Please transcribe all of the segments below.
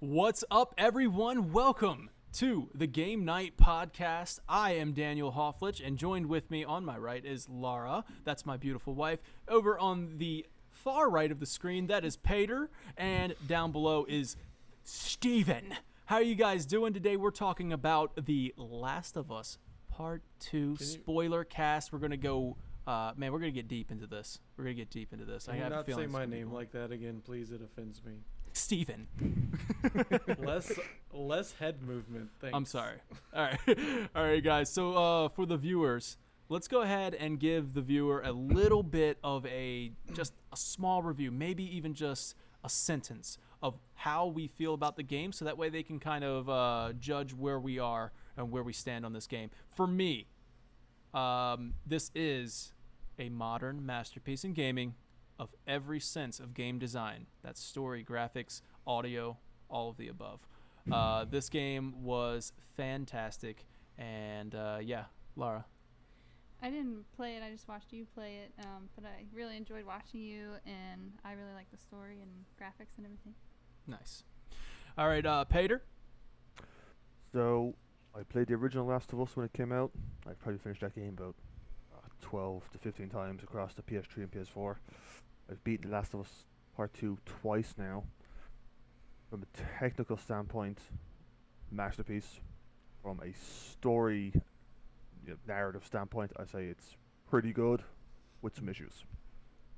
What's up, everyone? Welcome to the Game Night Podcast. I am Daniel Hofflich, and joined with me on my right is Lara. That's my beautiful wife. Over on the far right of the screen, that is Pater, and down below is Steven. How are you guys doing today? We're talking about The Last of Us Part 2 spoiler cast. We're going to go, we're going to get deep into this. Can you not say my name like that again, please? It offends me. Steven. less head movement. Thanks. I'm sorry. All right, guys. So for the viewers, let's go ahead and give the viewer a little bit of just a small review, maybe even just a sentence of how we feel about the game, so that way they can kind of judge where we are and where we stand on this game. For me, this is a modern masterpiece in gaming of every sense of game design. That's story, graphics, audio, all of the above. This game was fantastic, and Lara. I didn't play it, I just watched you play it, but I really enjoyed watching you, and I really like the story and graphics and everything. Nice. All right, Pater? So, I played the original Last of Us when it came out. I probably finished that game about 12 to 15 times across the PS3 and PS4. I've beaten The Last of Us Part 2 twice now. From a technical standpoint, masterpiece. From a story narrative standpoint, I say it's pretty good with some issues.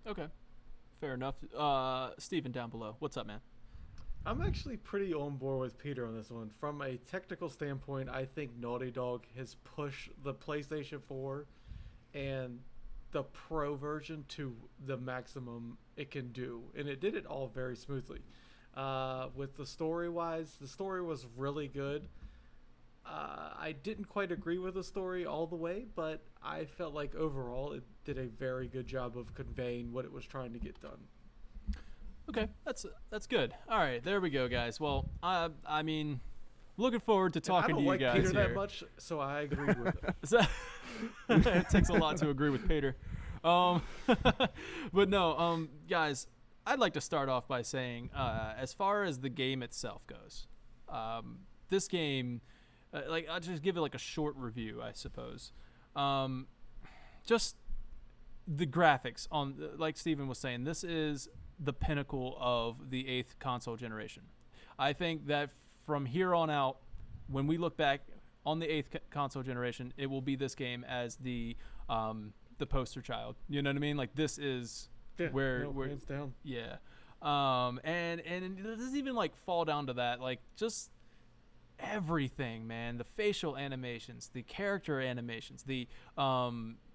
Okay, fair enough. Steven down below, what's up, man? I'm actually pretty on board with Peter on this one. From a technical standpoint, I think Naughty Dog has pushed the PlayStation 4 and the Pro version to the maximum it can do, and it did it all very smoothly. With the story-wise, the story was really good. I didn't quite agree with the story all the way, but I felt like overall it did a very good job of conveying what it was trying to get done. Okay, that's good. All right, there we go, guys. Well, I mean, looking forward to talking to you guys here. I don't like Peter that much, so I agree with it. It takes a lot to agree with Peter. But no, guys, I'd like to start off by saying, as far as the game itself goes, this game, I'll just give it like a short review, I suppose. Just the graphics like Steven was saying, this is the pinnacle of the 8th console generation. I think that from here on out, when we look back on the 8th console generation, it will be this game as the poster child. You know what I mean? Like, this is where hands down. Yeah. And it doesn't even like fall down to that. Like, just everything, man. The facial animations, the character animations, the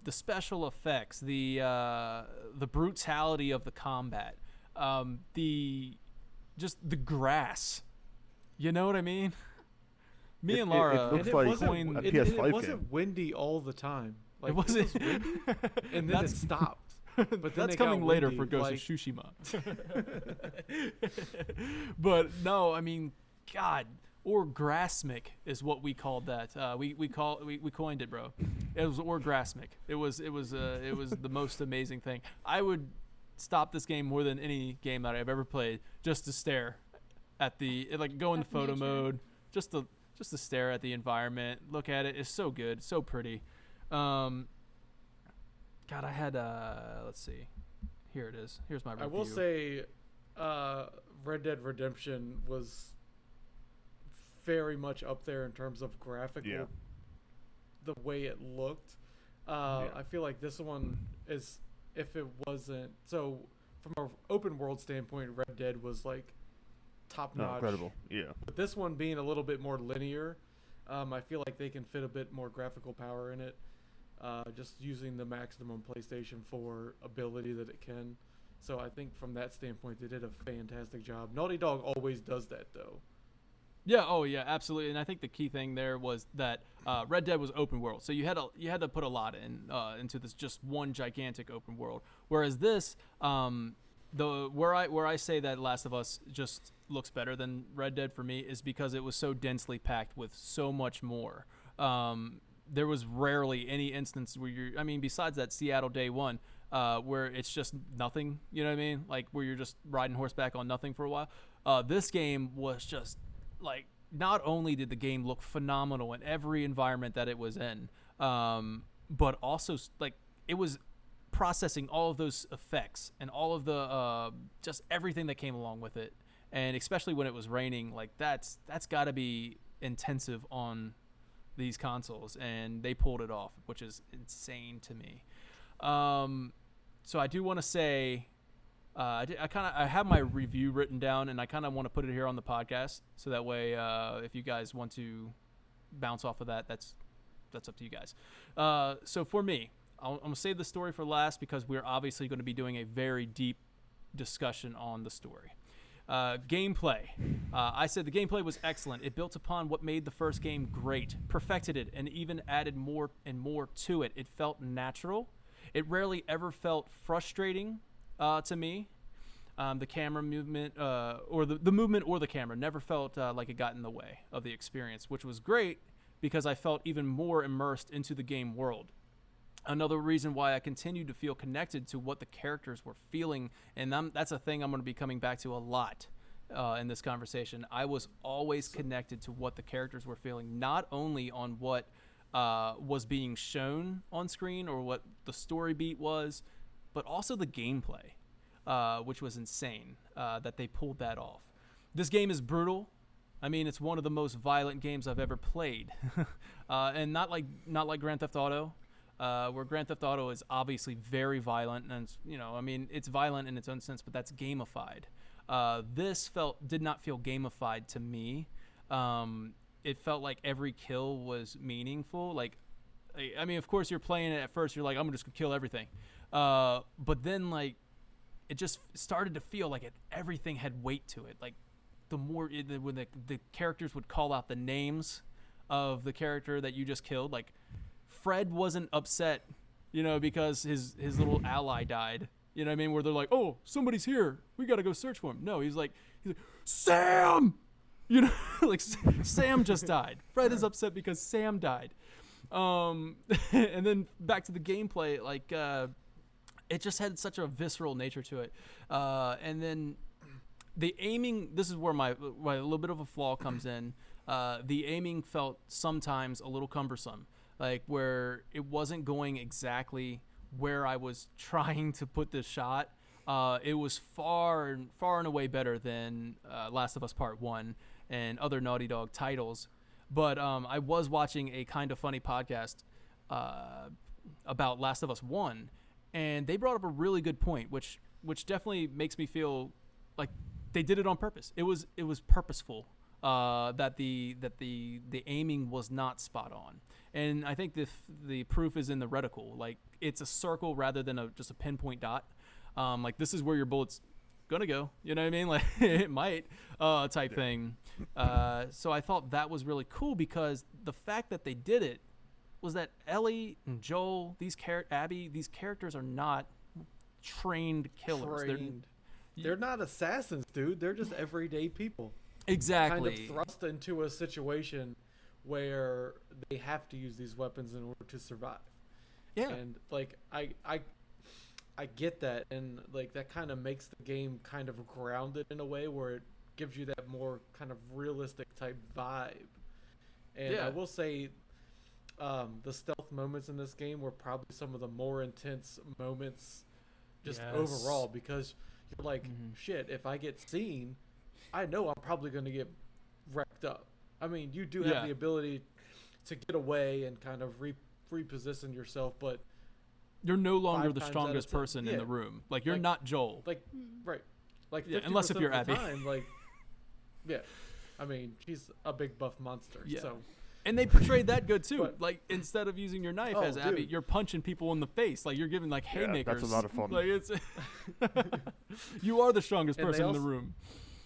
special effects, the brutality of the combat, the grass. You know what I mean? Me and Lara. It wasn't windy all the time. Like, it wasn't. It was windy, and then it stopped. But then that's coming later windy, for Ghost of Tsushima. But no, I mean, God, orgasmic is what we called that. We coined it, bro. It was orgasmic. It was the most amazing thing. I would stop this game more than any game that I've ever played just to stare at go into photo mode, just to stare at the environment, look at it. It's so good, so pretty. God, I had let's see. Here it is. Here's my review. I will say, Red Dead Redemption was very much up there in terms of graphical, the way it looked. I feel like this one is, if it wasn't, so from an open world standpoint, Red Dead was like top notch. Incredible, yeah. But this one being a little bit more linear, I feel like they can fit a bit more graphical power in it. Just using the maximum PlayStation 4 ability that it can. So I think from that standpoint, they did a fantastic job. Naughty Dog always does that, though. Yeah, oh yeah, absolutely. And I think the key thing there was that Red Dead was open world, so you had to put a lot into this just one gigantic open world. Whereas this, where I say that Last of Us just looks better than Red Dead for me is because it was so densely packed with so much more. There was rarely any instance where besides that Seattle day one, where it's just nothing, you know what I mean? Like where you're just riding horseback on nothing for a while. This game was just like, not only did the game look phenomenal in every environment that it was in, but also like it was processing all of those effects and all of the just everything that came along with it, and especially when it was raining, like that's got to be intensive on these consoles, and they pulled it off, which is insane to me. So I do want to say, I have my review written down, and I kind of want to put it here on the podcast, so that way, if you guys want to bounce off of that, that's up to you guys. So for me, I'm gonna save the story for last because we're obviously going to be doing a very deep discussion on the story. Gameplay. I said the gameplay was excellent. It built upon what made the first game great, perfected it, and even added more and more to it. It felt natural. It rarely ever felt frustrating to me. The camera movement, or the movement or the camera never felt like it got in the way of the experience, which was great because I felt even more immersed into the game world. Another reason why I continued to feel connected to what the characters were feeling, and that's a thing I'm going to be coming back to a lot in this conversation. I was always connected to what the characters were feeling, not only on what was being shown on screen or what the story beat was, but also the gameplay, which was insane that they pulled that off. This game is brutal. I mean, it's one of the most violent games I've ever played, and not like Grand Theft Auto. Where Grand Theft Auto is obviously very violent, and it's violent in its own sense, but that's gamified. This did not feel gamified to me. It felt like every kill was meaningful. Like, I mean, of course, you're playing it at first, you're like, I'm just gonna kill everything, but then like, it just started to feel like everything had weight to it. Like, when the characters would call out the names of the character that you just killed, like, Fred wasn't upset, because his little ally died. You know what I mean? Where they're like, oh, somebody's here, we got to go search for him. No, he's like, Sam! Like, Sam just died. Fred is upset because Sam died. And then back to the gameplay, like, it just had such a visceral nature to it. And then the aiming, this is where my little bit of a flaw comes in. The aiming felt sometimes a little cumbersome. Like, where it wasn't going exactly where I was trying to put this shot. It was far and away better than Last of Us Part 1 and other Naughty Dog titles. But I was watching a Kind of Funny podcast about Last of Us 1, and they brought up a really good point, which definitely makes me feel like they did it on purpose. It was purposeful. That the aiming was not spot on, and I think the proof is in the reticle. Like, it's a circle rather than just a pinpoint dot. Like, this is where your bullet's gonna go. You know what I mean? Like, it might type thing. So I thought that was really cool because the fact that they did it was that Ellie and Joel, Abby, these characters are not trained killers. They're not assassins, dude. They're just everyday people. Exactly. Kind of thrust into a situation where they have to use these weapons in order to survive. Yeah. And like I get that, and like that kind of makes the game kind of grounded in a way where it gives you that more kind of realistic type vibe. And yeah. I will say the stealth moments in this game were probably some of the more intense moments just overall, because you're like, shit, if I get seen, I know I'm probably going to get wrecked up. I mean, you do have the ability to get away and kind of reposition yourself, but you're no longer the strongest person in the room. Like, you're not Joel. Like, right. Like, unless if you're Abby. Time, like, I mean, she's a big buff monster. Yeah. So. And they portrayed that good too. But, like, instead of using your knife as Abby, you're punching people in the face. Like, you're giving like haymakers. That's a lot of fun. Like, it's you are the strongest person in the room.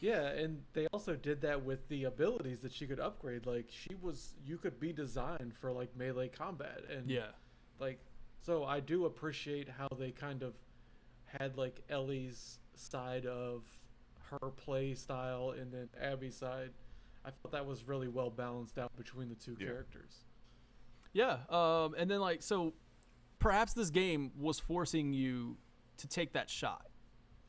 Yeah, and they also did that with the abilities that she could upgrade. Like, you could be designed for like melee combat, and like, so I do appreciate how they kind of had like Ellie's side of her play style and then Abby's side. I thought that was really well balanced out between the two characters. Yeah, and then like, so perhaps this game was forcing you to take that shot.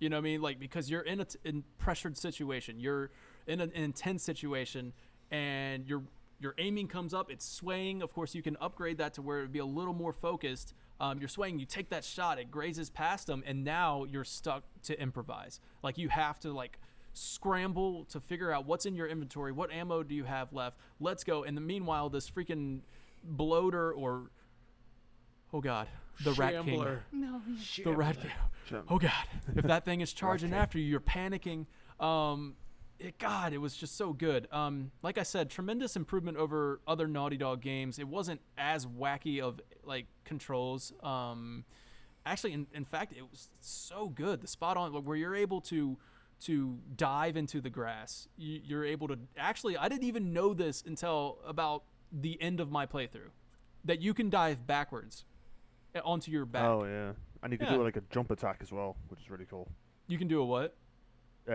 You know what I mean? Like, because you're in in pressured situation, you're in an intense situation, and your aiming comes up, it's swaying. Of course, you can upgrade that to where it would be a little more focused. You're swaying, you take that shot, it grazes past them, and now you're stuck to improvise. Like, you have to like scramble to figure out what's in your inventory, what ammo do you have left. Let's go. And meanwhile, this freaking bloater or oh god, the Rat King. No. The Rat King. Oh god, if that thing is charging after you, you're panicking. It was just so good. Like I said, tremendous improvement over other Naughty Dog games. It wasn't as wacky of like controls. Actually, in fact, it was so good. The spot on where you're able to dive into the grass. You're able to actually. I didn't even know this until about the end of my playthrough, that you can dive backwards onto your back. Oh yeah, and you can do like a jump attack as well, which is really cool. You can do a what?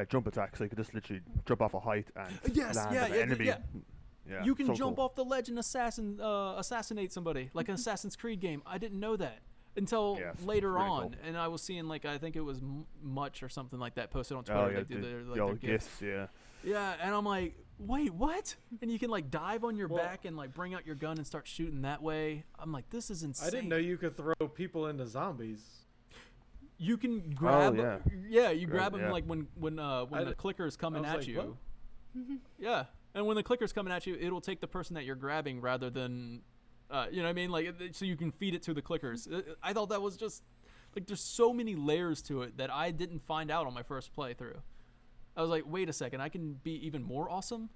Jump attack, so you could just literally jump off a height and land on an enemy. Yeah, you can so jump cool. off the ledge and assassinate somebody, like an Assassin's Creed game. I didn't know that until later really on, cool. and I was seeing like I think it was Much or something like that posted on Twitter. Oh yeah, they do their the old gifs. gifts, yeah. Yeah, and I'm like, wait, what? And you can like dive on your back and like bring out your gun and start shooting that way. I'm like, this is insane. I didn't know you could throw people into zombies. You can grab, you grab them yeah. like when the clicker is coming at like, you. what? Yeah, and when the clicker's coming at you, it'll take the person that you're grabbing rather than, you know what I mean? Like, so you can feed it to the clickers. I thought that was just, like, there's so many layers to it that I didn't find out on my first playthrough. I was like, wait a second, I can be even more awesome?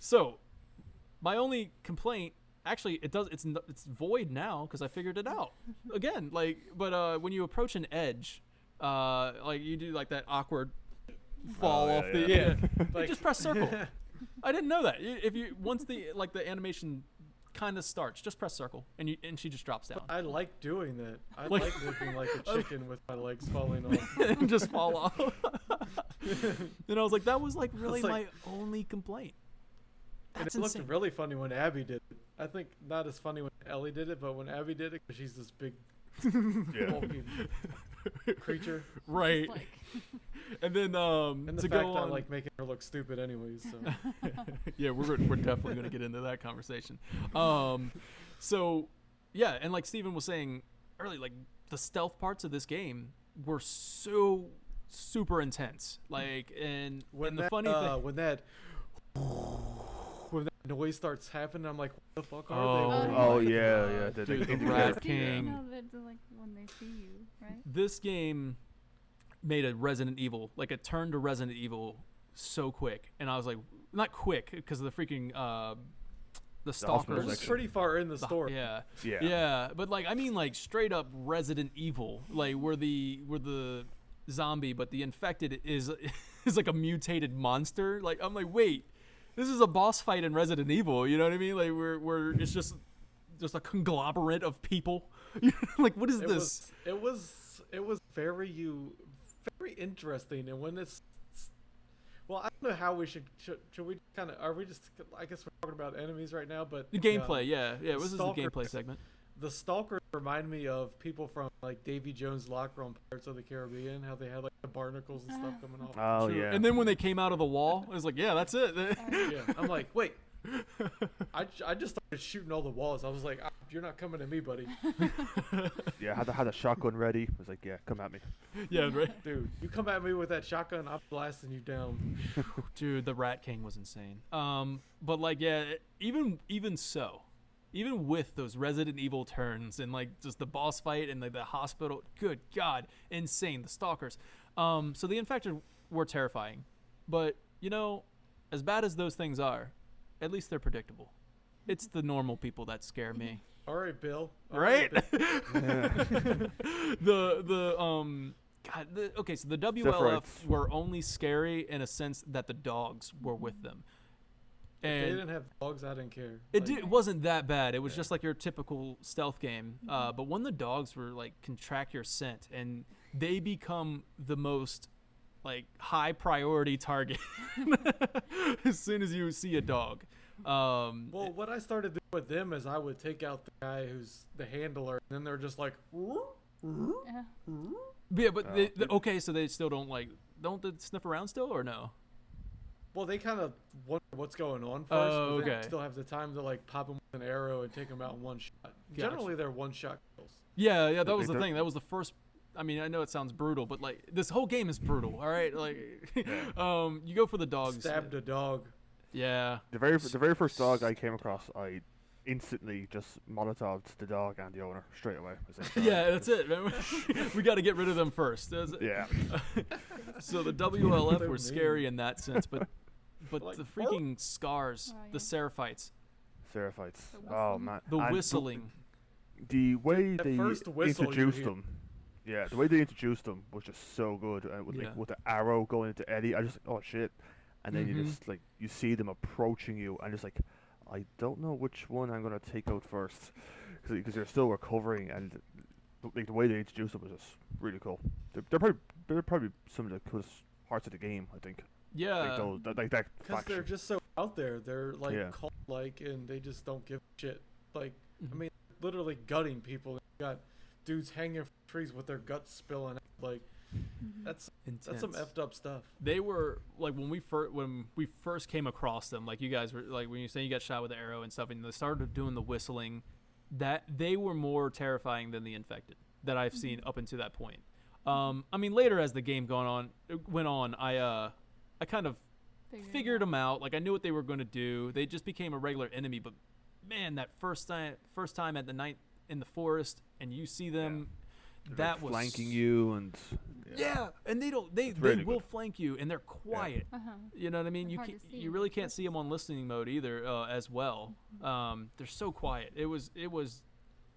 So, my only complaint, actually, it's void now because I figured it out. Again, like, but when you approach an edge, like, you do, like, that awkward fall off the... Yeah. You just press circle. I didn't know that. If you once the animation kind of starts, just press circle and she just drops down. I like doing that. I like looking like a chicken with my legs falling off. And just fall off. And I was like, that was like really my only complaint. And That's it looked insane. really funny when Abby did it. I think not as funny when Ellie did it, but when Abby did it, because she's this big, bulky creature. Right. Like, And then And the to fact go that on, like making her look stupid anyways. So yeah, we're definitely gonna get into that conversation. So yeah, and like Steven was saying earlier, like the stealth parts of this game were so super intense. Like, and the funny thing when that noise starts happening, I'm like, what the fuck are they? Oh, yeah. Dude, the indicator. Rat you King. know that like when they see you, right? This game made a Resident Evil, like it turned to Resident Evil so quick, and I was like, not quick because of the freaking the stalkers. It was pretty far in the story. Yeah, but like I mean like straight up Resident Evil, like where the zombie, but the infected is like a mutated monster. Like I'm like, wait, this is a boss fight in Resident Evil. You know what I mean? Like we're it's just a conglomerate of people. Like what is this? It was very interesting, and when it's well, I don't know how we should we kind of are we just I guess we're talking about enemies right now, but The gameplay, yeah. This is the Stalkers- gameplay segment. The stalkers remind me of people from like Davy Jones' Locker on Pirates of the Caribbean, how they had like the barnacles and stuff coming off. Oh True. yeah. And then when they came out of the wall, I was like, yeah, that's it. Yeah, I'm like, wait. I just started shooting all the walls. I was like, you're not coming at me, buddy. Yeah, had a shotgun ready. I was like, yeah, come at me. Yeah, right. Dude, you come at me with that shotgun, I'm blasting you down. Dude, the Rat King was insane. But like, yeah, even so, even with those Resident Evil turns and like just the boss fight and like the hospital, good God, insane. The stalkers. So the infected were terrifying, but you know, as bad as those things are, at least they're predictable. It's the normal people that scare me. All right, Bill. All Right? Yeah. Okay, so the WLF Different. were only scary in a sense that the dogs were with them. If they And didn't have dogs, I didn't care. it wasn't that bad. It was just like your typical stealth game. But when the dogs were like can track your scent and they become the most like high priority target as soon as you see a dog. Well, what I started doing with them is I would take out the guy who's the handler, and then they're just like, "Whoop," Yeah. Yeah, but Oh, okay, so they still don't they sniff around still or no? Well, they kind of wonder what's going on first, Oh, but they okay. still have the time to like pop them with an arrow and take them out in one shot. Gotcha. Generally, they're one-shot kills. Yeah, that They- was the they're- thing. That was the first. I mean, I know it sounds brutal, but like this whole game is brutal. All right, like, you go for the dogs. Stabbed a dog. Yeah. The very first dog I came across, I instantly just molotoved the dog and the owner straight away. I was like, Yeah, that's it, man. We got to get rid of them first. Yeah. So the WLF They're were scary in that sense, but Like, the freaking scars, Oh, the yeah. Seraphites, Seraphites. The Oh whistling. man. the And whistling. The way the they first whistle you introduced hear- them. Yeah, the way they introduced them was just so good. And with, Yeah. like, with the arrow going into Eddie, I just like, oh shit. And then you Mhm. just like you see them approaching you, and just like, I don't know which one I'm gonna take out first, because they're still recovering, and like the way they introduced them was just really cool. They're probably some of the coolest parts of the game, I think. Yeah. Like those, like that Because they're faction. just so out there. They're like Yeah. cult-like, and they just don't give a shit. Like, Mhm. I mean, literally gutting people. You got dudes hanging from trees with their guts spilling out. Like, that's some Intense. effed up stuff. They were like when we first came across them, like you guys were like when you say you got shot with an arrow and stuff, and they started doing the whistling. That they were more terrifying than the infected that I've seen up until that point. I mean, later as the game went on, I kind of figured them out. Like I knew what they were going to do. They just became a regular enemy. But man, that first time at the night in the forest, and you see them, They're, that like, was flanking you, and Yeah, and they It's really will good. flank you, and they're quiet. Uh-huh. You know what I mean? They're You hard can, to see you in really the can't see them on listening mode either, as well. They're so quiet. It was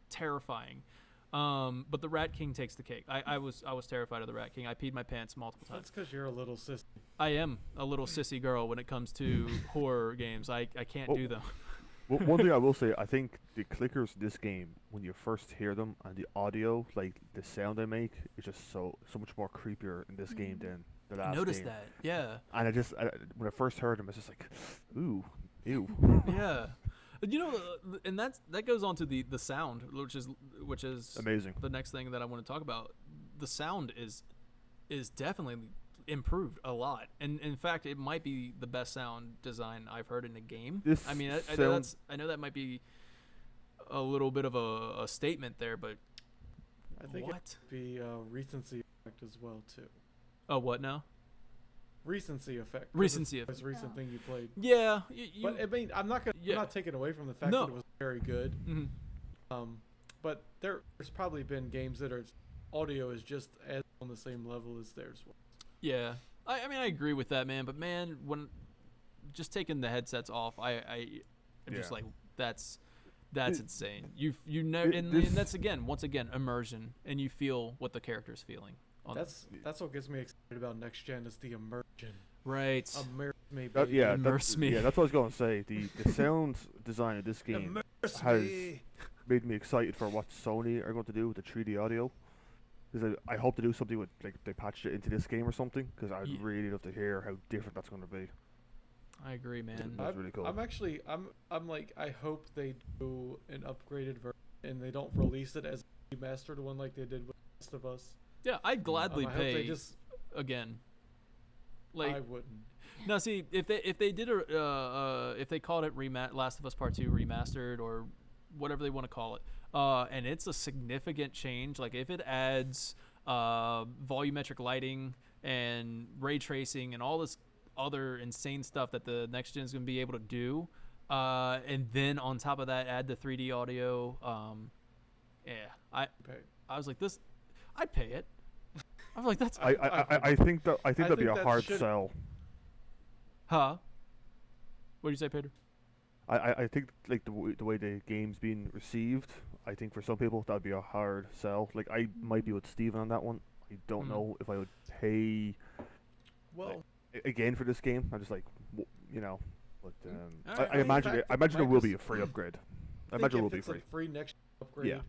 terrifying. But the Rat King takes the cake. I was terrified of the Rat King. I peed my pants multiple That's times. because you're a little sissy. I am a little sissy girl when it comes to horror games. I can't Oh. do them. One thing I will say, I think the clickers in this game, when you first hear them, and the audio, like the sound they make, is just so much more creepier in this game than the last Notice game. that, yeah, And when I first heard them, it's just like, ooh, ew. yeah. You know, and that goes on to the sound, which is Amazing. the next thing that I want to talk about. The sound is definitely improved a lot, and in fact, it might be the best sound design I've heard in a game. This I mean, I sound- know that might be a little bit of a statement there, but I think what? it'd be a recency effect as well too. Oh, what now? Recency effect. 'cause Recency it's the most recent Oh. thing you played. Yeah, But I mean, I'm not Yeah. not taking away from the fact No. that it was very good. mhm. But there's probably been games that are audio is just as on the same level as theirs was. Yeah, I mean, I agree with that, man. But man, when just taking the headsets off, I'm just Yeah. like, that's insane. You know, It- and this- that's once again immersion, and you feel what the character's feeling. That's what gets me excited about next gen is the immersion. Right. Immerse me, That, baby. yeah, Immerse that's, me. yeah, that's what I was going to say. The sound design of this game Immerse has me. made me excited for what Sony are going to do with the 3D audio. Because I hope to do something with, like, they patched it into this game or something. Because I'd Ye- really love to hear how different that's going to be. I agree, man. That's really cool. I'm actually I'm like I hope they do an upgraded version and they don't release it as a remastered one like they did with The Last of Us. Yeah, I'd gladly I hope they pay just again. I Like wouldn't. now, see if they did if they called it Last of Us Part 2 remastered or whatever they want to call it, and it's a significant change. Like if it adds volumetric lighting and ray tracing and all this other insane stuff that the next gen is going to be able to do, and then on top of that add the 3D audio, yeah, Okay. I was like this, I'd pay it. I was like that's I think that'd be think a that hard should- sell. huh? What did you say, Peter? I think like the way the game's being received, I think for some people that'd be a hard sell. Like I might be with Steven on that one. I don't Mhm. know if I would pay Well, again for this game. I'm just like, you know, but Alright. I imagine fact, I imagine it will be a Microsoft- free upgrade. I think imagine it will if be it's free. a free next upgrade, Yeah.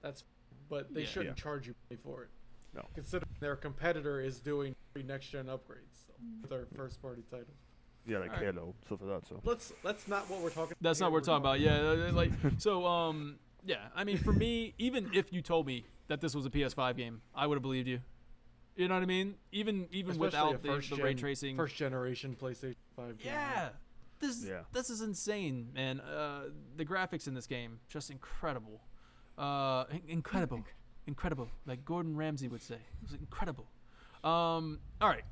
that's but they Yeah. shouldn't Yeah. charge you money for it. No. Considering their competitor is doing free next gen upgrades so, with their first party titles. Yeah, like Alright. Halo, stuff like that. So That's not what we're talking. That's here. not what we're talking about. Yeah, like so. Yeah, I mean, for me, even if you told me that this was a PS5 game, I would have believed you. You know what I mean? Even Especially without a the ray tracing. first generation PlayStation 5 game. Yeah, Yeah. this is insane, man. The graphics in this game just incredible. Incredible. Like Gordon Ramsay would say, it was incredible. All right.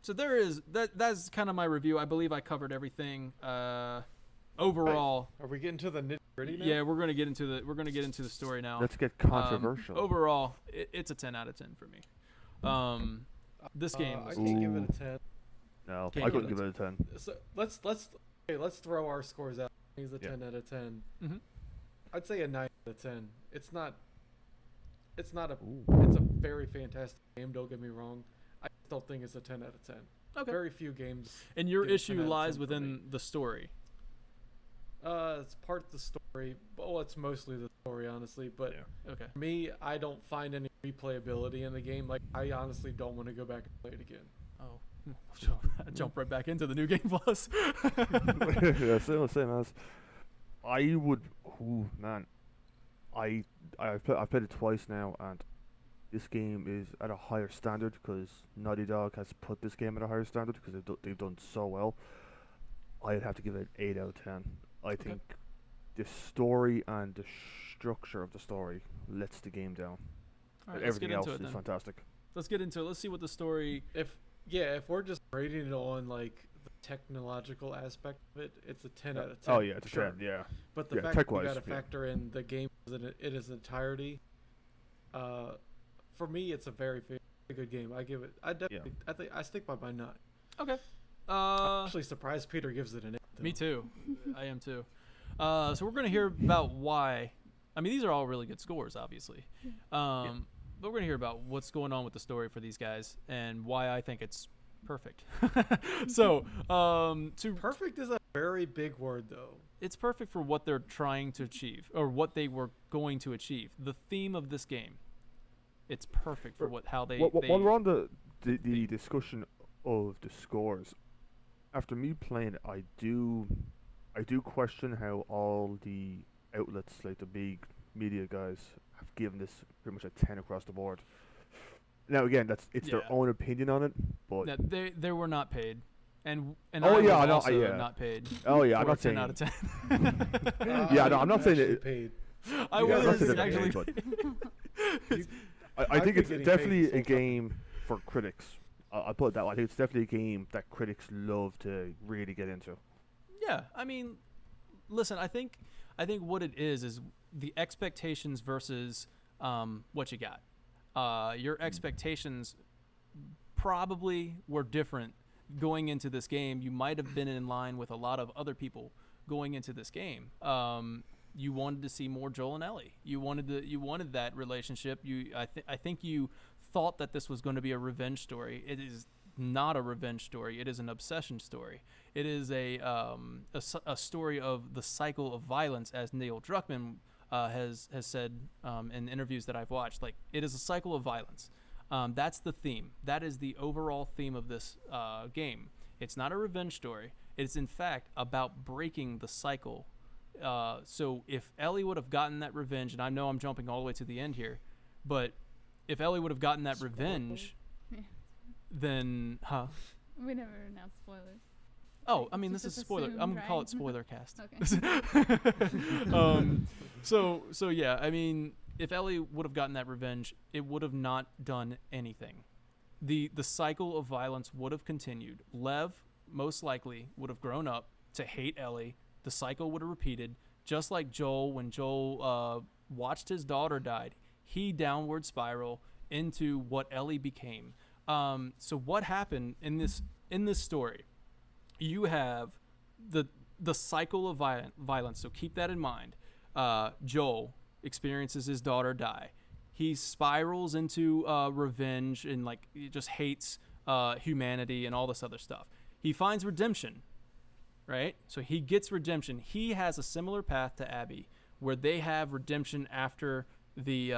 So there is that. That's kind of my review. I believe I covered everything. Overall, Are we getting to the nitty gritty now? yeah, we're gonna get into the story now. Let's get controversial. Overall, it's a 10 out of 10 for me. This game I was can't give it a 10. No, Can't I give couldn't it give it a 10. So let's throw our scores out. He's a 10 out of 10. Mhm. I'd say a 9 out of 10. It's not a Ooh. it's a very fantastic game, don't get me wrong. I just don't think it's a 10 out of 10. Okay. Very few games. And your give it 10 issue out of lies 10 for within me. the story. It's part the story. Well, it's mostly the story, honestly. But Yeah. Okay. for me, I don't find any replayability in the game. Like, I honestly don't want to go back and play it again. Oh, jump right back into the new game plus. Yeah, same as. I would. Ooh, man. I've played it twice now, and this game is at a higher standard because Naughty Dog has put this game at a higher standard because they've done so well. I'd have to give it 8 out of 10. I think the story and the structure of the story lets the game down. All right, let's get Everything else into it is then. fantastic. Let's get into it. Let's see what the story. If we're just rating it on like the technological aspect of it, it's a 10 out of 10. Oh yeah, it's a sure. 10. Yeah. But the Yeah, fact that you tech-wise, got to yeah. factor in the game in its entirety, for me, it's a very, very good game. I give it. I definitely. I think I stick by my 9. Okay. I'm actually surprised Peter gives it an 8. Me too. I am too. So we're gonna hear about why. I mean, these are all really good scores, obviously. But we're gonna hear about what's going on with the story for these guys and why I think it's perfect. So, Perfect is a very big word, though. it's perfect for what they're trying to achieve or what they were going to achieve. The theme of this game. It's perfect for how they. While we're on the the- discussion of the scores, after me playing it, I do question how all the outlets, like the big media guys, have given this pretty much a 10 across the board. Now again, it's their Yeah. own opinion on it, but that they were not paid, and Oh, I yeah, I was know, also yeah. not paid. oh yeah, I'm for a not 10 saying. out of 10. Yeah, no, I'm not saying actually it. paid. I You guys was are actually. paid, I I've think been it's getting paid definitely this a whole time. game for critics. I'll put it that way. I think it's definitely a game that critics love to really get into. Yeah, I mean, listen, I think what it is the expectations versus what you got. Your expectations probably were different going into this game. You might have been in line with a lot of other people going into this game. You wanted to see more Joel and Ellie. You wanted that relationship. I think you thought that this was going to be a revenge story. It is not a revenge story. It is an obsession story. It is a story of the cycle of violence, as Neil Druckmann has said in interviews that I've watched. Like, it is a cycle of violence. That's the theme. That is the overall theme of this game. It's not a revenge story. It's in fact about breaking the cycle. So if Ellie would have gotten that revenge, and I know I'm jumping all the way to the end here, but if Ellie would have gotten that revenge, Yeah. then We never announced spoilers. oh, I mean, this is Just spoiler. assumed, I'm gonna call right? it spoiler cast. Okay. So yeah, I mean, if Ellie would have gotten that revenge, it would have not done anything. The cycle of violence would have continued. Lev most likely would have grown up to hate Ellie. The cycle would have repeated, just like Joel. When Joel watched his daughter died, he downward spiral into what Ellie became. So what happened in this story? You have the cycle of violence. So keep that in mind. Joel experiences his daughter die. He spirals into revenge and like he just hates humanity and all this other stuff. He finds redemption, right? So he gets redemption. He has a similar path to Abby, where they have redemption after the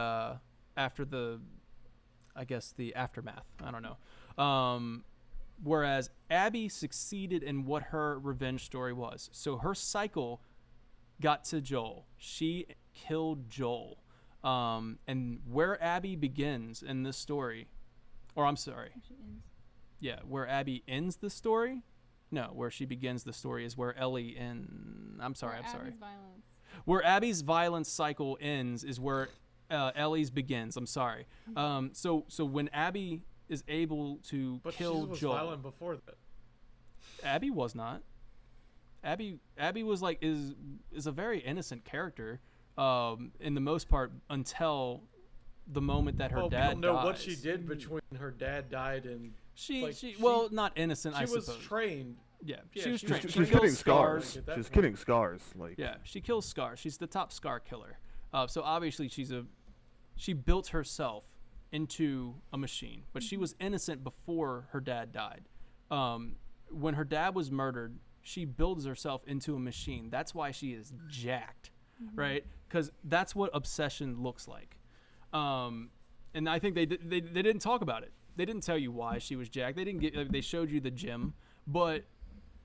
I guess the aftermath. I don't know. Whereas Abby succeeded in what her revenge story was. So her cycle got to Joel. She killed Joel. And where Abby begins in this story, or I'm sorry, She ends. yeah, where Abby ends the story. No, where she begins the story is where Ellie in. I'm sorry. Where I'm sorry. Abby's violence. Where Abby's violence cycle ends is where Ellie's begins. I'm sorry. So when Abby is able to But she kill was Joel, violent before that. Abby was not. Abby was like is a very innocent character, in the most part until the moment that her Well, dad we don't know dies. what she did between her dad died and She well, not innocent, she I was suppose. trained. Yeah, Yeah, she was she was trained. She was kills killing scars. Like, at that She was point. killing scars. Like, Yeah, she kills Scar. She's the top Scar killer. So obviously she built herself into a machine, but she was innocent before her dad died. When her dad was murdered, she builds herself into a machine. That's why she is jacked, right? Because that's what obsession looks like. And I think they didn't talk about it. They didn't tell you why she was jacked. They showed you the gym, but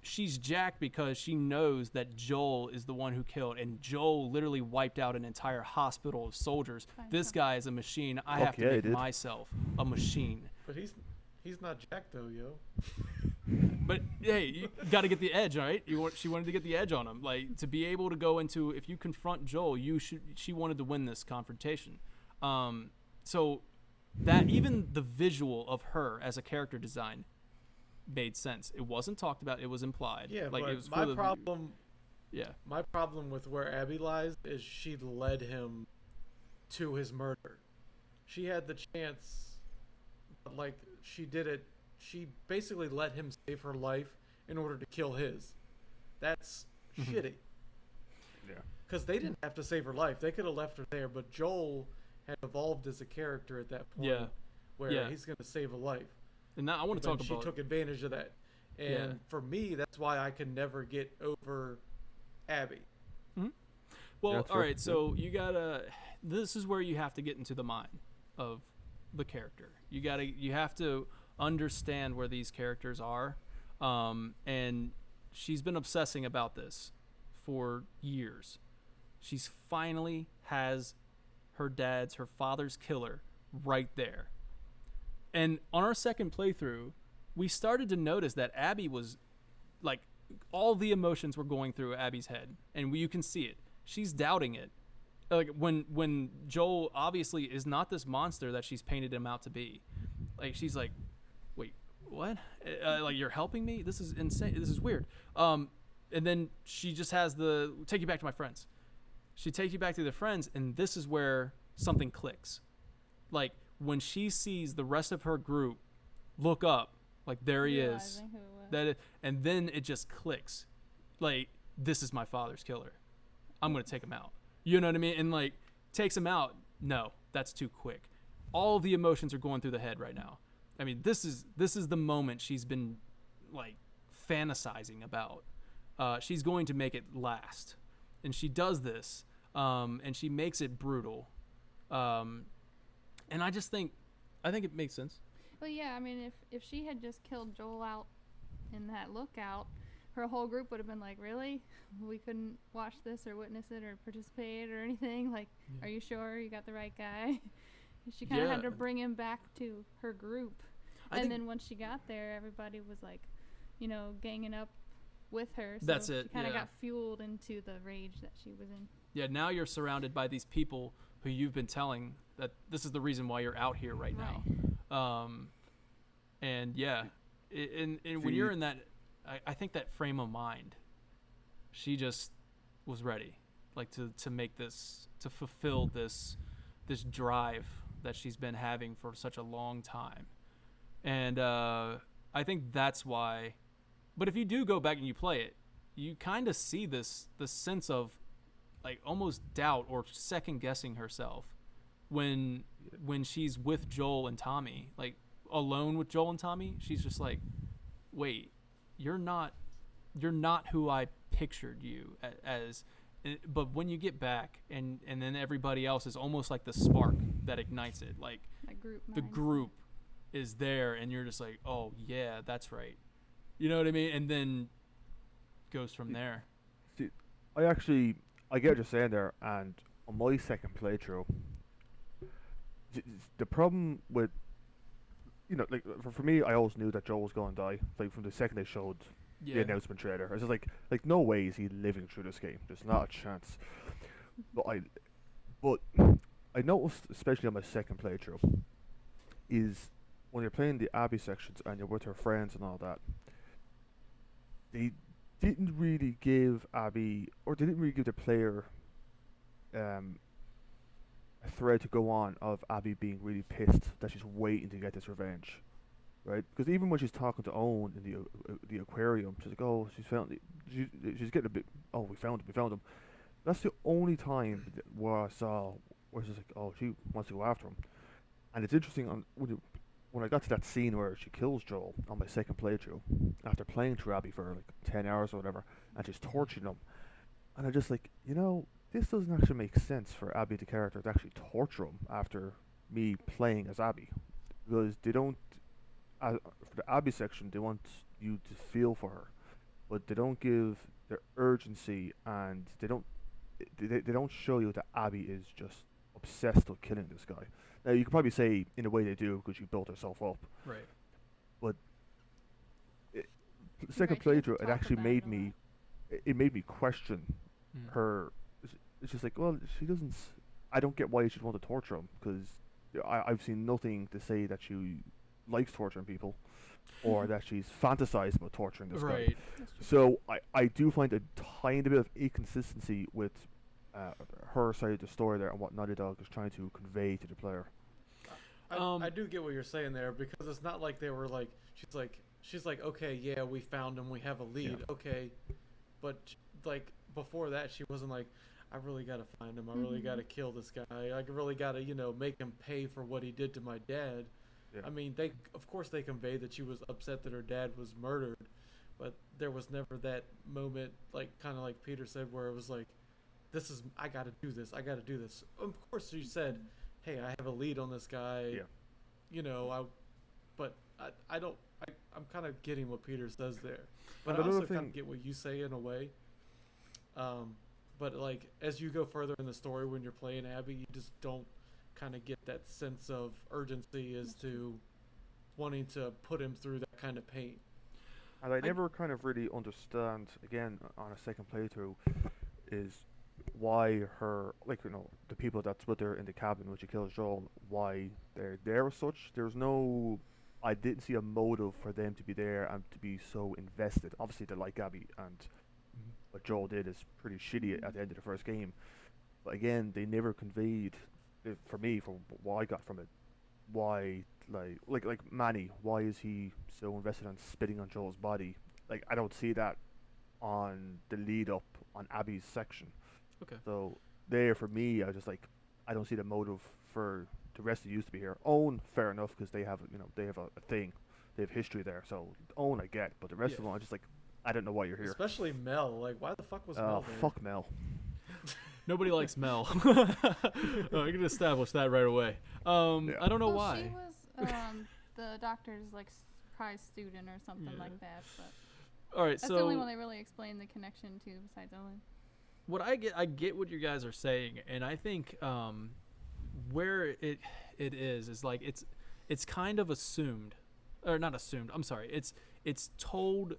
she's jacked because she knows that Joel is the one who killed, and Joel literally wiped out an entire hospital of soldiers. This guy is a machine. I have to yeah, he make did. myself a machine. But he's not Jack though, yo. But hey, you got to get the edge, right? She wanted to get the edge on him, like to be able to go into. If you confront Joel, she wanted to win this confrontation. So that even the visual of her as a character design made sense. It wasn't talked about. It was implied. Yeah, like but it was my for the problem. Yeah. My problem with where Abby lies is she led him to his murder. She had the chance, but like she did it. She basically let him save her life in order to kill his. That's shitty. yeah. Because they didn't have to save her life. They could have left her there, but Joel had evolved as a character at that point Yeah. where Yeah. he's going to save a life. And now I want to But talk she about. took advantage of that. And Yeah. for me, that's why I can never get over Abby. Well, Yeah, that's all fair. right. So you gotta. This is where you have to get into the mind of the character. You have to understand where these characters are, and she's been obsessing about this for years. She's finally has her father's killer right there. And on our second playthrough, we started to notice that Abby was like all the emotions were going through Abby's head, and you can see it. She's doubting it. Like when Joel obviously is not this monster that she's painted him out to be. Like she's like, wait, what? Like you're helping me? This is insane. This is weird. And then she just has the take you back to my friends. She takes you back to the friends, and this is where something clicks. Like when she sees the rest of her group look up, like there he is. Realizing who it was. And then it just clicks. Like this is my father's killer. I'm gonna take him out. You know what I mean? And like takes him out. No, that's too quick. All the emotions are going through the head right now. I mean, this is the moment she's been like fantasizing about. She's going to make it last, and she does this, and she makes it brutal. And I think it makes sense. Well, yeah, I mean, if she had just killed Joel out in that lookout, her whole group would have been like, really? We couldn't watch this or witness it or participate or anything? Like, are you sure you got the right guy? She kind of had to bring him back to her group. And then once she got there, everybody was like, ganging up with her. So That's it, She kind of yeah. got fueled into the rage that she was in. Yeah, now you're surrounded by these people who you've been telling that this is the reason why you're out here right now. And yeah, and when you're in that, I think that frame of mind, she just was ready, like to make this, to fulfill this drive that she's been having for such a long time. And I think that's why. But if you do go back and you play it, you kind of see the sense of like almost doubt or second guessing herself when she's with Joel and Tommy, like alone with Joel and Tommy. She's just like, wait, you're not who I pictured you as. But when you get back and then everybody else is almost like the spark that ignites it, like the group is there, and you're just like, oh yeah, that's right. You know what I mean? And then goes from there. See, I get what you're saying there, and on my second playthrough, the problem with like for me, I always knew that Joel was going to die. Like from the second they showed the Yeah. announcement trailer, I was just like no way is he living through this game. There's not a chance. But but I noticed, especially on my second playthrough, is when you're playing the Abby sections and you're with her friends and all that, they didn't really give Abby, or they didn't really give the player um, a thread to go on of Abby being really pissed that she's waiting to get this revenge, right? Because even when she's talking to Owen in the aquarium, she's like, "Oh, she's getting a bit. Oh, we found him." That's the only time where I saw where she's like, "Oh, she wants to go after him." And it's interesting when I got to that scene where she kills Joel on my second playthrough, after playing through Abby for like 10 hours or whatever, and she's torturing him, and I just like, this doesn't actually make sense for Abby the character to actually torture him after me playing as Abby, because they don't. For the Abby section, they want you to feel for her, but they don't give the urgency, and they don't show you that Abby is just obsessed with killing this guy. Now you could probably say in a way they do because she built herself up, Right. but the second Right, she doesn't playthrough it talk actually about it made a me lot. it made me question Mm. her. It's just like, well, she doesn't. I don't get why she'd want to torture him because I've seen nothing to say that she likes torturing people or that she's fantasized about torturing this guy. Right. That's true. So I do find a tiny bit of inconsistency with her side of the story there and what Naughty Dog is trying to convey to the player. I do get what you're saying there, because it's not like they were like she's like okay, yeah, we found him, we have a lead, Yeah. okay, but like before that she wasn't like, I really gotta find him, I really Mhm. gotta kill this guy, I really gotta make him pay for what he did to my dad. Yeah. I mean, they of course they conveyed that she was upset that her dad was murdered, but there was never that moment, like kind of like Peter said, where it was like, this is, I gotta do this, I gotta do this. Of course she said, hey, I have a lead on this guy, Yeah. but I don't, I'm kind of getting what Peter says there, but And I also another kind thing, of get what you say in a way. But like as you go further in the story when you're playing Abby, you just don't kind of get that sense of urgency as to wanting to put him through that kind of pain. and I I never kind of really understand again on a second playthrough is why her the people that's with her in the cabin when she kills Joel, why they're there as such. There's no, I didn't see a motive for them to be there and to be so invested. Obviously they like Abby, and Mhm. what Joel did is pretty shitty at the end of the first game. But again, they never conveyed for me, from what I got from it, why like Manny, why is he so invested on spitting on Joel's body? Like I don't see that on the lead up on Abby's section. Okay. So there for me, I was just like, I don't see the motive for the rest of you to be here. Own, fair enough, because they have they have a thing, they have history there. So Own I get, but the rest Yeah. of them, I just like, I don't know why you're here. Especially Mel. Like, why the fuck was Mel there? Fuck Mel. Nobody likes Mel. I can establish that right away. Yeah. I don't know Well, why. she was the doctor's like prize student or something Yeah. like that. But All right, that's so the only one they really explained the connection to besides Owen. what I get what you guys are saying, and I think where it is like it's kind of assumed, or not assumed. I'm sorry. It's told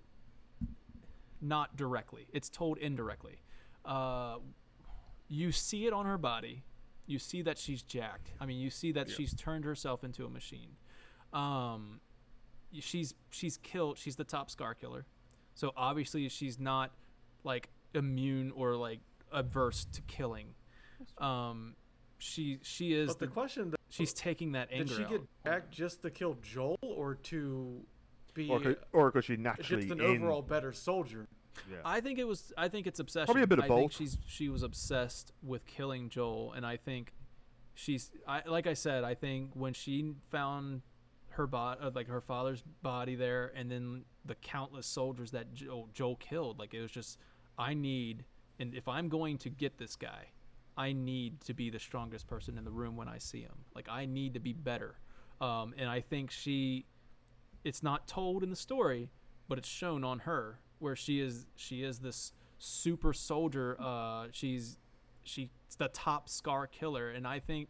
not directly. It's told indirectly. You see it on her body. You see that she's jacked. I mean, you see that Yeah. she's turned herself into a machine. She's killed. She's the top scar killer. So obviously she's not like immune or like averse to killing. She is But the question, she's taking that did anger she out. get back just to kill Joel or to be Or could she naturally just an in? overall better soldier? Yeah. I think it's obsession. Probably a bit of I think both. she was obsessed with killing Joel, and I think like I said, I think when she found her like her father's body there, and then the countless soldiers that Joel killed, like it was just, and if I'm going to get this guy, I need to be the strongest person in the room when I see him. Like I need to be better, and I think it's not told in the story, but it's shown on her where she is this super soldier. she's the top scar killer, and I think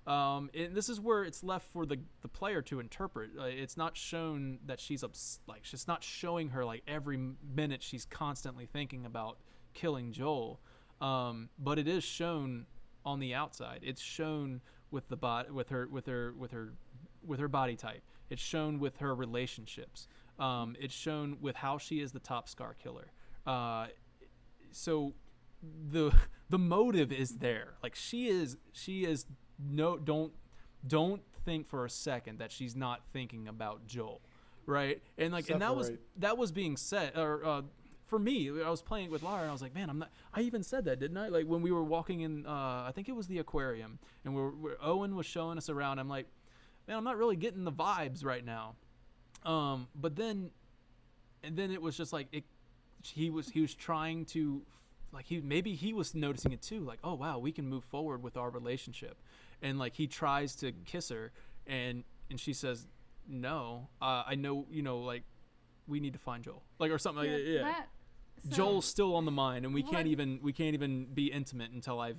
and this is where it's left for the player to interpret. It's not shown that she's like she's not showing her like every minute she's constantly thinking about killing Joel, but it is shown on the outside. It's shown with the with her body type. It's shown with her relationships. It's shown with how she is the top scar killer. So the motive is there. Like she is no, don't think for a second that she's not thinking about Joel, right? And like and that was being said, or for me, I was playing with Lara and I was like, man, I'm not. I even said that, didn't I? Like when we were walking in, I think it was the aquarium, and Owen was showing us around. I'm like, man, I'm not really getting the vibes right now. But then it was just like he was trying to, like maybe he was noticing it too. Like, oh wow, we can move forward with our relationship, and like he tries to kiss her, and she says, no, I know, like we need to find Joel, like or something like that. Yeah. So Joel's still on the mind, and we can't even be intimate until I've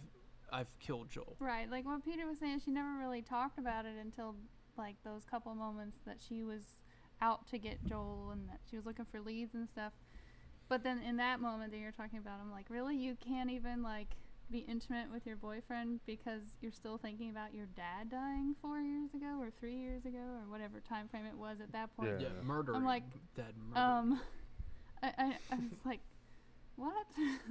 killed Joel. Right, like what Peter was saying, she never really talked about it until like those couple moments that she was out to get Joel and that she was looking for leads and stuff. But then in that moment that you're talking about, I'm like, really, you can't even like be intimate with your boyfriend because you're still thinking about your dad dying 4 years ago or 3 years ago or whatever time frame it was at that point. Yeah, murder. I'm like, dad murder. I was like, what?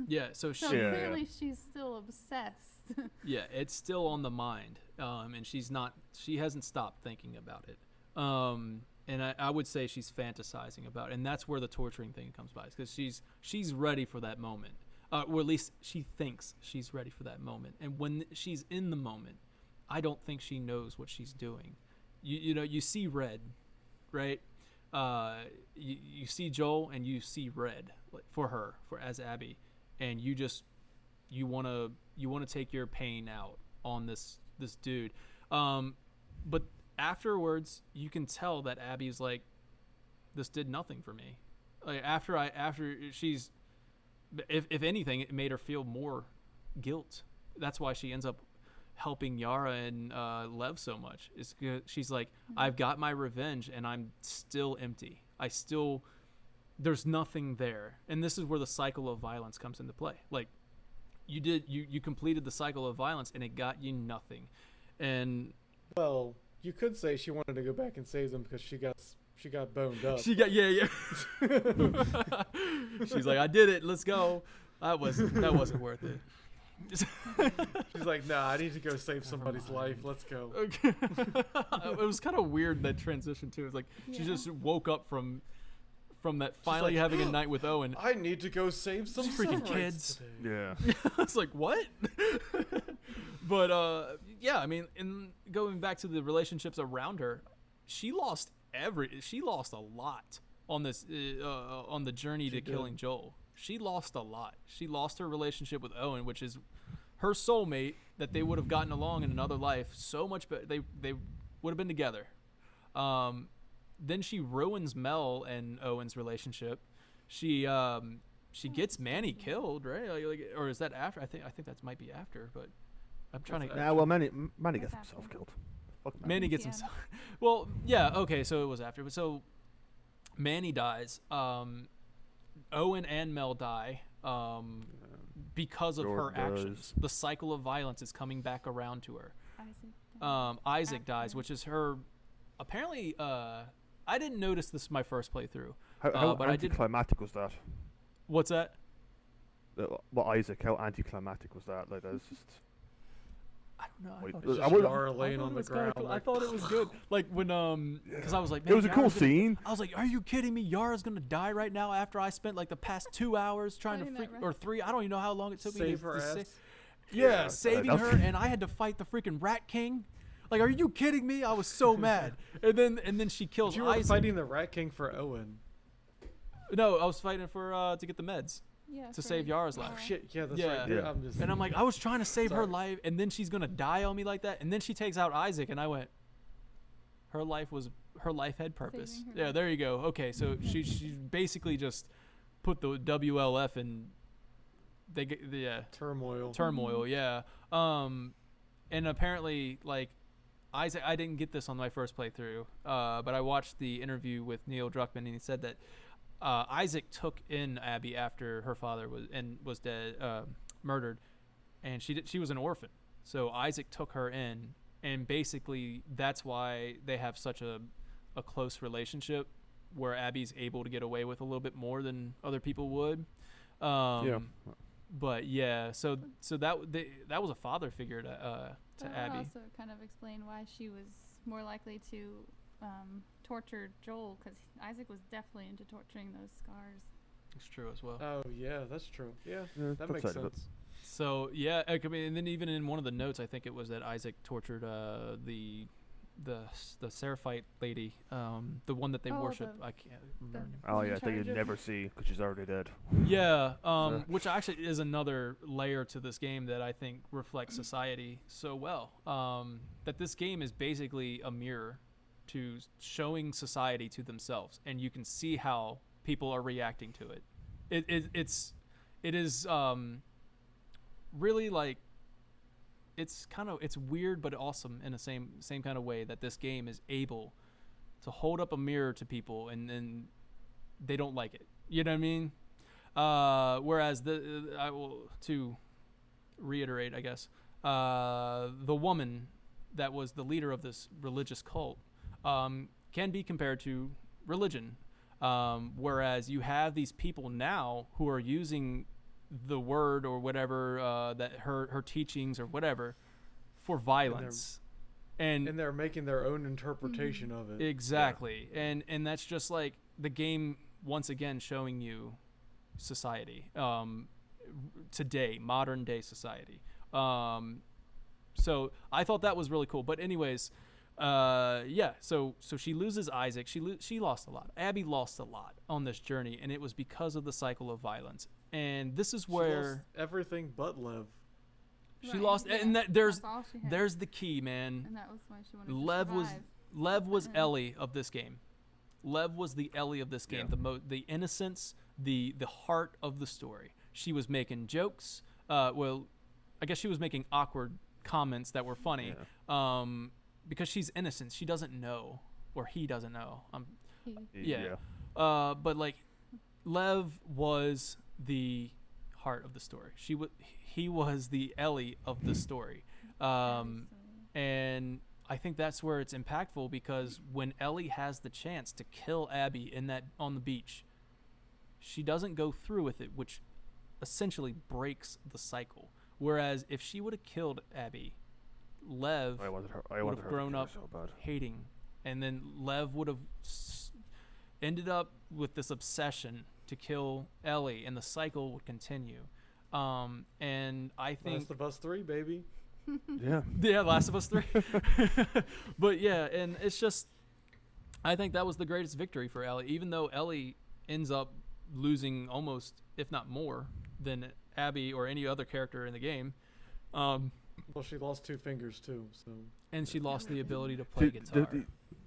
Yeah, so clearly she's still obsessed. Yeah, it's still on the mind, and she hasn't stopped thinking about it. And I would say she's fantasizing about it, and that's where the torturing thing comes by, because she's ready for that moment, or at least she thinks she's ready for that moment. And when she's in the moment, I don't think she knows what she's doing. You see red, right? You see Joel and you see red for her, as Abby, and you want to take your pain out on this dude, but afterwards you can tell that Abby's like, this did nothing for me. Like after she's, if anything, it made her feel more guilt. That's why she ends up helping Yara and Lev so much. Is she's like, I've got my revenge and I'm still empty. There's nothing there. And this is where the cycle of violence comes into play. Like you completed the cycle of violence and it got you nothing. And well, you could say she wanted to go back and save them because she got boned up. Yeah. She's like, I did it. Let's go. That wasn't worth it. She's like, nah, I need to go save somebody's life. Let's go. Okay. It was kind of weird, that transition too. It's like she just woke up from that, finally like, having a night with Owen. I need to go save some freaking kids. Today. Yeah. I was like, what? But yeah, I mean, in going back to the relationships around her, she lost a lot on this on the journey to killing Joel. She lost a lot. She lost her relationship with Owen, which is her soulmate that they would have gotten along in another life so much better. They would have been together. Then she ruins Mel and Owen's relationship. She gets Manny killed, right? Like, or is that after? I think that might be after, but I'm trying to. Yeah, well, Manny gets himself killed. Fuck Manny gets himself. Well, yeah, okay, so it was after, but so Manny dies. Owen and Mel die because of her actions. The cycle of violence is coming back around to her. Isaac dies, which is her. Apparently, I didn't notice this my first playthrough. How but anticlimactic was that? What's that? Isaac, how anticlimactic was that? Like, that's just. I don't know. Wait, laying on the ground. Cool. I thought it was good. Like when because I was like, man, it was a cool scene. I was like, are you kidding me? Yara's gonna die right now after I spent like the past 2 hours trying to or 3. I don't even know how long it took me her ass. Yeah, saving her, and I had to fight the freaking Rat King. Like, are you kidding me? I was so mad. And then she kills You were Isaac. fighting the Rat King for Owen. No, I was fighting for to get the meds. Yeah, to save Yara's life. Oh shit! Yeah, that's Yeah. right. Yeah. And I'm like, I was trying to save her Sorry. life, and then she's gonna die on me like that. And then she takes out Isaac, and I went, her life had purpose. Saving her Yeah, life. there you go. Okay, so she basically just put the WLF in they get the turmoil. yeah. And apparently, like, Isaac, I didn't get this on my first playthrough, but I watched the interview with Neil Druckmann, and he said that Isaac took in Abby after her father was dead, murdered, and she was an orphan. So Isaac took her in, and basically that's why they have such a close relationship, where Abby's able to get away with a little bit more than other people would. Yeah. But yeah, so that was a father figure to That Abby. would also kind of explain why she was more likely to torture Joel, because Isaac was definitely into torturing those scars. It's true as well. Oh yeah, that's true. Yeah, Yeah, that that makes side of it. sense. So yeah, I mean, and then even in one of the notes, I think it was that Isaac tortured the Seraphite lady, the one that they Oh, worship. I can't remember. her name. Oh in yeah, that you charge of- never see because she's already dead. Yeah, Yeah. which actually is another layer to this game that I think reflects society so well. That this game is basically a mirror to showing society to themselves, and you can see how people are reacting to it. It is really like it's weird but awesome in the same kind of way that this game is able to hold up a mirror to people and they don't like it. You know what I mean? Whereas I will to reiterate, I guess, the woman that was the leader of this religious cult can be compared to religion. Whereas you have these people now who are using the word or whatever that her teachings or whatever for violence, and they're making their own interpretation of it. exactly, and that's just like the game once again showing you society today, modern day society. So I thought that was really cool. But anyways, yeah. So she loses Isaac. She lost a lot. Abby lost a lot on this journey, and it was because of the cycle of violence. And this is She lost where everything but Lev. she Right, lost. yeah, And there's that's all she had. the key, man. And that was why she wanted Lev to was survive. Lev was Mhm. Ellie of this game. Lev was the Ellie of this game. Yeah. The innocence, the heart of the story. She was making jokes. Well, I guess she was making awkward comments that were funny. Yeah. Because she's innocent. She doesn't know, or he doesn't know. He- Yeah. But like, Lev was the heart of the story. He was the Ellie of the story. And I think that's where it's impactful, because when Ellie has the chance to kill Abby on the beach, she doesn't go through with it, which essentially breaks the cycle. Whereas if she would have killed Abby, Lev I wanted would have her grown to kill up her so bad. hating, and then Lev would have ended up with this obsession to kill Ellie, and the cycle would continue. And I think Last of Us 3, baby. Yeah. yeah, Last of Us 3. But yeah, and it's just, I think that was the greatest victory for Ellie, even though Ellie ends up losing almost, if not more, than Abby or any other character in the game. Well, she lost 2 fingers too, so. And she lost the ability to play guitar.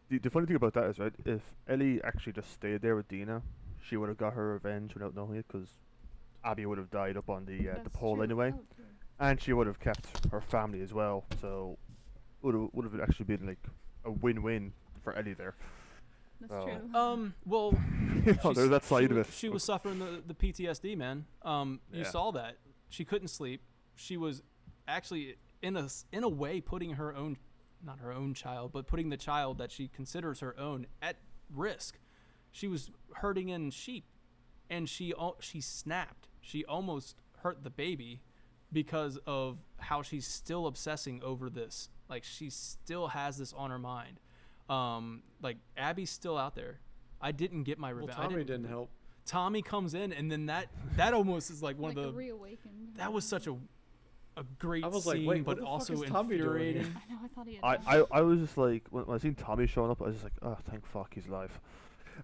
The funny thing about that is, right, if Ellie actually just stayed there with Dina, she would have got her revenge without knowing it, because Abby would have died up on the That's pole true. anyway, Oh, true. and she would have kept her family as well. So would have actually been like a win-win for Ellie there. That's Oh. true. Well, You know, there's that side she of was, it. She was suffering the PTSD, man. You Yeah. saw that. She couldn't sleep. She was actually in a way putting her own, not her own child, but putting the child that she considers her own at risk. She was herding in sheep, and she snapped. She almost hurt the baby because of how she's still obsessing over this. Like, she still has this on her mind. Like, Abby's still out there. I didn't get my Well, revenge. Tommy didn't help. Tommy comes in, and then that almost is like one Like of the. reawakened. That was such a great I was like, scene, wait, but what the fuck also is Tommy doing here? infuriating. I know. I thought he had. I was just like, when I seen Tommy showing up, I was just like, oh, thank fuck he's alive.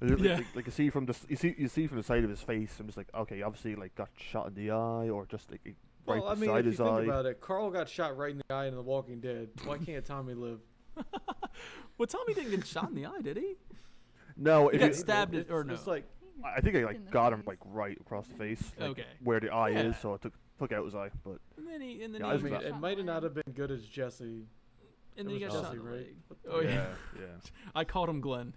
And just, Yeah. like you see from you see from the side of his face, I'm just like, okay, obviously like got shot in the eye, or just like right Well, I mean, beside if you his think eye. about it, Carl got shot right in the eye in The Walking Dead. Why can't Tommy live? Well, Tommy didn't get shot in the eye, did he? No, He if got it, stabbed It's, or no? it's like, I think I In like the got him face. like right across the face, like, Okay. where the eye Yeah. is. So it took took out his eye, but And then he Yeah, I I was mean, about- it might not have been good as Jesse. and then It he got was shot in Jesse, the right? leg. What the- Oh yeah. yeah. I called him Glenn.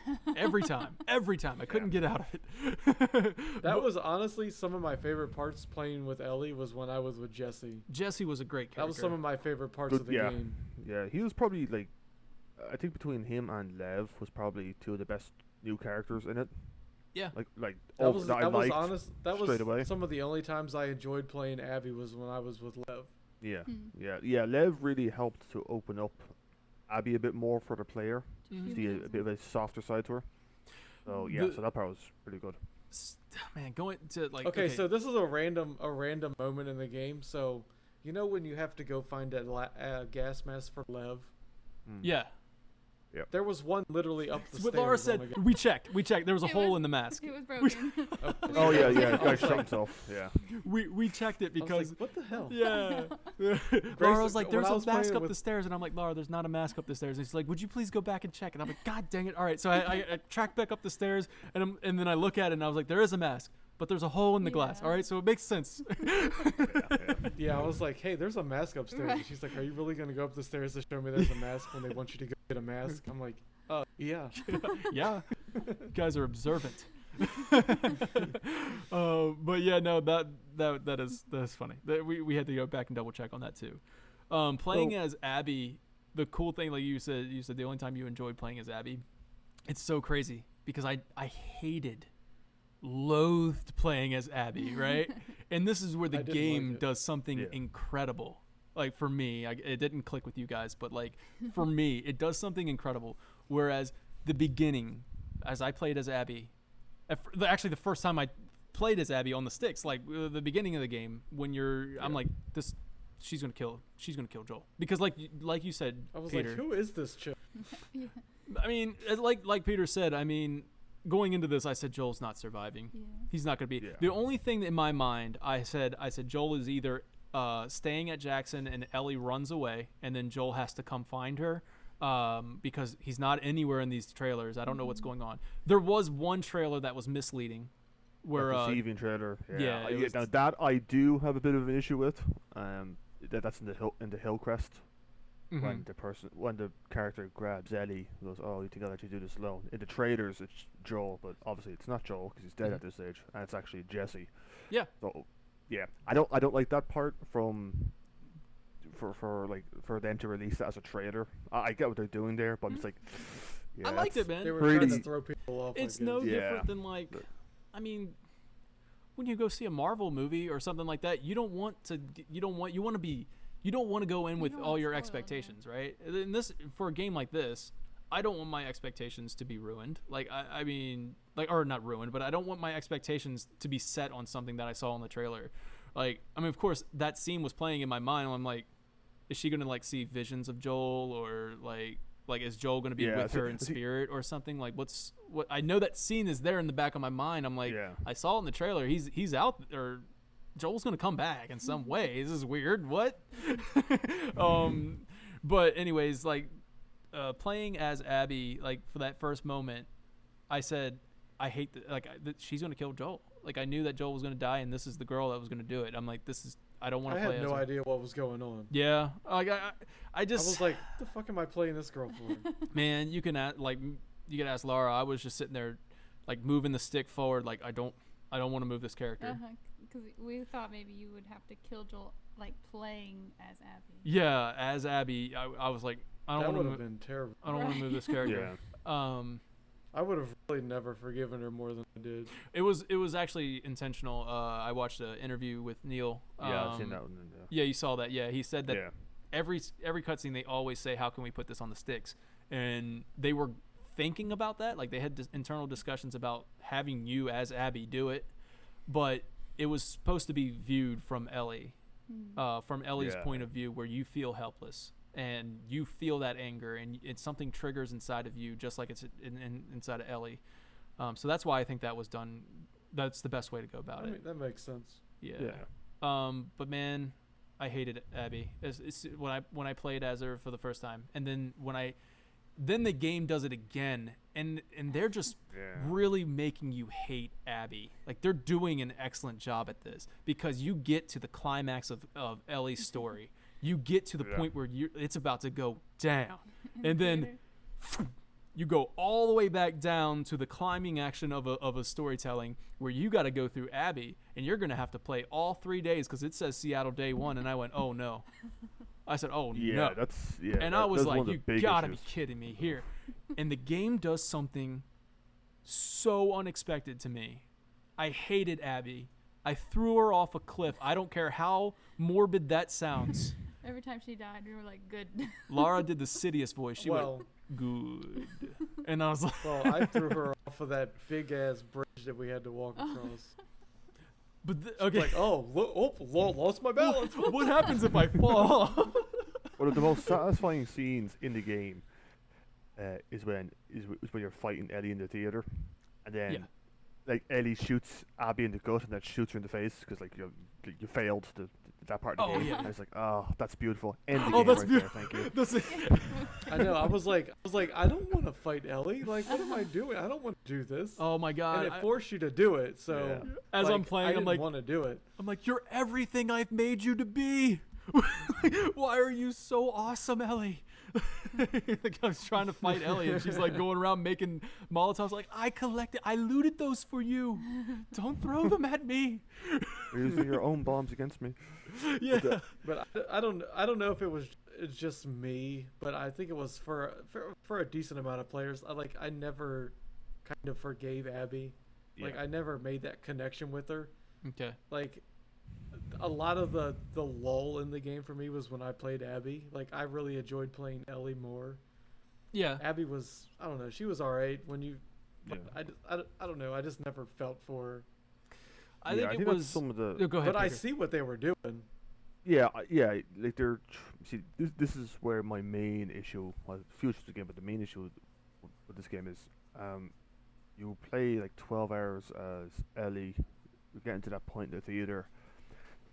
God, every time, I couldn't get out of it. That But was honestly some of my favorite parts playing with Ellie was when I was with Jesse. Jesse was a great character. That was some of my favorite parts Good- of the yeah. game. Yeah, he was probably like, I think between him and Lev was probably two of the best new characters in it. Yeah. Like That was I that was liked honest. That straight was away. some of the only times I enjoyed playing Abby was when I was with Lev. Yeah, Hmm. yeah. Lev really helped to open up Abby a bit more for the player, Mhm. see a bit of a softer side to her. So yeah, The- so that part was pretty good. Man, going to like. Okay, so this is a random moment in the game. So you know when you have to go find that gas mask for Lev, yeah. there was one literally up the What stairs. Laura on said. the ga- We checked. There was a It hole was- in the mask. It was broken. Oh yeah, yeah. I Guy was shot like- himself. Yeah. We checked it I was because. like, what the hell? Yeah. Laura was like, when "There's I a was mask playing up with- the stairs," and I'm like, "Laura, there's not a mask up the stairs." And she's like, "Would you please go back and check?" And I'm like, "God dang it! All right." So I tracked back up the stairs, and then I look at it, and I was like, "There is a mask, but there's a hole in the glass." Yeah. All right, so it makes sense. Yeah, I was like, hey, there's a mask upstairs. And Right. she's like, are you really gonna go up the stairs to show me there's a mask when they want you to go get a mask? I'm like, yeah. Yeah, you guys are observant. But yeah, no, that's funny. We had to go back and double check on that too. Playing as Abby, the cool thing, like you said the only time you enjoyed playing as Abby, it's so crazy because I loathed playing as Abby, right? And this is where the I didn't game like it. does something Yeah. incredible. Like for me, it didn't click with you guys, but like for me, it does something incredible. Whereas the beginning, as I played as Abby, actually the first time I played as Abby on the sticks, like the beginning of the game, when I'm like, she's gonna kill Joel, because like you said, I was Peter. like, who is this chick? Yeah. I mean, like Peter said, I mean, going into this, I said Joel's not surviving. Yeah. He's not gonna be. Yeah. The only thing in my mind, I said Joel is either staying at Jackson and Ellie runs away, and then Joel has to come find her. Because he's not anywhere in these trailers. I don't know what's going on. There was one trailer that was misleading, where That deceiving trailer. yeah, it was- Now that I do have a bit of an issue with. That's in the Hillcrest. mhm. When the character grabs Ellie, he goes, "Oh, you think I'll let you do this alone?" In the trailers, it's Joel, but obviously it's not Joel because he's dead Mhm. at this stage, and it's actually Jesse. Yeah. So, yeah, I don't like that part from. For them to release that as a trailer, I get what they're doing there, but I'm just like, yeah, I liked that's- it, man. They were trying to Pretty- throw people off. It's I no guess. Yeah. different than like, But- I mean, when you go see a Marvel movie or something like that, you don't want to go in You with don't all wanna your spoil it, yeah. expectations, right? In this, for a game like this, I don't want my expectations to be ruined. Like I mean, like, or not ruined, but I don't want my expectations to be set on something that I saw in the trailer. Like, I mean, of course, that scene was playing in my mind. And I'm like, is she gonna like see visions of Joel, or like is Joel gonna be Yeah, with so- her in is he- spirit or something? Like, what? I know that scene is there in the back of my mind. I'm like, Yeah. I saw it in the trailer. He's out, or Joel's gonna come back in some way. This is weird. What? But anyways, like playing as Abby, like for that first moment, I said, I hate that she's gonna kill Joel. Like I knew that Joel was gonna die, and this is the girl that was gonna do it. I'm like, I don't want I to play had as no her. idea what was going on. Yeah, like I I just was like, what the fuck am I playing this girl for? man, you can ask Laura. I was just sitting there, like moving the stick forward. Like I don't want to move this character. Because we thought maybe you would have to kill Joel, like playing as Abby. Yeah, as Abby, I was like, I That don't would want have to. been terrible. I don't want to move this character. Yeah. I would have really never forgiven her more than I did. It was actually intentional. I watched an interview with Neil. Yeah, I've seen that one. Yeah, you saw that. Yeah, he said that Yeah. every cutscene they always say, "How can we put this on the sticks?" And they were thinking about that. Like they had internal discussions about having you as Abby do it, but it was supposed to be viewed from Ellie, from Ellie's Yeah. point of view, where you feel helpless and you feel that anger, and it's something triggers inside of you, just like it's inside of Ellie. So that's why I think that was done. That's the best way to go about I it. mean, that makes sense. Yeah. But man, I hated Abby. It's when I played as her for the first time, and then when then the game does it again, and they're just Yeah. really making you hate Abby. Like, they're doing an excellent job at this, because you get to the climax of Ellie's story. You get to the Yeah. point where it's about to go down, and then Theater. you go all the way back down to the climbing action of a storytelling, where you got to go through Abby, and you're gonna have to play all 3 days, because it says Seattle day 1, and I went, oh no. I said, oh Yeah, no. that's yeah. And that- I was that's one like, of the you big gotta issues. be kidding me here. And the game does something so unexpected to me. I hated Abby. I threw her off a cliff. I don't care how morbid that sounds. Every time she died, we were like, good. Lara did the Sidious voice. She Well, went, good. And I was like, well, I threw her off of that big ass bridge that we had to walk across. but okay. Like, lost my balance. What happens if I fall? One of the most satisfying scenes in the game is when you're fighting Ellie in the theater, and then Yeah. like Ellie shoots Abby in the gut and then shoots her in the face because like you failed that part of the Oh, game. yeah. And it's like, oh, that's beautiful. End the Oh, game that's right beautiful. there. Thank you. That's it. I know. I was like, I don't want to fight Ellie. Like, what am I doing? I don't want to do this. Oh my god. and it forced you to do it. So Yeah. As like, I'm playing, I I'm didn't like, want to do it. you're everything I've made you to be. Why are you so awesome, Ellie? Like, I was trying to fight Ellie, and she's like going around making Molotovs. Like, I looted those for you. Don't throw them at me. You're using your own bombs against me. Yeah. But I don't know if it's just me, but I think it was for a decent amount of players. I never kind of forgave Abby. Like, Yeah. I never made that connection with her. Okay. Like, a lot of the lull in the game for me was when I played Abby. Like, I really enjoyed playing Ellie more. Yeah. Abby was, I don't know, she was alright when you. But Yeah. I don't know. I just never felt for her. I Yeah, think it that's was. some of the. Oh, go ahead. But I Peter. see what they were doing. Yeah, like see, this is where my main issue, well, future the game, but the main issue with this game is, you play like 12 hours as Ellie, you're getting to that point in the theater,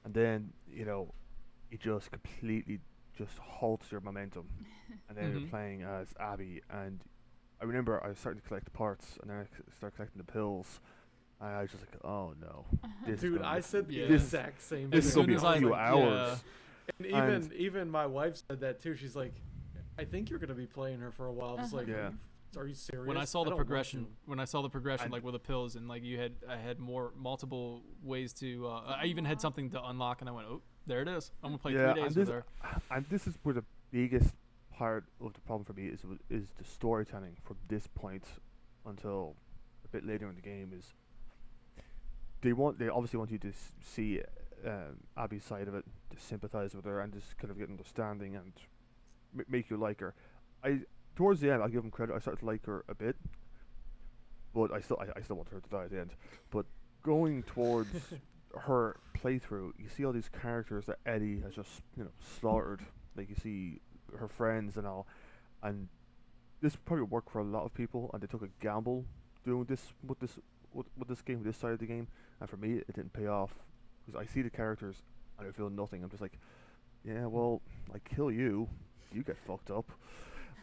and then it just completely just halts your momentum, and then Mhm. you're playing as Abby, and I remember I started to collect the parts, and then I started collecting the pills, and I was just like, oh no, this is Dude, gonna I be- said the Yeah. exact same this As is thing. gonna be soon a as I- few yeah. hours. And And- even my wife said that too. She's like, I think you're gonna be playing her for a while. I was like, Yeah. are you serious? When I saw the don't want progression, to. like And- with the pills, and like I had multiple ways to. I even had something to unlock, and I went, oh, there it is. I'm gonna play 3 days with her. And this is where the biggest part of the problem for me is the storytelling from this point until a bit later in the game is they obviously want you to see Abby's side of it, to sympathize with her and just kind of get understanding and make you like her. Towards the end, I'll give them credit. I started to like her a bit, but I still want her to die at the end. But going towards her playthrough, you see all these characters that Eddie has just slaughtered. Like, you see her friends and all, and this probably worked for a lot of people, and they took a gamble doing this with this game, with this side of the game, and for me it didn't pay off because I see the characters and I feel nothing. I'm just like, yeah, well, I kill you, you get fucked up,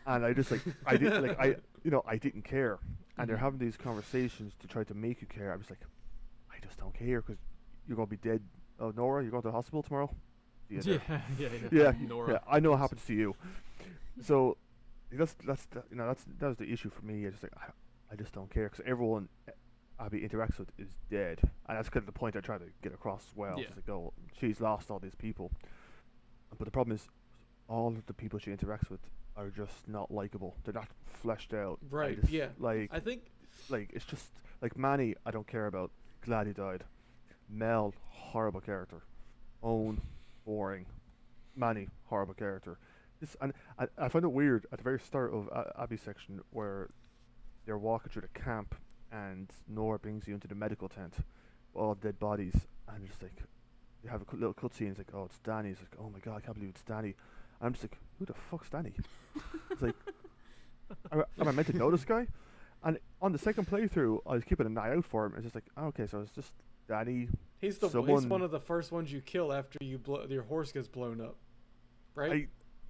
and I just like I didn't like I didn't care, and they're having these conversations to try to make you care. I was like, I just don't care because you're gonna be dead. Oh, Nora, you're going to the hospital tomorrow. See you Yeah, there. yeah. Yeah, Nora. yeah, I know what happens to you. So that was the issue for me. I just like I just don't care because everyone Abby interacts with is dead, and that's kind of the point I try to get across as well. Yeah. It's like, oh, she's lost all these people, but the problem is all of the people she interacts with are just not likable. They're not fleshed out. Right, yeah. Like I think it's just like Manny, I don't care about. Glad he died. Mel, horrible character. Owen, boring. Manny, horrible character. And I find it weird at the very start of Abby's section where they're walking through the camp and Nora brings you into the medical tent, with all dead bodies, and just like you have a little cutscene. It's like, oh, it's Danny. It's like, oh my god, I can't believe it's Danny. And I'm just like, who the fuck's Danny? It's like, am I meant to know this guy? And on the second playthrough, I was keeping an eye out for him. It's just like, oh, okay, so it's just Danny. he's someone- one of the first ones you kill after your horse gets blown up, right?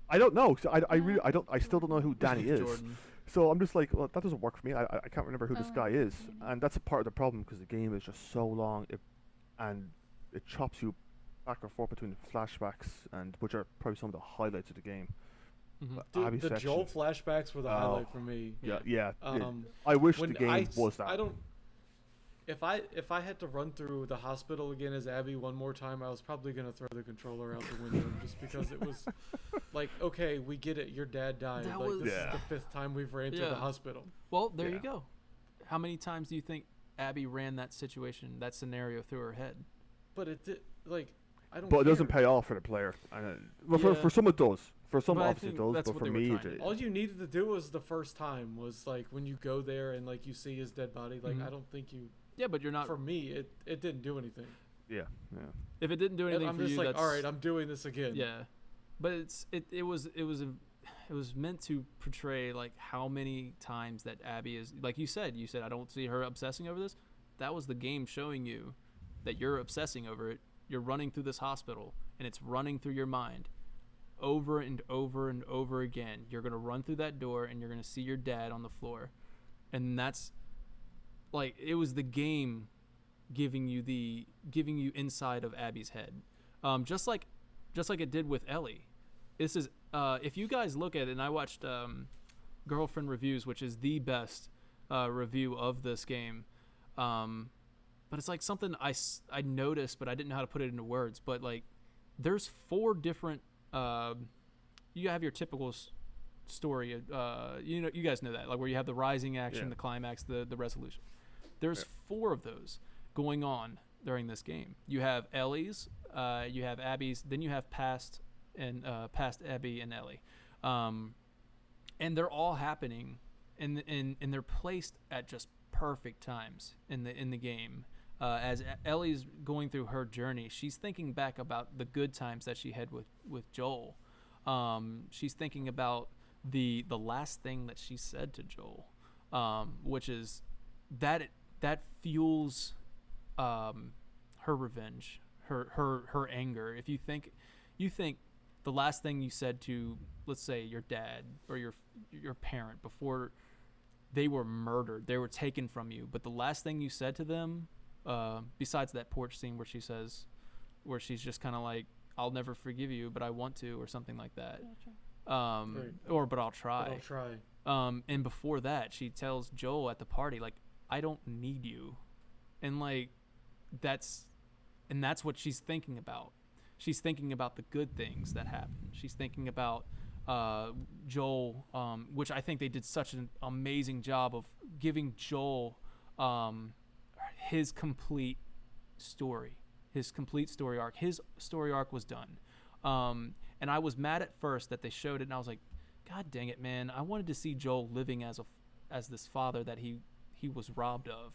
I don't know. So I really I still don't know who Danny is. Jordan. So I'm just like, well, that doesn't work for me. I can't remember who this Oh, guy is, yeah. and that's a part of the problem because the game is just so long, and it chops you back and forth between the flashbacks and which are probably some of the highlights of the game. Mhm. But Dude, Abby the section, Joel flashbacks were the highlight for me. yeah. Um, I wish the when game was that. I don't. If I had to run through the hospital again as Abby one more time, I was probably gonna throw the controller out the window just because it was like, okay, we get it, your dad died. That Like was- this Yeah. is the fifth time we've ran through Yeah. the hospital. Well, there Yeah. you go. How many times do you think Abby ran that situation, that scenario through her head? But it did like I don't. But it doesn't care. pay off for the player. And well, Yeah. for some it does. For some, But I obviously it think does. that's But what for they were me, trying to do. All you needed to do was the first time was like when you go there and like you see his dead body. Like Mhm. I don't think you. Yeah, but you're not. For me, it didn't do anything. yeah. If it didn't do anything I'm for just you, like, that's all right, I'm doing this again. yeah. But it was meant to portray like how many times that Abby is, like you said I don't see her obsessing over this. That was the game showing you that you're obsessing over it. You're running through this hospital and it's running through your mind over and over and over again. You're going to run through that door and you're going to see your dad on the floor. And that's like it was the game giving you inside of Abby's head. Just like it did with Ellie. This is if you guys look at it, and I watched Girlfriend Reviews, which is the best review of this game. But it's like something I noticed, but I didn't know how to put it into words. But like, there's 4 different. You have your typical story. You guys know that, like where you have the rising action, Yeah. the climax, the resolution. There's 4 of those going on during this game. You have Ellie's, you have Abby's, then you have past Abby and Ellie, and they're all happening, and they're placed at just perfect times in the game. As Ellie's going through her journey, she's thinking back about the good times that she had with Joel. She's thinking about the last thing that she said to Joel, which is that fuels her revenge, her anger. If you think the last thing you said to, let's say, your dad or your parent before they were murdered, they were taken from you, but the last thing you said to them, besides that porch scene where she's just kind of like, I'll never forgive you, but I want to, or something like that. Right. Or but I'll try. But I'll try. And before that, she tells Joel at the party, like, I don't need you. And like, that's what she's thinking about. She's thinking about the good things that happen. She's thinking about Joel, which I think they did such an amazing job of giving Joel his complete story arc. His story arc was done. And I was mad at first that they showed it, and I was like, God dang it, man. I wanted to see Joel living as this father that he was robbed of.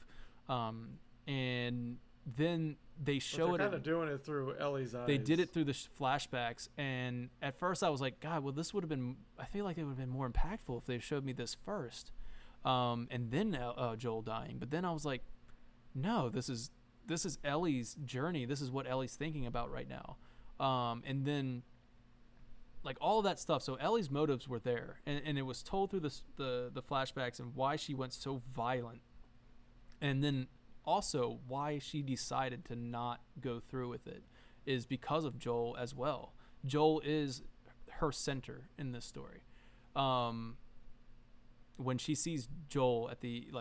And then they showed They're kind it. of doing it through Ellie's eyes. They did it through the flashbacks, and at first I was like, God, well, this would have been. I feel like it would have been more impactful if they showed me this first, and then Joel dying. But then I was like, no, this is Ellie's journey. This is what Ellie's thinking about right now, and then like all of that stuff. So Ellie's motives were there, and it was told through the flashbacks and why she went so violent, and then also why she decided to not go through with it is because of Joel as well. Joel is her center in this story. When she sees Joel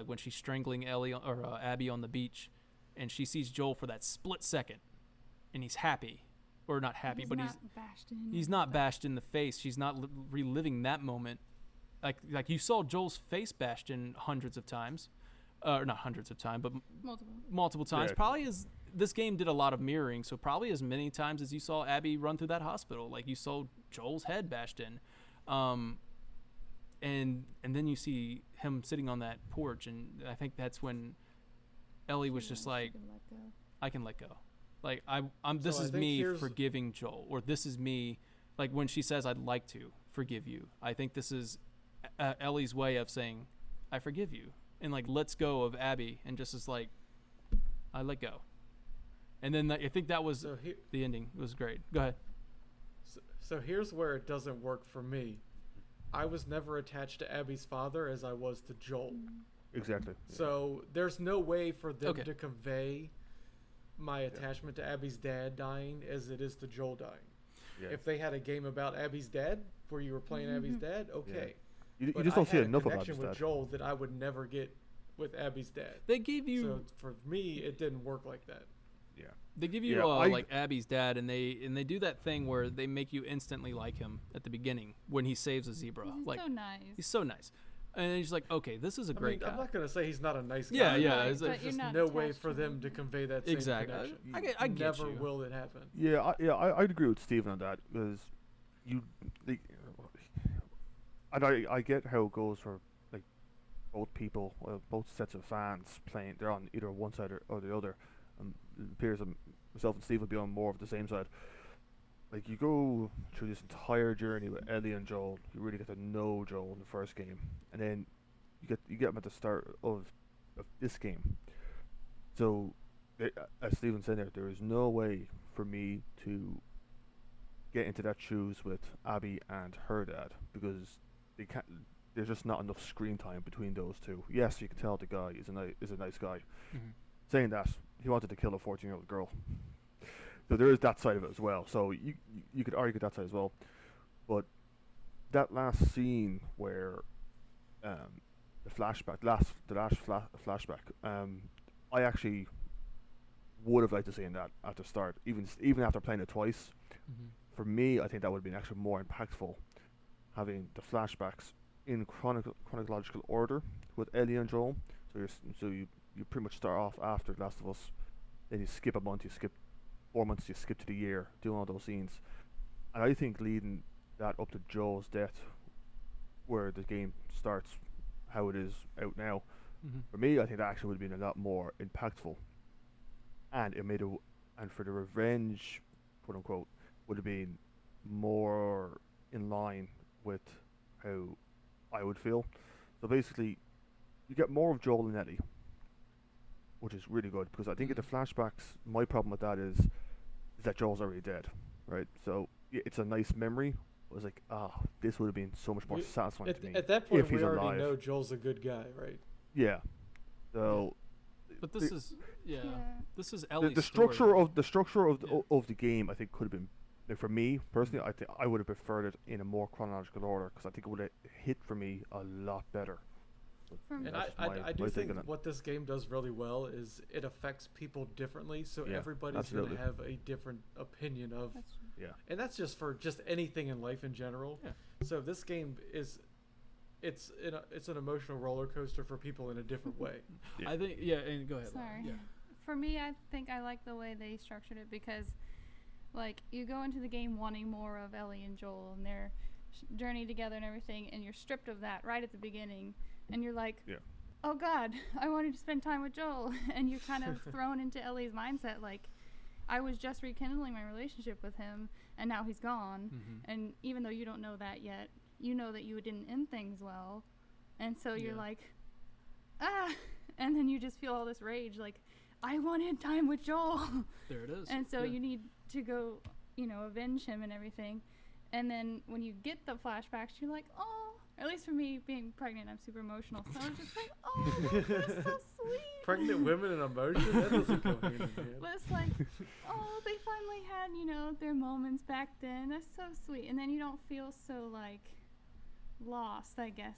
when she's strangling Ellie or Abby on the beach, and she sees Joel for that split second, and he's happy, or not happy, but he's not bashed in the face. She's not reliving that moment, like you saw Joel's face bashed in hundreds of times. Not hundreds of times, but multiple times. Yeah. Probably as this game did a lot of mirroring, so probably as many times as you saw Abby run through that hospital, like you saw Joel's head bashed in, and then you see him sitting on that porch, and I think that's when Ellie was just like, I can let go. Like I'm. This So I is think me here's- forgiving Joel, or this is me, like when she says I'd like to forgive you. I think this is Ellie's way of saying I forgive you. And like lets go of Abby, and just is like, I let go. And then I think that was So the ending. It was great. Go ahead. So here's where it doesn't work for me. I was never attached to Abby's father as I was to Joel. Exactly. So there's no way for them Okay. to convey my attachment to Abby's dad dying as it is to Joel dying. Yeah. If they had a game about Abby's dad where you were playing Abby's dad, okay. You But just I don't see had a enough of connection Abby's with dad. Joel that I would never get with Abby's dad. They gave you So for me, it didn't work like that. Yeah. they give you Yeah, like Abby's dad, and they do that thing where they make you instantly like him at the beginning when he saves a zebra. He's Like so nice. he's so nice, and then he's like, okay, this is a great I'm guy. not gonna say he's not a nice guy. Yeah, but yeah, Right, it's but like- There's you're just not no way attached for to them him. to convey that same Exactly. connection. I get Never you. will it happen. Yeah, I'd agree with Steven on that because and I get how it goes for like both people, both sets of fans playing. They're on either one side or the other. It appears that myself and Steve would be on more of the same side. Like you go through this entire journey with Ellie and Joel, you really get to know Joel in the first game, and then you get him at the start of this game. So, as Steven said there is no way for me to get into that shoes with Abby and her dad because they can't. There's just not enough screen time between those two. Yes, you can tell the guy is a nice guy. Mhm. Saying that, he wanted to kill a 14-year-old girl. So there is that side of it as well. So you could argue that side as well. But that last scene where the flashback, flashback, I actually would have liked to see that at the start, even after playing it twice. Mhm. For me, I think that would have been actually more impactful, having the flashbacks in chronological order with Ellie and Joel. So you pretty much start off after The Last of Us, then you skip a month, you skip 4 months, you skip to the year, doing all those scenes. And I think leading that up to Joel's death, where the game starts how it is out now, Mhm. for me, I think that actually would have been a lot more impactful. And and for the revenge, quote unquote, would have been more in line with how I would feel. So basically, you get more of Joel and Ellie, which is really good because I think in the flashbacks, my problem with that is that Joel's already dead, right? So it's a nice memory. It was like, this would have been so much more satisfying to me. At that point, if we he's already alive. know Joel's a good guy, right? Yeah. So But this the- is yeah, Yeah. this is the, Ellie's the story. structure of Yeah. of the game, I think, could have been like for me personally. I think I would have preferred it in a more chronological order because I think it would have hit for me a lot better. But For me- And that's I my do take think on it. what this game does really well is it affects people differently, so Yeah, everybody's going to absolutely. have a different opinion of, That's true. Yeah. and that's just for just anything in life in general. Yeah. So this game it's an emotional roller coaster for people in a different way. Yeah. I think and go ahead. Laura. Sorry. Yeah. For me, I think I like the way they structured it because, like, you go into the game wanting more of Ellie and Joel and their journey together and everything, and you're stripped of that right at the beginning, and you're like, Yeah. oh God, I wanted to spend time with Joel, and you're kind of thrown into Ellie's mindset, like, I was just rekindling my relationship with him, and now he's gone, Mhm. and even though you don't know that yet, you know that you didn't end things well, and so you're Yeah. like, and then you just feel all this rage, like, I wanted time with Joel. There it is. And so Yeah. you need to go, avenge him and everything. And then when you get the flashbacks, you're like, oh, at least for me, being pregnant, I'm super emotional. So I was just like, oh, that's so sweet. Pregnant women and emotion, that doesn't go hand in hand. But it's like, oh, they finally had, their moments back then. That's so sweet. And then you don't feel so, like, lost, I guess.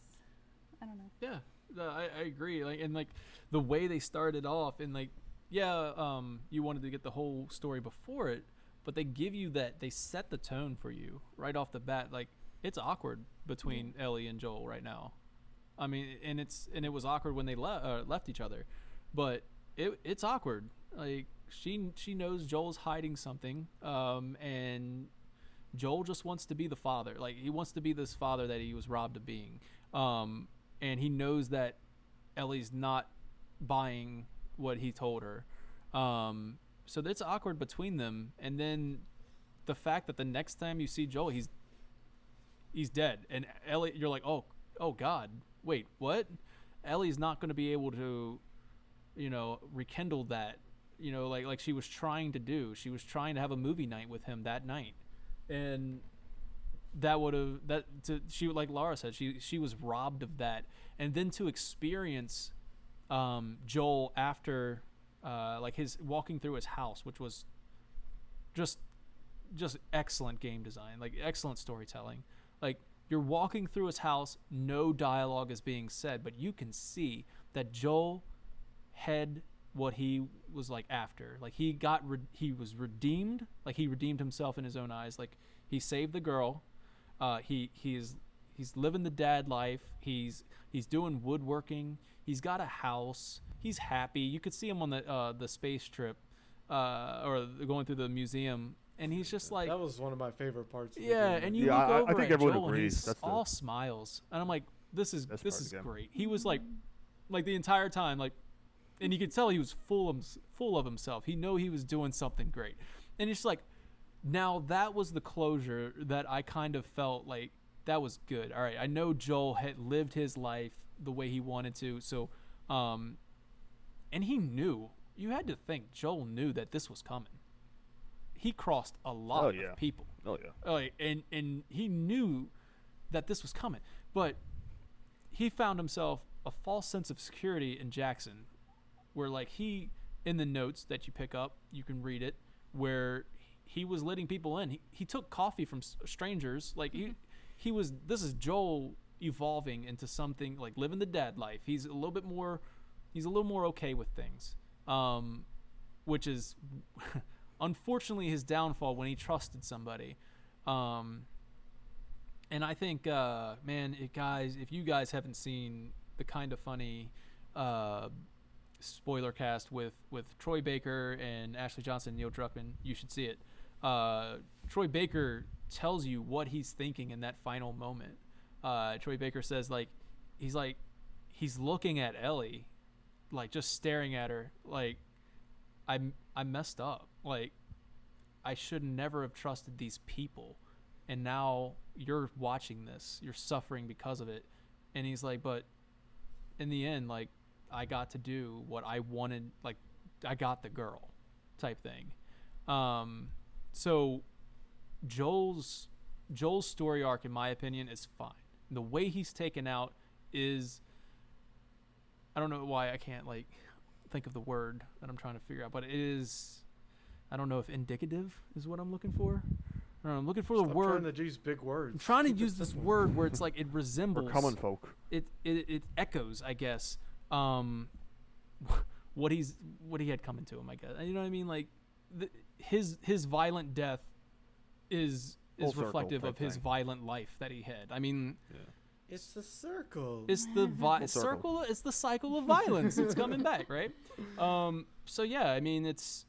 I don't know. Yeah, I agree. Like and like the way they started off, and like you wanted to get the whole story before it, but they give you that they set the tone for you right off the bat. Like it's awkward between Ellie and Joel right now. I mean, and it was awkward when they left each other, but it's awkward. Like she knows Joel's hiding something, and Joel just wants to be the father. Like he wants to be this father that he was robbed of being. And he knows that Ellie's not buying what he told her. So it's awkward between them. And then the fact that the next time you see Joel, he's dead. And Ellie, you're like, oh God, wait, what? Ellie's not going to be able to, rekindle that, like she was trying to do. She was trying to have a movie night with him that night. and she, like Laura said, she was robbed of that, and then to experience Joel after like his walking through his house, which was just excellent game design, like excellent storytelling. Like you're walking through his house, no dialogue is being said, but you can see that Joel had what he was like after. Like he was redeemed, like he redeemed himself in his own eyes. Like he saved the girl. He's living the dad life. He's doing woodworking. He's got a house. He's happy. You could see him on the space trip, or going through the museum, and he's just like, that was one of my favorite parts. Of yeah. the game. And you Yeah, look I over think at everyone Joel, and agrees. he's That's all smiles, and I'm like, this is Best part of the game. great. He was like the entire time, like, and you could tell he was full of himself. He knew he was doing something great, and it's like, now that was the closure that I kind of felt like that was good. All right, I know Joel had lived his life the way he wanted to, so, and he knew. You had to think Joel knew that this was coming. He crossed a lot of people. Oh yeah. Like, and he knew that this was coming, but he found himself a false sense of security in Jackson, where like in the notes that you pick up, you can read it, where he was letting people in. He took coffee from strangers. Like this is Joel evolving into something, like living the dad life. He's a little more okay with things, which is unfortunately his downfall when he trusted somebody. And I think, man, guys, if you guys haven't seen the Kind of Funny spoiler cast with Troy Baker and Ashley Johnson and Neil Druckmann, you should see it. Troy Baker tells you what he's thinking in that final moment. Troy Baker says, like, he's looking at Ellie, like, just staring at her, like, I messed up. Like, I should never have trusted these people, and now you're watching this, you're suffering because of it. And he's like, but in the end, like, I got to do what I wanted. Like, I got the girl type thing. So Joel's story arc, in my opinion, is fine. The way he's taken out is, I don't know why I can't like think of the word that I'm trying to figure out, but it is, I don't know if indicative is what I'm looking for. I don't know, I'm looking for the word. I'm trying to use big words. I'm trying to use this word where it's like it resembles. For common folk. It echoes, I guess, what he had coming to him, I guess. You know what I mean? Like his violent death is reflective of his violent life that he had. I mean, it's the circle. It's the circle. It's the cycle of violence. It's coming back, right? So yeah, I mean, it's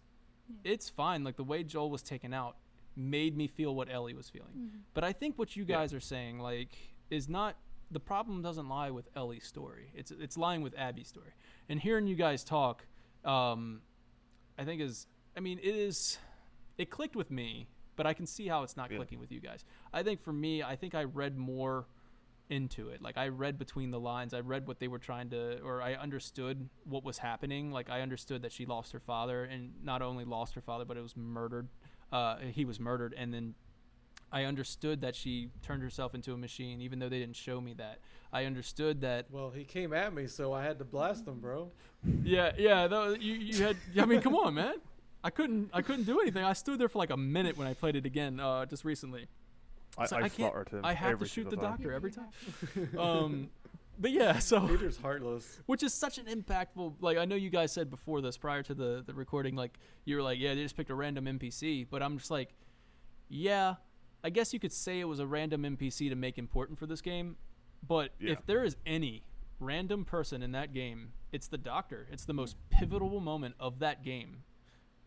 fine. Like the way Joel was taken out made me feel what Ellie was feeling. Mm-hmm. But I think what you guys are saying, like, is not, the problem doesn't lie with Ellie's story. It's lying with Abby's story. And hearing you guys talk, I think it clicked with me, but I can see how it's not clicking with you guys. I think for me, I read more into it. Like, I read between the lines. I read what they were trying to, or I understood what was happening. Like, I understood that she lost her father, and not only lost her father, but it was murdered. He was murdered, and then I understood that she turned herself into a machine, even though they didn't show me that. I understood that. Well, he came at me, so I had to blast him, bro. Yeah. You had. I mean, come on, man. I couldn't do anything. I stood there for like a minute when I played it again, just recently. So I can't. I have to shoot the doctor every time. But yeah, so Peter's heartless. Which is such an impactful. Like, I know you guys said before this, prior to the recording, like, you were like, yeah, they just picked a random NPC. But I'm just like, yeah, I guess you could say it was a random NPC to make important for this game. But if there is any random person in that game, it's the doctor. It's the most pivotal moment of that game,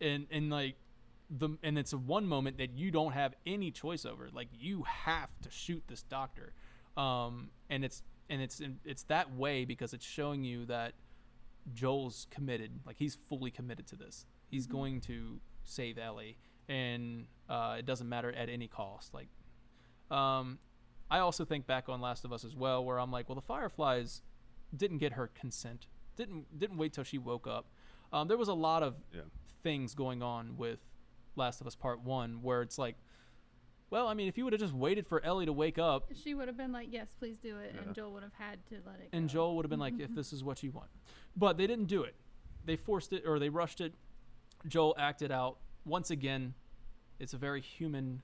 and like and it's one moment that you don't have any choice over. Like, you have to shoot this doctor, and it's that way because it's showing you that Joel's committed. Like, he's fully committed to this. He's going to save Ellie, and it doesn't matter at any cost. Like, I also think back on Last of Us as well, where I'm like, well, the Fireflies didn't get her consent. Didn't wait till she woke up. There was a lot of things going on with Last of Us Part 1 where it's like, Well, I mean, if you would have just waited for Ellie to wake up, She would have been like, yes, please do it. Yeah. And Joel would have had to let it go. and Joel would have been like, if this is what you want. But they didn't do it. They forced it, or they rushed it. Joel acted out. Once again, it's a very human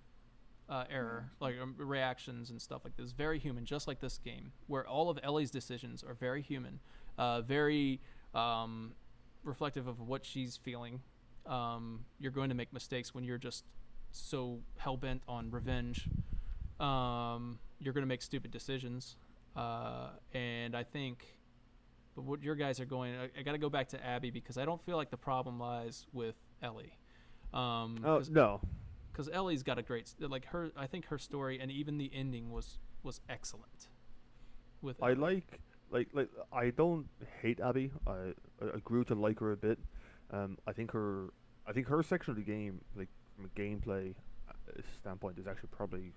error, like reactions and stuff like this. Very human, just like this game, where all of Ellie's decisions are very human, very reflective of what she's feeling. You're going to make mistakes when you're just so hell-bent on revenge. You're going to make stupid decisions. And I think, but what your guys are going, I got to go back to Abby because I don't feel like the problem lies with Ellie. No. Because Ellie's got a great, like her, I think her story and even the ending was excellent. With I Ellie. like I don't hate Abby. I grew to like her a bit. I think her section of the game, like from a gameplay standpoint, is actually probably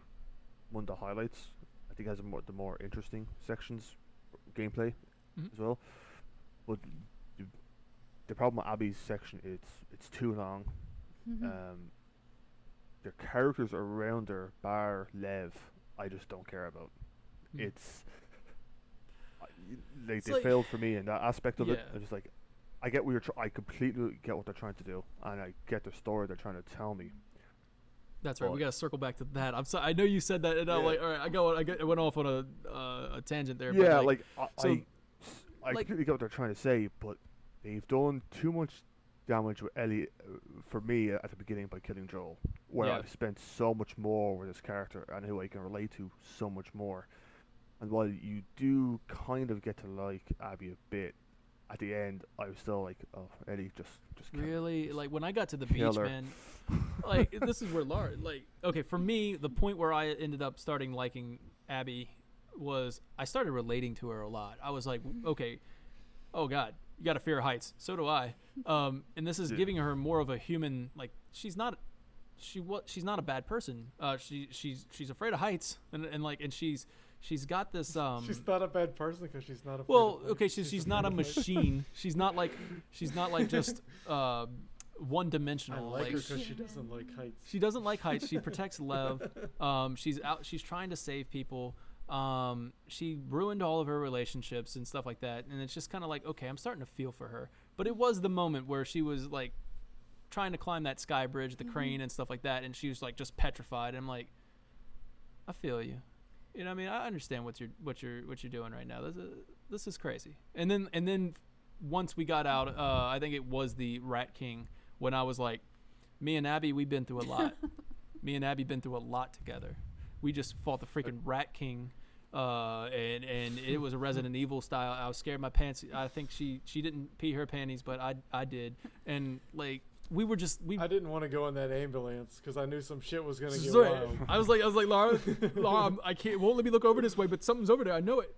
one of the highlights. I think it has the more interesting sections, gameplay as well. But the problem with Abby's section, it's too long. The characters around her, bar Lev, I just don't care about. It's like they failed for me in that aspect of it. Yeah. I'm just like, I get what I completely get what they're trying to do, and I get the story they're trying to tell me. That's right. We But- got to circle back to that. I'm sorry. I know you said that, and I'm Yeah. like, all right, I went off on a tangent there. Yeah, but like, so, I like- completely get what they're trying to say, but they've done too much damage with Ellie for me at the beginning by killing Joel, where Yeah. I've spent so much more with this character and who I can relate to so much more. And while you do kind of get to like Abby a bit, at the end I was still like, oh, Ellie, just kill her. really, like when I got to the Kill beach, her. man, like this is where Laura, like, okay, for me, the point where I ended up starting liking Abby was I started relating to her a lot. I was like, okay, oh God, you got a fear of heights. So do I. And this is Yeah. giving her more of a human. Like she's not a bad person. She's afraid of heights, and she's got this. She's not a bad person because she's not a. Well, okay, she's not a machine. She's not like just one I dimensional. like her Like because she doesn't like heights. she doesn't like heights. She protects Lev. She's trying to save people. She ruined all of her relationships and stuff like that. And it's just kind of like, okay, I'm starting to feel for her. But it was the moment where she was like trying to climb that sky bridge, the crane and stuff like that, and she was like just petrified. And I'm like, I feel you. You know what I mean? I understand what you're doing right now. This is crazy. And then once we got out, I think it was the Rat King when I was like, me and Abby, we've been through a lot. Me and Abby been through a lot together. We just fought the freaking Rat King, and it was a Resident Evil style. I was scared my pants. I think she didn't pee her panties, but I did. And like we I didn't want to go in that ambulance because I knew some shit was gonna get Sorry. wild. I was like, Laura, I can't. Won't let me look over this way, but something's over there. I know it,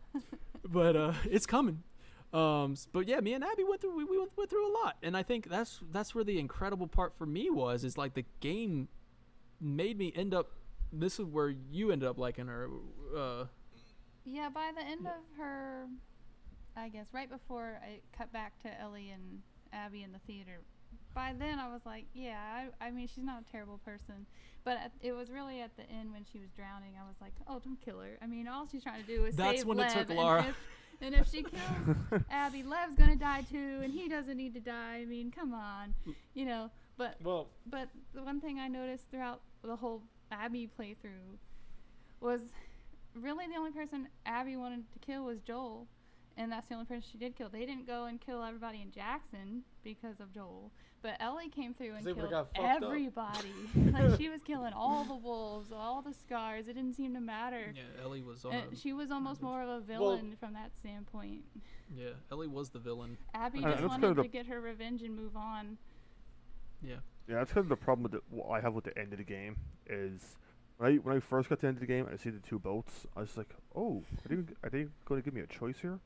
but it's coming. But yeah, me and Abby went through a lot, and I think that's where the incredible part for me is like the game made me end up. This is where you ended up liking her. Yeah, by the end of her, I guess, right before I cut back to Ellie and Abby in the theater, by then I was like, yeah, I mean, she's not a terrible person. But it was really at the end when she was drowning, I was like, oh, don't kill her. I mean, all she's trying to do is That's save when it Lev. took Laura. And if she kills Abby, Lev's going to die too, and he doesn't need to die. I mean, come on. You know, but Well, the one thing I noticed throughout the whole Abby playthrough was really the only person Abby wanted to kill was Joel, and that's the only person she did kill. They didn't go and kill everybody in Jackson because of Joel, but Ellie came through and They would've killed got fucked up. everybody. Like she was killing all the wolves, all the scars. It didn't seem to matter. Yeah, Ellie was on. And she was almost more of a villain from that standpoint. Yeah, Ellie was the villain. Abby And just that's wanted kind of to get her revenge and move on. Yeah. Yeah, that's kind of the problem with what I have with the end of the game is when I first got to the end of the game and I see the two boats, I was like, oh, are they going to give me a choice here?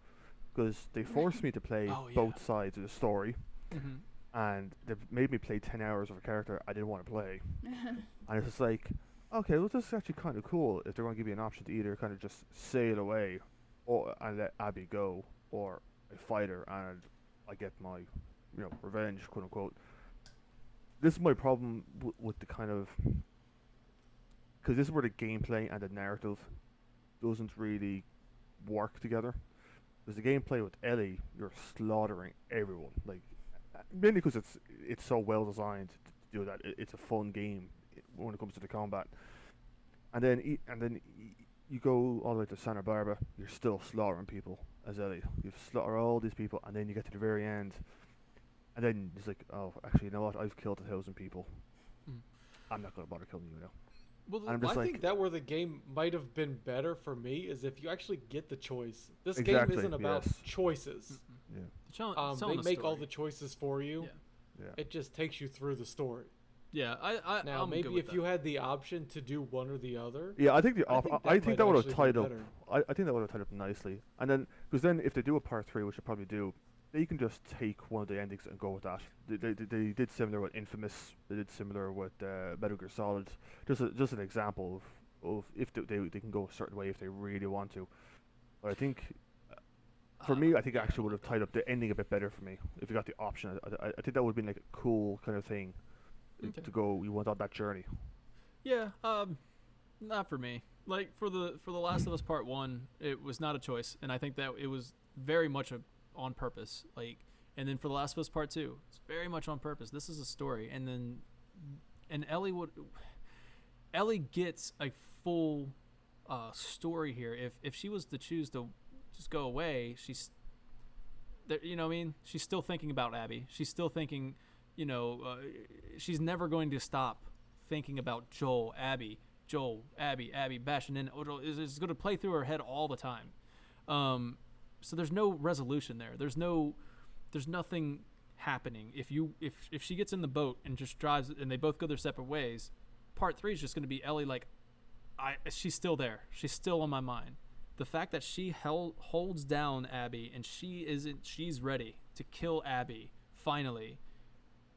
Because they forced me to play Oh, yeah. both sides of the story, Mm-hmm. and they've made me play 10 hours of a character I didn't want to play. And it's just like, okay, well, this is actually kind of cool if they're going to give you an option to either kind of just sail away and let Abby go, or I fight her and I get my, revenge, quote unquote. This is my problem with the kind of because this is where the gameplay and the narrative doesn't really work together. Because the gameplay with Ellie, you're slaughtering everyone, like mainly because it's so well designed to do that. It's a fun game when it comes to the combat, and then you go all the way to Santa Barbara, you're still slaughtering people as Ellie. You slaughter all these people, and then you get to the very end, and then it's like, oh, actually, you know what? I've killed 1,000 people. Mm. I'm not gonna bother killing you now. Well, And I'm I just like, think that where the game might have been better for me is if you actually get the choice. This Exactly, game isn't about yes. choices. yeah, the challenge, They make all the choices for you. Yeah. yeah. It just takes you through the story. Yeah, Now, I'm maybe good with if you that. had the option to do one or the other, Yeah, I think I think might that would have actually tied be up. better. I think that would have tied up nicely. And then, because then if they do a part 3, which they probably do, they can just take one of the endings and go with that. They did similar with Infamous. They did similar with Metal Gear Solid. Just an example of if they can go a certain way if they really want to. But I think for me, I think it actually would have tied up the ending a bit better for me if you got the option. I think that would have been like a cool kind of thing Okay. to go. You went on that journey. Yeah, not for me. Like for the Last of Us Part 1, it was not a choice, and I think that it was very much on purpose. Like, and then for the Last of Us Part 2, it's very much on purpose. This is a story, and Ellie gets a full story here. If she was to choose to just go away, she's there. You know what I mean? She's still thinking about Abby. She's still thinking. She's never going to stop thinking about Joel, Abby, bashing in. It's going to play through her head all the time. So there's no resolution there. There's nothing happening. If she gets in the boat and just drives, and they both go their separate ways, part 3 is just going to be Ellie like, she's still there. She's still on my mind. The fact that she holds down Abby and she's ready to kill Abby finally,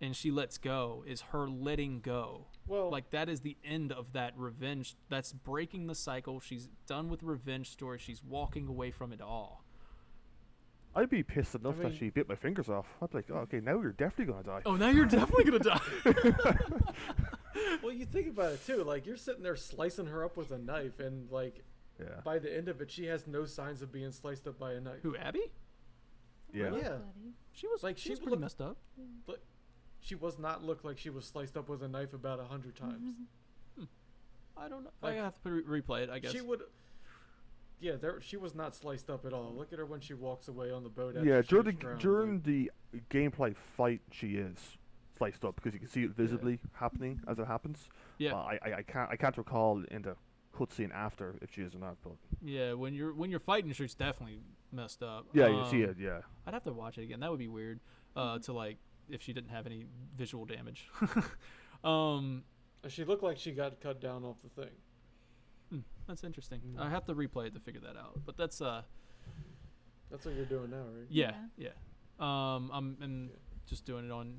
and she lets go, is her letting go. Well, Like, that is the end of that revenge. That's breaking the cycle. She's done with the revenge story. She's walking away from it all. I'd be pissed enough that mean- she bit my fingers off. I'd be like, oh, okay, now you're definitely gonna die. Oh, now you're definitely gonna die. well, you think about it too. Like you're sitting there slicing her up with a knife, and like Yeah. by the end of it, she has no signs of being sliced up by a knife. Who, Abby? Yeah. Bloody. She was Like, she she was pretty looked- messed up. She was not look like she was sliced up with a knife about 100 times. I don't know. Like, I have to replay it, I guess. She would. Yeah, she was not sliced up at all. Look at her when she walks away on the boat. After Yeah, she during hits the ground, during like- the gameplay fight, she is sliced up because you can see it visibly happening as it happens. Yeah. I can't recall in the cutscene after if she is or not, but Yeah, when you're fighting, she's definitely messed up. yeah, you see it. Yeah. I'd have to watch it again. That would be weird. To like if she didn't have any visual damage. She looked like she got cut down off the thing. That's interesting. Mm. I have to replay it to figure that out. But that's That's what you're doing now, right? yeah. I'm just doing it on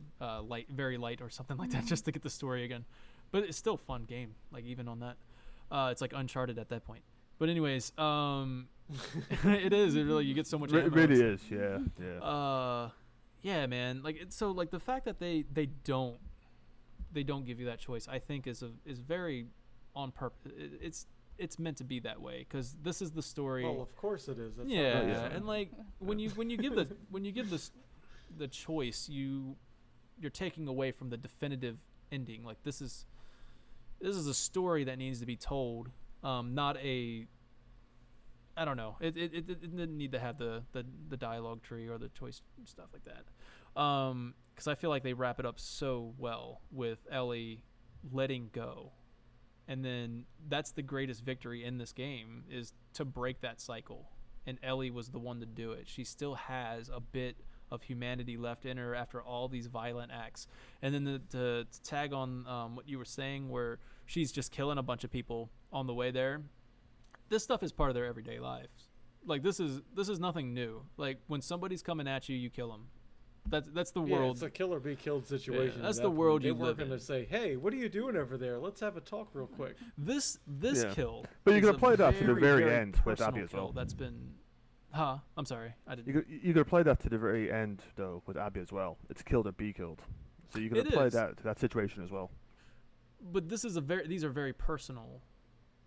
light, very light or something like that, just to get the story again. But it's still a fun game. Like even on that, it's like Uncharted at that point. But anyways, it is. It really you get so much. It ammo. really It's- is. Yeah. Yeah, man. Like so like the fact that they don't give you that choice, I think is very on purpose. It's meant to be that way because this is the story. Well, of course it is. That's not Yeah, what I'm yeah. saying. and like when you give the choice, you're taking away from the definitive ending. Like this is a story that needs to be told, not a. I don't know. It didn't need to have the dialogue tree or the choice stuff like that, because I feel like they wrap it up so well with Ellie letting go, and then that's the greatest victory in this game is to break that cycle. And Ellie was the one to do it. She still has a bit of humanity left in her after all these violent acts. And then to tag on what you were saying, where she's just killing a bunch of people on the way there. This stuff is part of their everyday lives. Like this is nothing new. Like when somebody's coming at you, you kill them. That's the Yeah, world. it's a kill or be killed situation. that's at the that world point. you They live weren't in. gonna say, "Hey, what are you doing over there? Let's have a talk real quick." This Yeah. kill. But you is can a apply that to the very end with personal Abby as well. kill That's been. I'm sorry. I didn't. You could apply that to the very end though with Abby as well. It's killed or be killed. So you can It apply is. that to that situation as well. But this is these are very personal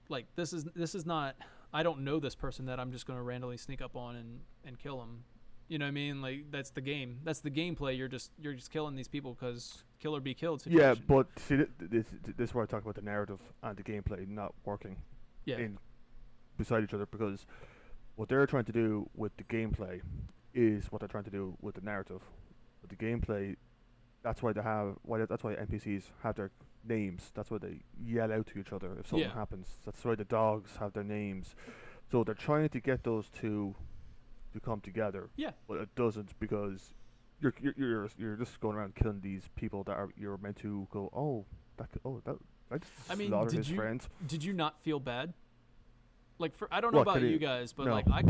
like this is not. I don't know this person that I'm just gonna randomly sneak up on and kill him. You know what I mean? Like that's the game. That's the gameplay. You're just killing these people because kill or be killed Yeah, situation. but see, this is where I talk about the narrative and the gameplay not working Yeah. in beside each other, because what they're trying to do with the gameplay is what they're trying to do with the narrative. With the gameplay, that's why that's why NPCs have their names. That's why they yell out to each other if something Yeah. happens. That's why the dogs have their names. So they're trying to get those two to come together. Yeah. But it doesn't, because you're just going around killing these people that you're meant to go, that I just I mean, slaughter his friends. did you not feel bad? Like I don't know What, about did you it- guys, but no. like I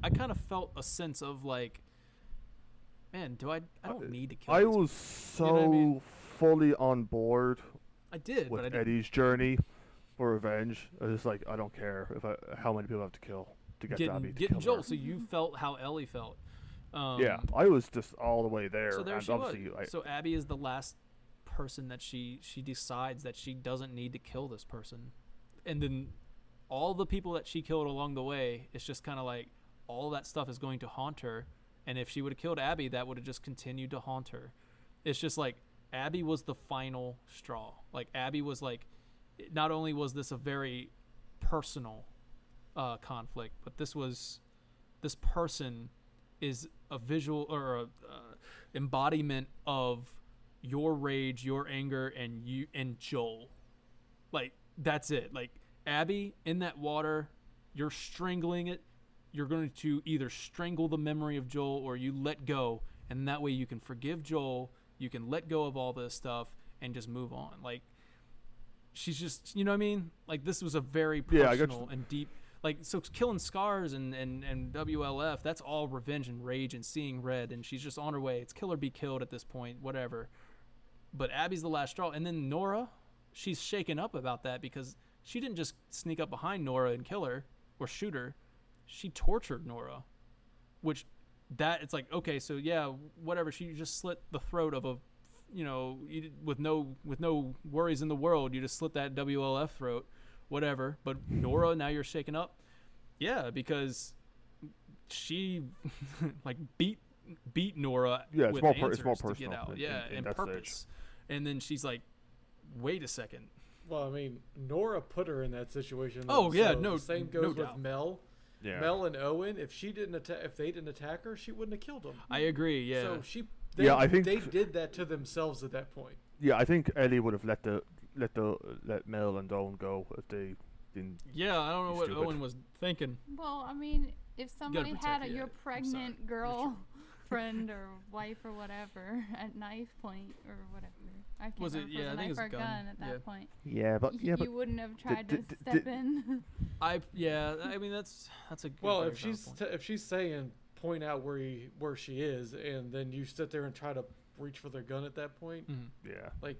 kind of felt a sense of like, man, I don't need to kill I these was You know what I mean? fully on board I did, but I with didn't. Eddie's journey for revenge. I was just like, I don't care how many people I have to kill to get Abby to Getting kill Joel, her. so you felt how Ellie felt. Yeah, I was just all the way there. So there and she was. obviously, So Abby is the last person that she decides that she doesn't need to kill this person, and then all the people that she killed along the way, it's just kind of like all that stuff is going to haunt her. And if she would have killed Abby, that would have just continued to haunt her. It's just like Abby was the final straw. Like Abby was like, not only was this a very personal conflict, but this person is a visual or a embodiment of your rage, your anger, and Joel. Like that's it. Like Abby in that water, you're strangling it. You're going to either strangle the memory of Joel or you let go, and that way you can forgive Joel. You can let go of all this stuff and just move on. Like she's just, you know what I mean? Like this was a very Yeah, I got personal and deep. Like so, killing Scars and WLF, that's all revenge and rage and seeing red, and she's just on her way. It's kill or be killed at this point, whatever. But Abby's the last straw, and then Nora, she's shaken up about that because she didn't just sneak up behind Nora and kill her or shoot her. She tortured Nora, which it's like, okay, so yeah, whatever. She just slit the throat of with no worries in the world. You just slit that WLF throat, whatever. But Nora, now you're shaken up. Yeah, because she like beat Nora Yeah, it's with more answers it's more to personal. get out. in- Yeah, in and that purpose. stage. And then she's like, wait a second. Well, I mean, Nora put her in that situation. Oh, though, yeah, so no- the same no goes with doubt. Mel. Yeah. Mel and Owen. If they didn't attack her, she wouldn't have killed them. I agree. Yeah. So I think they did that to themselves at that point. Yeah, I think Ellie would have let Mel and Owen go if they didn't. Yeah, I don't know what Stupid. Owen was thinking. Well, I mean, if somebody had protect- your yeah, I'm pregnant sorry. girl friend or wife or whatever at knife point or whatever, I can't Was it- remember if yeah, I it think was it a was knife a or a gun. gun at that Yeah. point. Yeah, but You wouldn't have tried to d- step in. I mean that's a good, Well, very if valid she's point. if she's saying point out where she is, and then you sit there and try to reach for their gun at that point, Mhm. yeah, like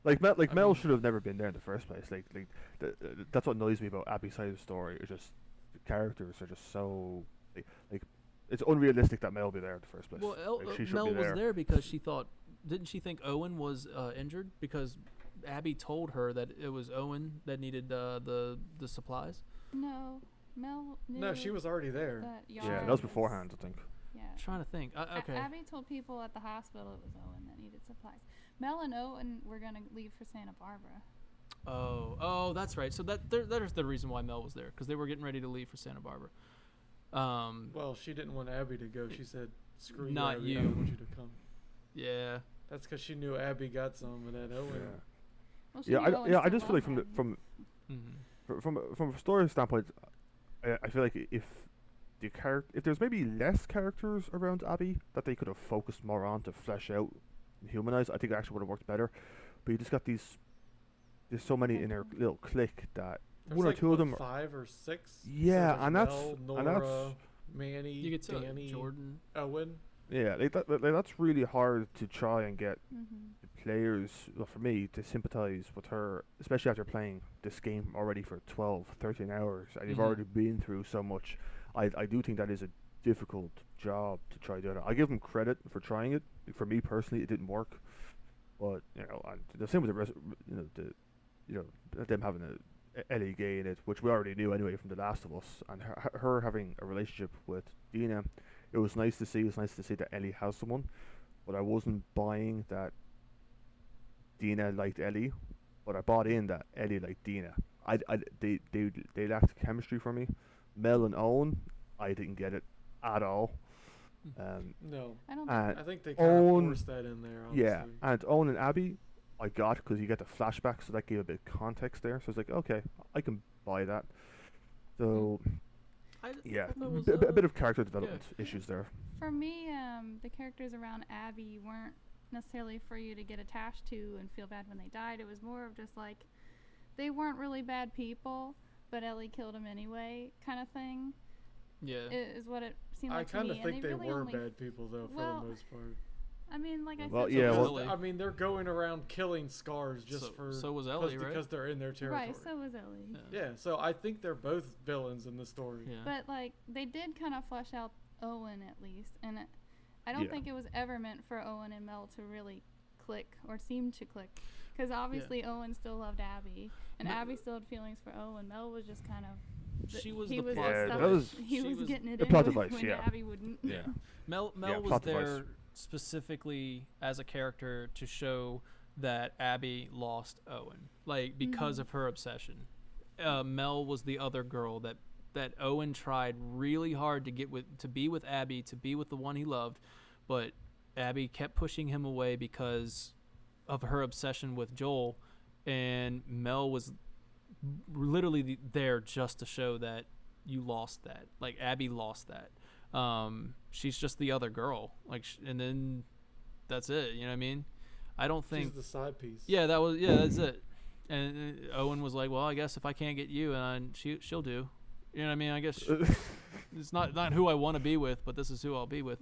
like I Mel mean- should have never been there in the first place. That's what annoys me about Abby's side of the story. It's just the characters are just so like it's unrealistic that Mel be there in the first place. Well, Like, she should Mel be was there. there because she thought, didn't she think Owen was injured? Because Abby told her that it was Owen that needed the supplies. No, Mel knew no, she was already there. that Yeah, Yara that was beforehand, I think. Yeah. I'm trying to think. Okay. Abby told people at the hospital it was Owen that needed supplies. Mel and Owen were gonna leave for Santa Barbara. Oh, that's right. So there's the reason why Mel was there, because they were getting ready to leave for Santa Barbara. Well, she didn't want Abby to go. She said, "Screw you, Not Abby, I you." don't want you to come." Yeah. That's because she knew Abby got some, and then Owen. Yeah. Well, she Yeah, knew Owen I still just feel like loved from him. Mm-hmm. a story standpoint, I feel like if there's maybe less characters around Abby that they could have focused more on to flesh out and humanize, I think it actually would have worked better. But you just got there's so many in their little clique that There's one or like, two of what, them. 5 or 6. Yeah, so and there's that's- Mel, and Nora, that's- Manny, You could tell Danny, Jordan. Owen. Yeah, that's really hard to try and get Mm-hmm. the players, well, for me, to sympathize with her, especially after playing this game already for 12, 13 hours, and you've Mhm. already been through so much. I do think that is a difficult job to try doing it. I give them credit for trying it. For me personally, it didn't work, but and the same with the rest, them having Ellie gay in it, which we already knew anyway from The Last of Us, and her having a relationship with Dina, it was nice to see. It was nice to see that Ellie has someone, but I wasn't buying that Dina liked Ellie, but I bought in that Ellie liked Dina. They lacked chemistry for me. Mel and Owen, I didn't get it at all. No, I don't And I think they kind of Owen, forced that in there. Honestly. yeah, and Owen and Abby, I got because you get the flashback, so that gave a bit of context there. So it's like, okay, I can buy that. So yeah, thought that was, a bit of character development issues there. For me, the characters around Abby weren't necessarily for you to get attached to and feel bad when they died. It was more of just like they weren't really bad people, but Ellie killed him anyway, kind of thing. Yeah. Is what it seemed I like to kind me. of think and they really were only bad people though, for well, the most part. I mean, like I Well, said, yeah, so well- was- I mean, they're going around killing scars just so was Ellie, right? because they're in their territory. right. So was Ellie. Yeah, so I think they're both villains in the story. Yeah. But like they did kind of flesh out Owen at least, and I don't Yeah. think it was ever meant for Owen and Mel to really click or seem to click, because obviously Owen still loved Abby, and No. Abby still had feelings for Owen. Mel was just kind of She was he the was plot Yeah, stuff- that was- he she was was getting it the in plot with device, when yeah. Abby wouldn't. Yeah. Mel Yeah, was plot there device. specifically as a character to show that Abby lost Owen, like because of her obsession. Mel was the other girl that Owen tried really hard to be with Abby, to be with the one he loved, but Abby kept pushing him away because of her obsession with Joel, and Mel was literally there just to show that you lost that. Like Abby lost that. She's just the other girl. And then that's it. You know what I mean? I don't think. She's the side piece. Yeah, that's it. And Owen was like, well, I guess if I can't get you, and she'll do. You know what I mean? I guess it's not who I want to be with, but this is who I'll be with.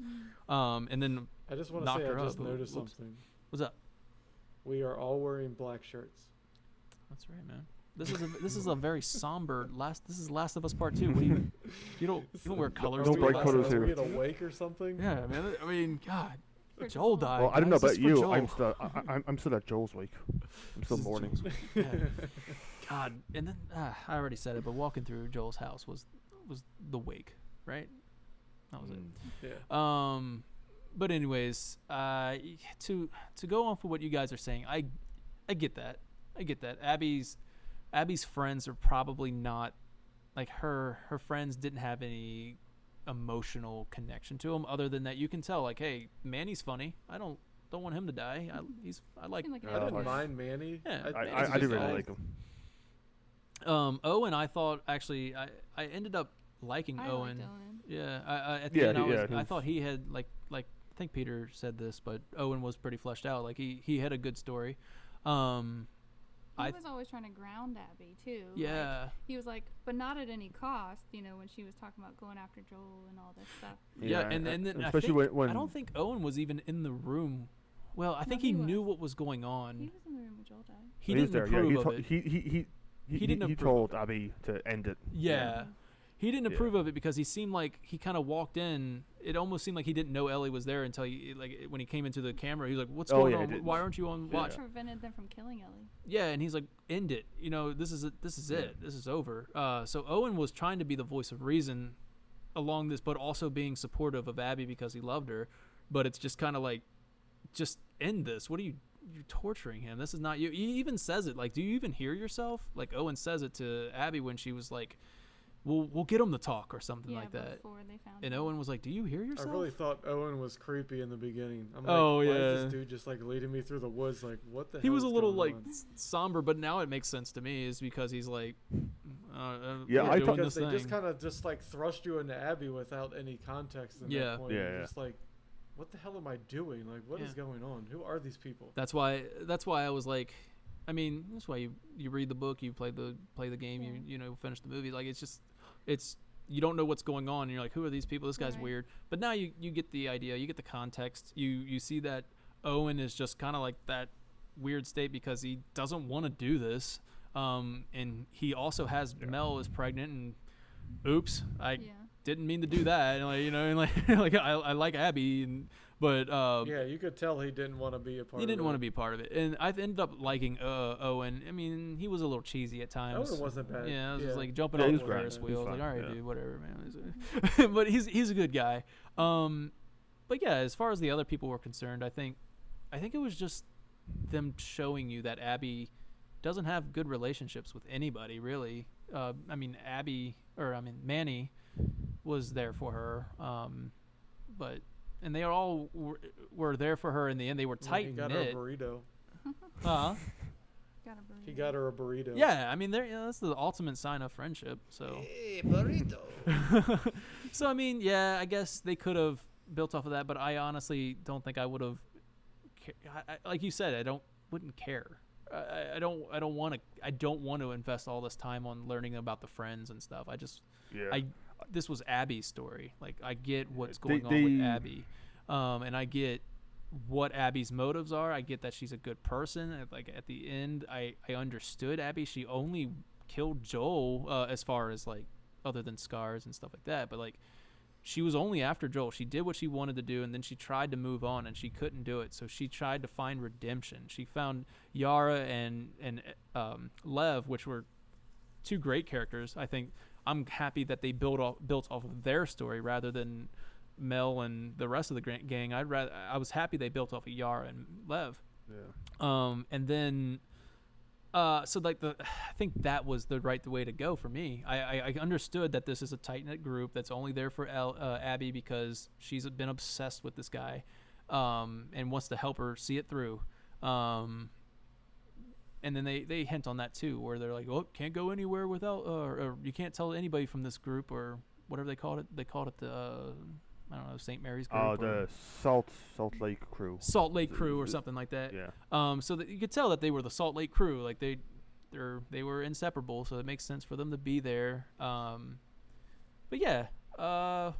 And then I just want to knocked say I her just up. noticed Whoops. something. What's up? We are all wearing black shirts. That's right, man. This is a very somber This is Last of Us Part 2. What do you don't wear colors. Don't to break it. colors Are here. we at a wake or something? Yeah, man. I mean, God, For Joel Joel. died. Well, I don't know guys. This about is for you. I'm Joel. still I'm still at Joel's wake. I'm still This is mourning. Joel's week. Yeah. God, and then I already said it, but walking through Joel's house was the wake, right? That was it. Yeah. But anyways, to go on for what you guys are saying, I get that. I get that. Abby's friends are probably not like her friends didn't have any emotional connection to him other than that you can tell like, hey, Manny's funny. I don't want him to die. I like Seemed like an I didn't actor. mind Manny. Yeah. Manny's I do just really all- like him. Owen, I thought actually I ended up liking I Owen. liked Owen. Yeah, I at the Yeah, end he I was- thought he had like I think Peter said this, but Owen was pretty fleshed out. Like he had a good story. He I was always trying to ground Abby too. Like, yeah. he was like, but not at any cost. You know, when she was talking about going after Joel and all this stuff. Yeah, and then especially when I don't think Owen was even in the room. Well, I think he he knew was. what was going on. He was in the room when Joel died. He was didn't there. approve Yeah, of it. he didn't he approve told of it. Abby to end it. Yeah. He didn't Yeah. approve of it because he seemed like he kind of walked in. It almost seemed like he didn't know Ellie was there until when he came into the camera. He was like, "What's Oh, going yeah, he on? did. Why aren't you on watch?" What prevented them from killing Ellie? Yeah, and he's like, "End it. You know, this is it. This is it. This is over." So Owen was trying to be the voice of reason along this, but also being supportive of Abby because he loved her. But it's just kind of like, just end this. What are you're torturing him? This is not you. He even says it like, "Do you even hear yourself?" Like Owen says it to Abby when she was like, We'll get him to talk or something like that. Before they found And him. Owen was like, "Do you hear I yourself?" really thought Owen was creepy in the beginning. I'm like, Oh, why yeah. is this dude just like leading me through the woods? Like, what the He hell was is a little going like on? somber, but now it makes sense to me. Is because he's like, Yeah, we're I doing thought- because this they thing. just kind of just like thrust you into Abby without any context in Yeah. that point. Yeah, You're yeah. just like, what the hell am I doing? Like, what is Yeah. going on? Who are these people? That's why I was like, I mean, that's why you read the book, you play the game, Yeah. you know, finish the movie. Like it's you don't know what's going on, and you're like, who are these people? This guy's Right. weird. But now you get the idea, you get the context. You see that Owen is just kind of like that weird state because he doesn't want to do this, and he also has Mel is pregnant, and oops, I Yeah. didn't mean to do that. And like, you know, and like like I like Abby, But Yeah, you could tell he didn't want to be a part. he didn't of want to it. be part of it, and I've ended up liking Owen. I mean, he was a little cheesy at times. Owen wasn't bad. Yeah, it was Yeah. just like jumping Yeah, off he the was Ferris grand. wheel. He was Like, fine, all right, yeah. dude, whatever, man. But he's a good guy. But yeah, as far as the other people were concerned, I think it was just them showing you that Abby doesn't have good relationships with anybody, really. I mean, Manny was there for her, and they all were there for her in the end. They were tight He got her a knit. burrito. Huh? Got a burrito. He got her a burrito. Yeah, I mean, that's the ultimate sign of friendship. So, Hey, burrito. so I mean, yeah, I guess they could have built off of that, but I honestly don't think I would have. Like you said, wouldn't care. I don't want to invest all this time on learning about the friends and stuff. Yeah. This was Abby's story. Like, I get what's They- going on with they- Abby, and I get what Abby's motives are. I get that she's a good person. Like, at the end, I understood Abby. She only killed Joel, as far as like other than scars and stuff like that. But like, she was only after Joel. She did what she wanted to do, and then she tried to move on, and she couldn't do it. So she tried to find redemption. She found Yara and Lev, which were two great characters. I think I'm happy that they built off of their story rather than Mel and the rest of the gang. I was happy they built off of Yara and Lev. Yeah. And then so like I think that was the right way to go for me. I understood that this is a tight knit group that's only there for Abby because she's been obsessed with this guy, and wants to help her see it through. And then they hint on that too, where they're like, "Oh, can't go anywhere without, or you can't tell anybody from this group or whatever they called it. They called it the I don't know, St. Mary's group. Oh, or the Salt Lake crew. Salt Lake crew or something like that. Yeah. So that you could tell that they were the Salt Lake crew. Like they were inseparable. So it makes sense for them to be there. But yeah, I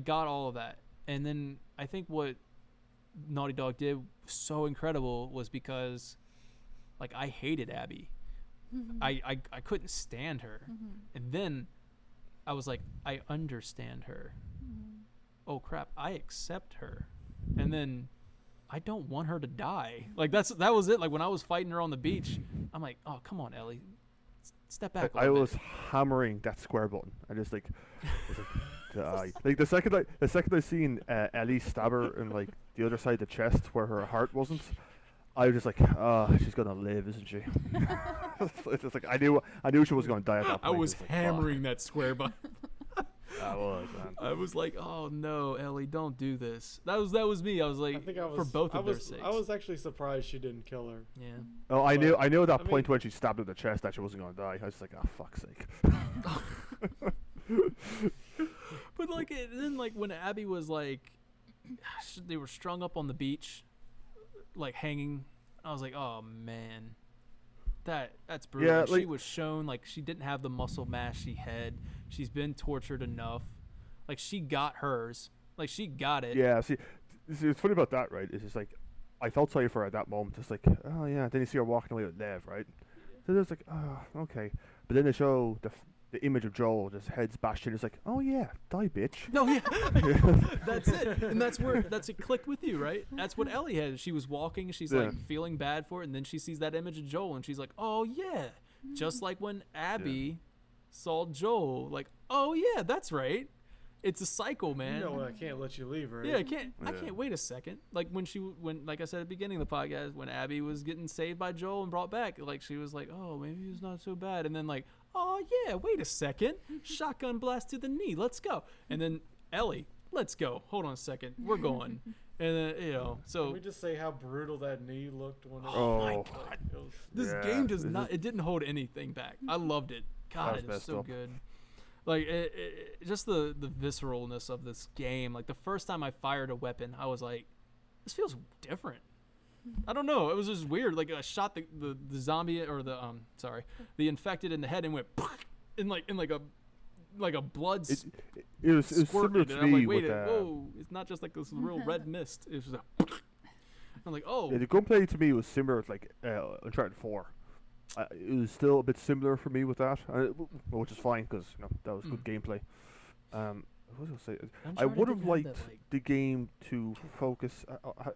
got all of that. And then I think what Naughty Dog did so incredible was because, like, I hated Abby. I couldn't stand her. And then I was like, I understand her. Oh crap, I accept her. And then I don't want her to die. Like that was it. Like when I was fighting her on the beach, I'm like, oh come on, Ellie, step back. I was hammering that square button. I just like, like the second I seen Ellie stab her in like the other side of the chest where her heart wasn't, I was just like, she's gonna live, isn't she? It's just like I knew she was gonna die at that point. I was It's like, hammering that square button. I was, man. I was like, oh no, Ellie, don't do this. That was me. I was like, I think I was for both of their sakes. I was actually surprised she didn't kill her. Yeah. Oh, I knew at that I point mean- when she stabbed her in the chest that she wasn't gonna die. I was like, oh fuck's sake. But like then like when Abby was like, they were strung up on the beach, like hanging. I was like, oh man, that's brutal. Yeah, Like, she like- was shown like she didn't have the muscle mass she had. She's been tortured enough. Like she got hers. Like she got it. Yeah, see, it's funny about that, right? It's just like, I felt sorry for her at that moment. Just like, oh yeah. Then you see her walking away with Lev, right? So there's like, oh okay. But then they show the image of Joel, just heads bashed in. It's like, oh yeah, die, bitch. No, yeah, that's it, and that's it clicked with you, right? That's what Ellie had. She was walking, she's like feeling bad for it, and then she sees that image of Joel, and she's like, oh yeah, just like when Abby saw Joel, like, oh yeah, that's right. It's a cycle, man. You know I can't let you leave her. Yeah, I can't Yeah. wait a second. Like when like I said at the beginning of the podcast, when Abby was getting saved by Joel and brought back, like she was like, oh, maybe it's not so bad. And then like, oh yeah, wait a second. Shotgun blast to the knee. Let's go. And then Ellie, let's go. Hold on a second. We're going. And then, Can so we just say how brutal that knee looked when it oh my Oh. god. it was, This Yeah, game does this not. It didn't hold anything back. I loved it. God, was it was messed so up. good. Like just the visceralness of this game. Like the first time I fired a weapon, I was like, this feels different. I don't know. It was just weird. Like I shot the zombie or the infected in the head and went in like a blood It was similar squirted. to And I'm me like, wait, with whoa! It's not just like this real red mist. It was just a. I'm like, oh. yeah, the gunplay to me was similar to like Uncharted 4. It was still a bit similar for me with that, which is fine because that was good gameplay. what was I gonna say? I Uncharted would have didn't have liked that, like, the game to focus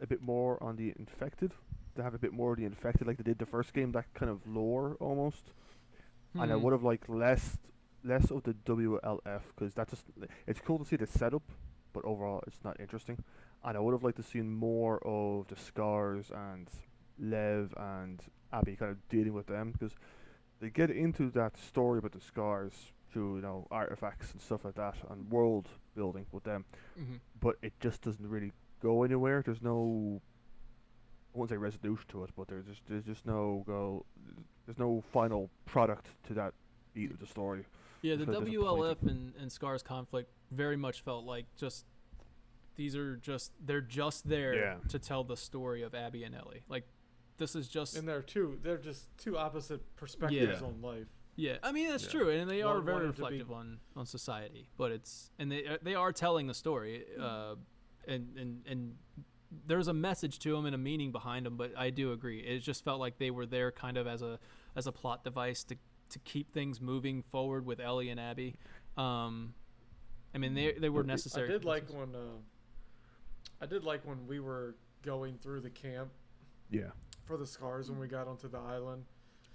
a bit more on the infected, to have a bit more of the infected like they did the first game, that kind of lore almost. And I hmm. would have liked less of the WLF, because that just, it's cool to see the setup, but overall it's not interesting. And I would have liked to see more of the Scars and Lev and Abby kind of dealing with them, because they get into that story about the Scars through, artifacts and stuff like that and world building with them, Hmm. but it just doesn't really go anywhere. There's no, I won't say resolution to it, but there's just no go. There's no final product to that beat of the story. Yeah, It's the kind of WLF disappointing. and Scar's conflict very much felt like just they're just there Yeah. to tell the story of Abby and Ellie. Like this is just And they're just two opposite perspectives Yeah. on life. yeah. I mean that's Yeah. true, and they are One very wanted to be- reflective on society. But they are telling the story, and there's a message to them and a meaning behind them. But I do agree, it just felt like they were there kind of as a plot device to keep things moving forward with Ellie and Abby. I mean they were necessary. I did for like this. when we were going through the camp Yeah. for the Scars when we got onto the island.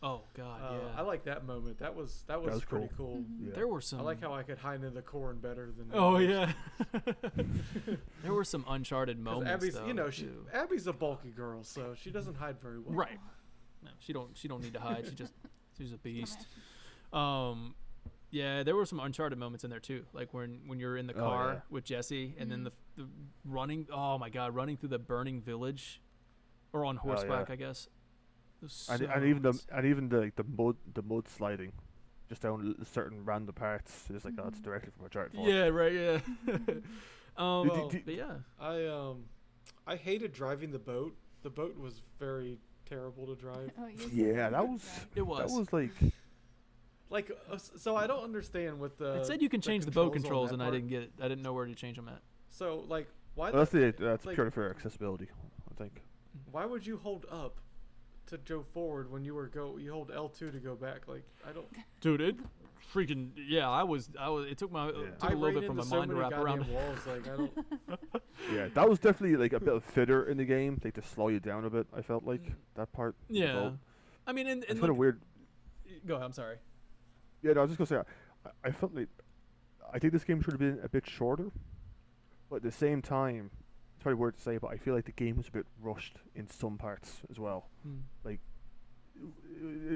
Oh God, yeah. I like that moment. That was was pretty cool. cool. Mhm. Yeah. There were some. I like how I could hide in the corn better than. the Oh others. yeah. There were some uncharted 'Cause moments. Abby's, though, she too. Abby's a bulky girl, so she doesn't hide very well. Right. No, she don't need to hide. She's a beast. Come Yeah, there were some uncharted moments in there too. Like when you're in the Oh, car yeah. with Jesse, and then Mhm. the running. Oh my God, running through the burning village, or on horseback, yeah. I guess. It was And, so and even ins- the mud sliding, just down certain random parts. It's like, oh, it's Mhm. directly from Uncharted 4. Yeah, right. Yeah. Well, but yeah. I hated driving the boat. The boat was very terrible to drive. Oh, you said Yeah, that you was tried. It was. that was like, Like, so I don't understand with the. It said you can change the boat on controls, that and I part. didn't get it. I didn't know where to change them at. So like, why? well, that's like- purely for accessibility, I think. Why would you hold up to go forward when you hold L2 to go back? Like, I don't. Dude, it freaking yeah. I was. It took Yeah. took I a little ran bit for my into so mind to many wrap around. goddamn walls. Like, I don't. Yeah, that was definitely like a bit of fitter in the game, like to slow you down a bit. I felt like that part. of the Yeah. boat. I mean, and It's kind look, of weird. go ahead. I'm sorry. Yeah, no, I was just gonna say, I felt like I think this game should have been a bit shorter, but at the same time, it's probably weird to say, but I feel like the game was a bit rushed in some parts as well.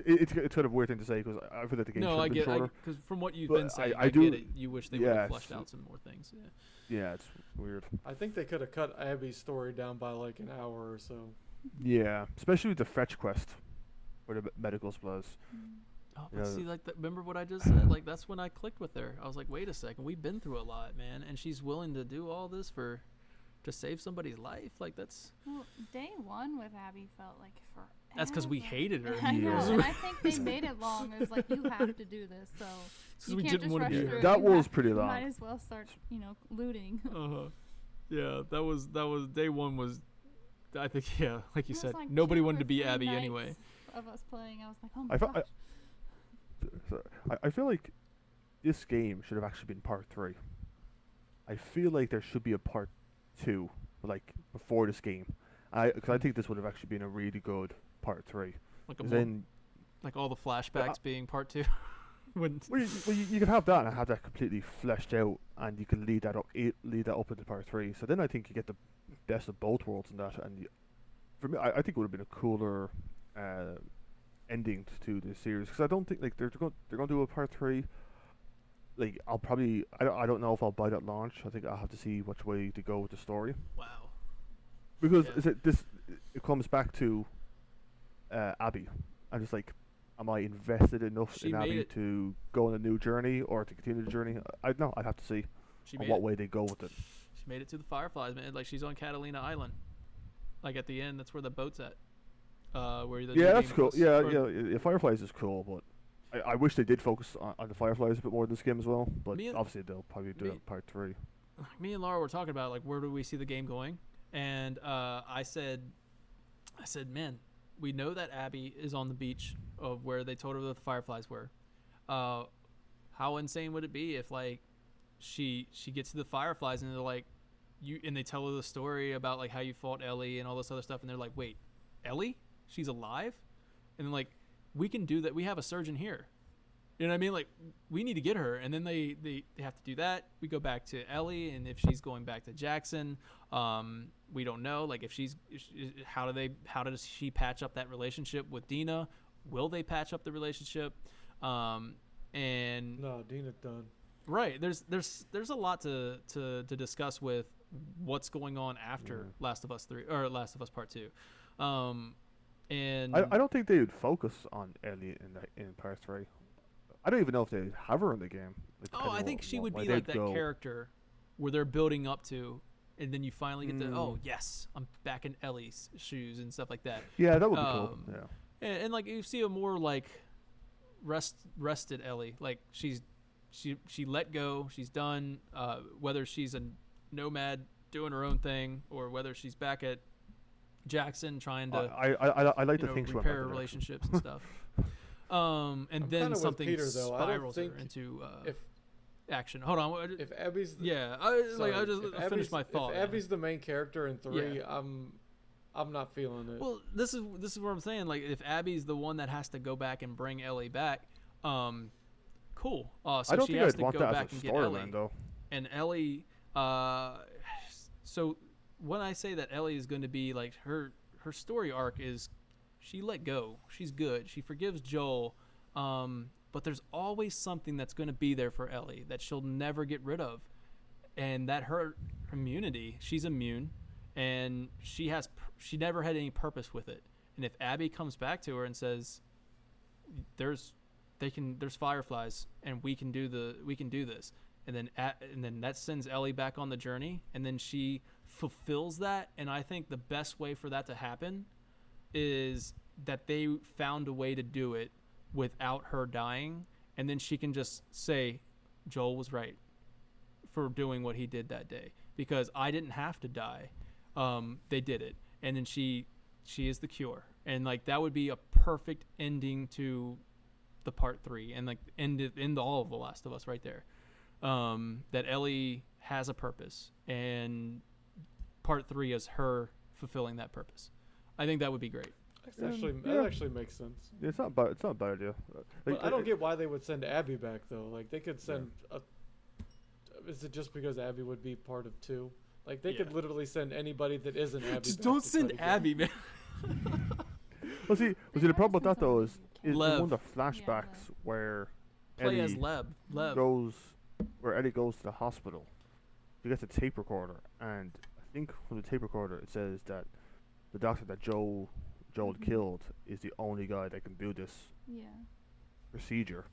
It's kind of a weird thing to say, because I feel like the game should No, have I been get shorter. because from what you've But been saying, I I do- get it. You wish they would yeah, have fleshed out some more things. Yeah. Yeah, it's weird. I think they could have cut Abby's story down by like an hour or so. Yeah, especially with the fetch quest for the medical supplies. Oh, Yeah. but see, like, remember what I just said? Like, that's when I clicked with her. I was like, wait a second, we've been through a lot, man, and she's willing to do all this to save somebody's life. Like, that's Well, day one with Abby felt like forever. because we hated her. I know, Yeah. and I think they made it long. It was like, you have to do this, so you we can't didn't just wanna rush be through here. it. That You was have- pretty you long. might as well start, looting. Uh-huh. Yeah, that was day one was. I think like you It was said, like nobody 2 wanted or to be 3 Abby nights anyway. Of us playing, I was like, oh my I felt, gosh. I feel like this game should have actually been part 3. I feel like there should be a part 2, like before this game. Because I think this would have actually been a really good part 3. Like 'Cause more, then, like all the flashbacks being part 2. when you could have that and have that completely fleshed out, and you can lead that up into part 3. So then I think you get the best of both worlds in that. And for me, I think it would have been a cooler ending to the series, because I don't think like they're going to do a part 3. Like I don't know if I'll buy that launch. I think I'll have to see which way to go with the story, wow. because Yeah. it comes back to Abby. I'm just like, am I invested enough She in made Abby it. to go on a new journey or to continue the journey? I'd have to see She on made what it. way they go with it. She made it to the Fireflies, man. Like she's on Catalina Island. Like at the end, that's where the boat's at. Where the new Yeah, that's game cool. was. Yeah, Or- yeah. Fireflies is cool, but I wish they did focus on the Fireflies a bit more in this game as well. But Me and- obviously they'll probably do me- it in part 3. Me and Laura were talking about like where do we see the game going, and I said, man, we know that Abby is on the beach of where they told her that the Fireflies were. How insane would it be if like she gets to the Fireflies, and they're like, and they tell her the story about like how you fought Ellie and all this other stuff, and they're like, wait, Ellie? She's alive? And then like, we can do that. We have a surgeon here. You know what I mean? Like, we need to get her. And then they have to do that. We go back to Ellie, and if she's going back to Jackson, we don't know. Like, how does she patch up that relationship with Dina? Will they patch up the relationship? And No, Dina's done. right, there's a lot to discuss with what's going on after Last of Us 3 or Last of Us Part 2. And I don't think they would focus on Ellie in part 3. I don't even know if they have her in the game. I think she would be like that character where they're building up to, and then you finally get yes, I'm back in Ellie's shoes and stuff like that. Yeah, that would be cool. Yeah. And like you see a more like rested Ellie, like she let go, she's done. Whether she's a nomad doing her own thing, or whether she's back at Jackson trying to I like to think she went back repair to relationships and stuff. And I'm then something Peter, though. spirals her think into if action. Hold on. if Abby's I finished my thought. If Abby's the main character in 3, I'm not feeling it. Well, this is what I'm saying. Like, if Abby's the one that has to go back and bring Ellie back, cool. So I don't she think has I'd to want go that back as a and get Ellie. storyline, though. And Ellie, so when I say that Ellie is going to be like her story arc is, she let go. She's good. She forgives Joel. But there's always something that's going to be there for Ellie that she'll never get rid of, and that her immunity. She's immune, and she never had any purpose with it. And if Abby comes back to her and says, there's fireflies, and we can do this, and then that sends Ellie back on the journey, and then she fulfills that. And I think the best way for that to happen is that they found a way to do it without her dying, and then she can just say Joel was right for doing what he did that day, because I didn't have to die. They did it, and then she is the cure, and like that would be a perfect ending to the part 3, and like end all of The Last of Us right there. That Ellie has a purpose, and part 3 is her fulfilling that purpose. I think that would be great. That actually makes sense. Yeah, it's not a bad idea. But I don't get why they would send Abby back, though. Like, they could send is it just because Abby would be part of 2? Like, they could literally send anybody that isn't Abby Just back don't to send try to Abby, man. Well, see, the problem with that though is Lev. one of the flashbacks where Play as Ellie Lev. Ellie goes to the hospital. She gets a tape recorder, and I think from the tape recorder it says that the doctor that Joel killed is the only guy that can do this procedure.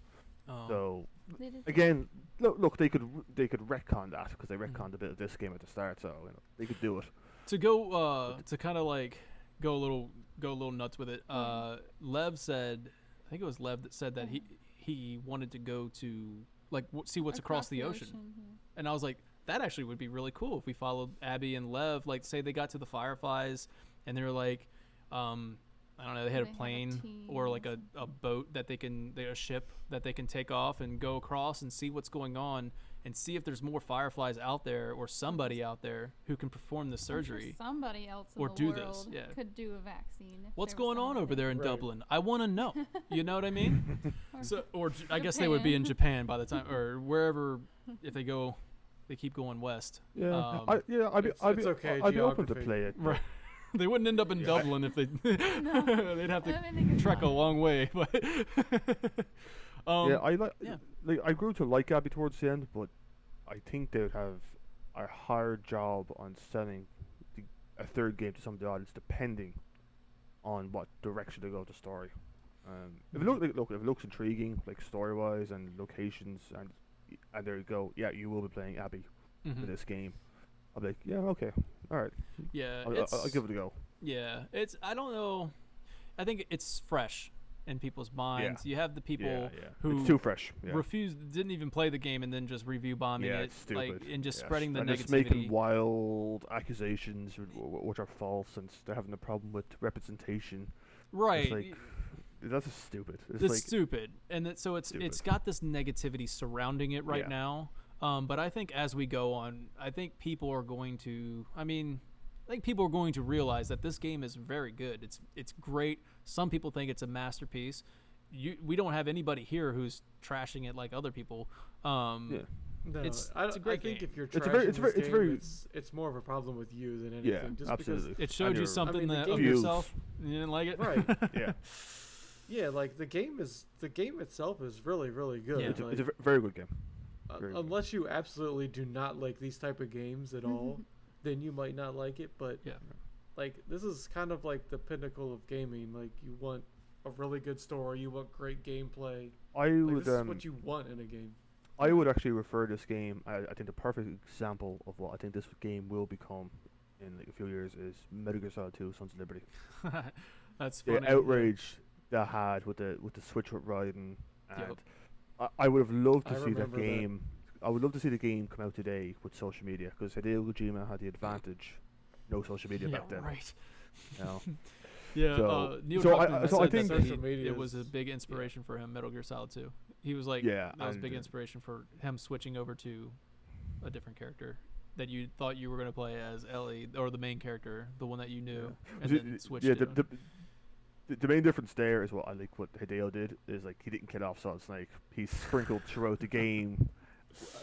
Oh. So They did again, look, they could retcon that, because they retconned a bit of this game at the start, so they could do it. To go to kind of like go a little nuts with it. Lev said, I think it was Lev that said that he wanted to go to like see what's across the ocean. And I was like, that actually would be really cool if we followed Abby and Lev. Like, say they got to the Fireflies and they were like, I don't know, they had a plane or like a boat that a ship that they can take off and go across and see what's going on, and see if there's more Fireflies out there or somebody out there who can perform the surgery. Somebody else in or the do world this, could do a vaccine. If What's there was going on over there in Right. Dublin? I want to know. You know what I mean? Or I guess they would be in Japan by the time, or wherever, if they keep going west. Yeah, Um, I'd be okay, I'd be open to geography. play it. Right. They wouldn't end up in Dublin if they they'd have to I mean, they could trek a try. long way. But I yeah. I grew to like Abby towards the end, but I think they would have a hard job on selling a third game to some of the audience, depending on what direction they go with the story. If it looks intriguing, like story wise and locations, and there you go, yeah, you will be playing Abby Mhm. in this game. I'll be like, yeah, okay, all right, Yeah, I'll give it a go. yeah, I don't know. I think it's fresh in people's minds. You have the people who it's too fresh. Yeah. didn't even play the game, and then just review bombing it, It's stupid. and just spreading the and negativity. just making wild accusations which are false, and they're having a problem with representation. Right. It's like, that's just stupid. It's like, stupid, and so it's stupid. got this negativity surrounding it right Yeah. now. But I think as we go on, I think people are going to. I think people are going to realize that this game is very good. It's great. Some people think it's a masterpiece. We don't have anybody here who's trashing it like other people. Yeah. No, it's a I great think game. if you're It's a trashing very- it's this very- it's game, very- it's more of a problem with you than anything. Yeah, just absolutely. It showed you you're- something the that game of is- yourself. You didn't like it, Right. Yeah. Yeah, like the game itself is really, really good. Yeah. Like, It's a very good game. very good. unless you absolutely do not like these type of games at all, then you might not like it. But Yeah. like this is kind of like the pinnacle of gaming. Like you want a really good story, you want great gameplay. I Like, would this is what you want in a game. I would actually refer this game. I think the perfect example of what I think this game will become in like a few years is Metal Gear Solid 2: Sons of Liberty. That's The funny. outrage that had with the Switch with Raiden, and Yep. I would have loved I to see that remember that. game. I would love to see the game come out today with social media because Hideo Kojima had the advantage. No social media Yeah, back then. right. You know? Yeah, So- Neil so I- Druckmann so I said think- that Social media it was a is- big inspiration for him, Metal Gear Solid 2. He was like, Yeah, that was a and, big inspiration for him switching over to a different character that you thought you were going to play as Ellie, or the main character, the one that you knew, and then switched yeah, it. the main difference there is what I like. What Hideo did is like he didn't kill off Solid Snake. He sprinkled throughout the game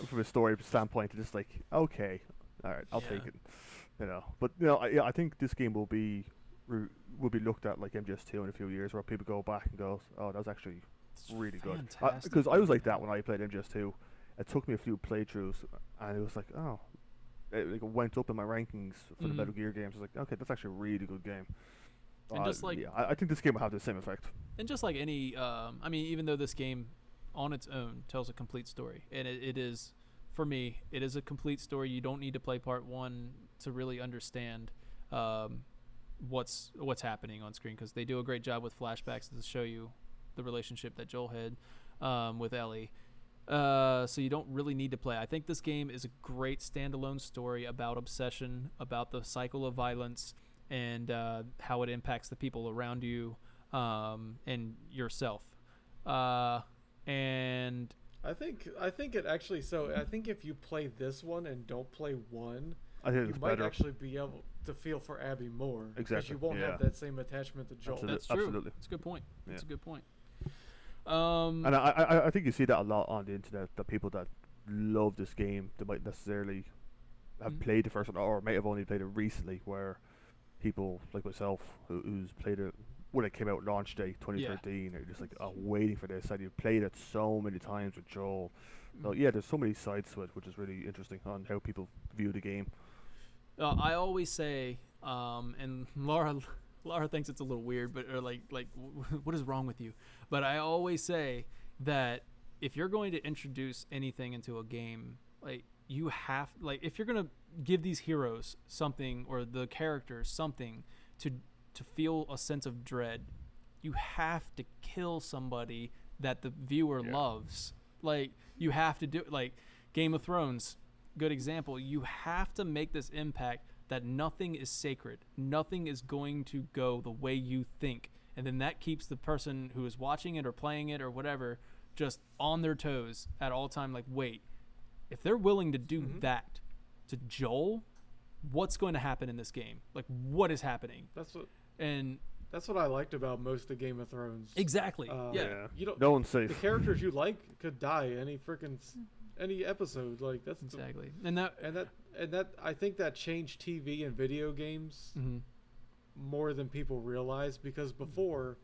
from a story standpoint. Just like okay, all right, I'll take Yeah. it. You know, but you know, I think this game will be looked at like MGS2 in a few years, where people go back and go, oh, that was actually It's really good. fantastic Because I was game, like that man. when I played MGS2. It took me a few playthroughs, and it was like, oh, it went up in my rankings for the Mhm. Metal Gear games. I was like, okay, that's actually a really good game. And just like- yeah, I think this game will have the same effect. And just like any, even though this game on its own tells a complete story, and it is, for me, it is a complete story. You don't need to play part one to really understand what's happening on screen, because they do a great job with flashbacks to show you the relationship that Joel had with Ellie. So you don't really need to play. I think this game is a great standalone story about obsession, about the cycle of violence, and how it impacts the people around you and yourself. And I think it actually. So I think if you play this one and don't play one, I think you it's might better. actually be able to feel for Abby more. Because Exactly, you won't yeah. have that same attachment to Joel. Absolutely. that's true. Absolutely. That's a good point. That's a Yeah. good point. And I think you see that a lot on the internet. That people that love this game, they might necessarily have Mhm. played the first one, or might have only played it recently. Where people like myself, who's played it when it came out launch day 2013, are just like, oh, waiting for this. And you've played it so many times with Joel. So yeah, there's so many sides to it, which is really interesting on how people view the game. I always say, and Laura thinks it's a little weird, but or like what is wrong with you? But I always say that if you're going to introduce anything into a game, like you have, like if you're gonna give these heroes something, or the characters something to feel a sense of dread, you have to kill somebody that the viewer Yeah. loves. Like you have to do, like Game of Thrones, good example. You have to make this impact that nothing is sacred, nothing is going to go the way you think, and then that keeps the person who is watching it or playing it or whatever just on their toes at all time. Like, wait, if they're willing to do that to Joel, what's going to happen in this game? Like, what is happening? And That's what I liked about most of Game of Thrones. exactly, Yeah. You don't. No one's The safe. characters you like could die any episode. Like that's exactly. And that, and that I think that changed TV and video games mhm. more than people realize, because before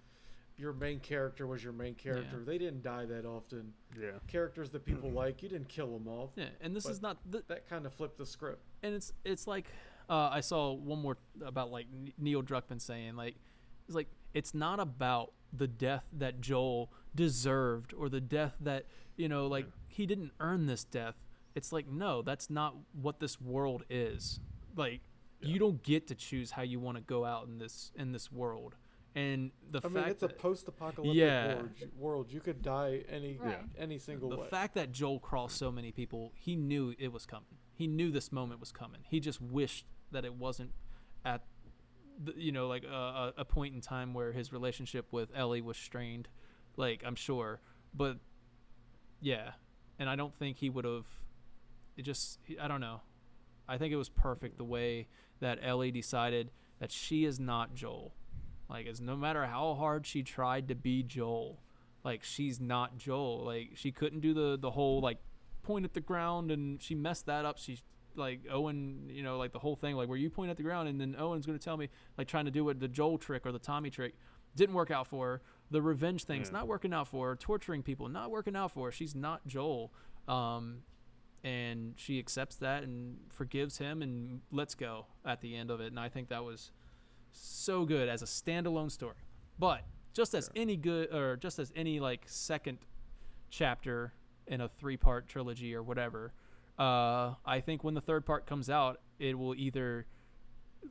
your main character was your main character. Yeah. They didn't die that often. Yeah. Characters that people like, you didn't kill them off. Yeah, and this But is not That kind of flipped the script. and it's like I saw one more about like Neil Druckmann saying like it's not about the death that Joel deserved, or the death that like he didn't earn this death. It's like, no, that's not what this world is. Like you don't get to choose how you want to go out in this world. And the I fact mean, it's a that post-apocalyptic Yeah. world. You could die Right. any single the way. fact that Joel crossed so many people, he knew it was coming. He knew this moment was coming. He just wished that it wasn't at a point in time where his relationship with Ellie was strained, like I'm sure. But yeah, and I don't think he would have I don't know. I think it was perfect the way that Ellie decided that she is not Joel. Like, as no matter how hard she tried to be Joel, like, she's not Joel. Like, she couldn't do the whole, like, point at the ground, and she messed that up. She, like, Owen, like, the whole thing, like, where you point at the ground, and then Owen's going to tell me, like, trying to do the Joel trick or the Tommy trick. Didn't work out for her. The revenge thing's not working out for her. Torturing people, not working out for her. She's not Joel. And she accepts that and forgives him and lets go at the end of it. And I think that was so good as a standalone story. But just as any like second chapter in a 3-part trilogy or whatever, I think when the third part comes out, it will either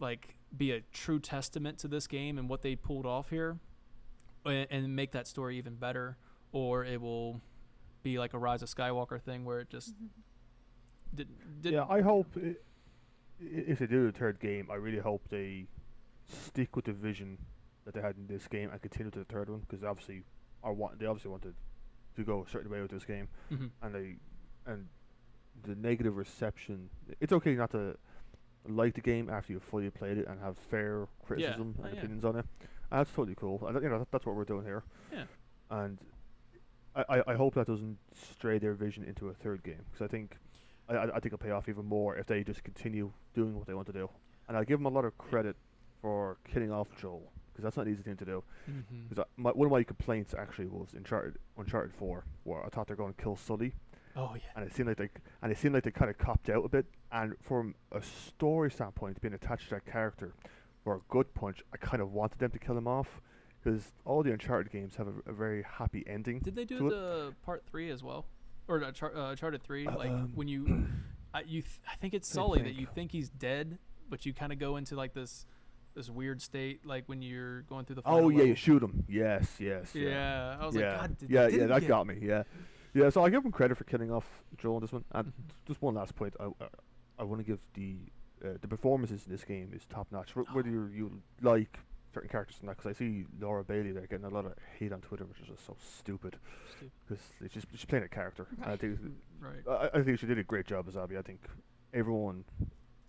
like be a true testament to this game and what they pulled off here, and make that story even better, or it will be like a Rise of Skywalker thing where it just didn't. I hope if they do the third game, I really hope they stick with the vision that they had in this game and continue to the third one, because they obviously wanted to go a certain way with this game, and the negative reception. It's okay not to like the game after you've fully played it and have fair criticism and opinions on it. And that's totally cool. And that's what we're doing here. Yeah. And I hope that doesn't stray their vision into a third game, because I think it'll pay off even more if they just continue doing what they want to do. And I give them a lot of credit for killing off Joel, because that's not an easy thing to do. Because one of my complaints actually was Uncharted 4, where I thought they were going to kill Sully. Oh yeah. And it seemed like they kind of copped out a bit. And from a story standpoint, being attached to that character, for a good punch, I kind of wanted them to kill him off, because all the Uncharted games have a very happy ending. Did they do the part 3 as well, or Uncharted 3? Like when I think it's Sully that you think he's dead, but you kind of go into like this weird state, like when you're going through the final level. You shoot him. Yes. Yeah, I was like, God, that got me. Yeah. So I give him credit for killing off Joel in this one. And just one last point, I want to give the performances in this game is top notch. Whether you like certain characters and that, because I see Laura Bailey there getting a lot of hate on Twitter, which is just so stupid. Because she's playing a character. I think I think she did a great job as Abby. I think everyone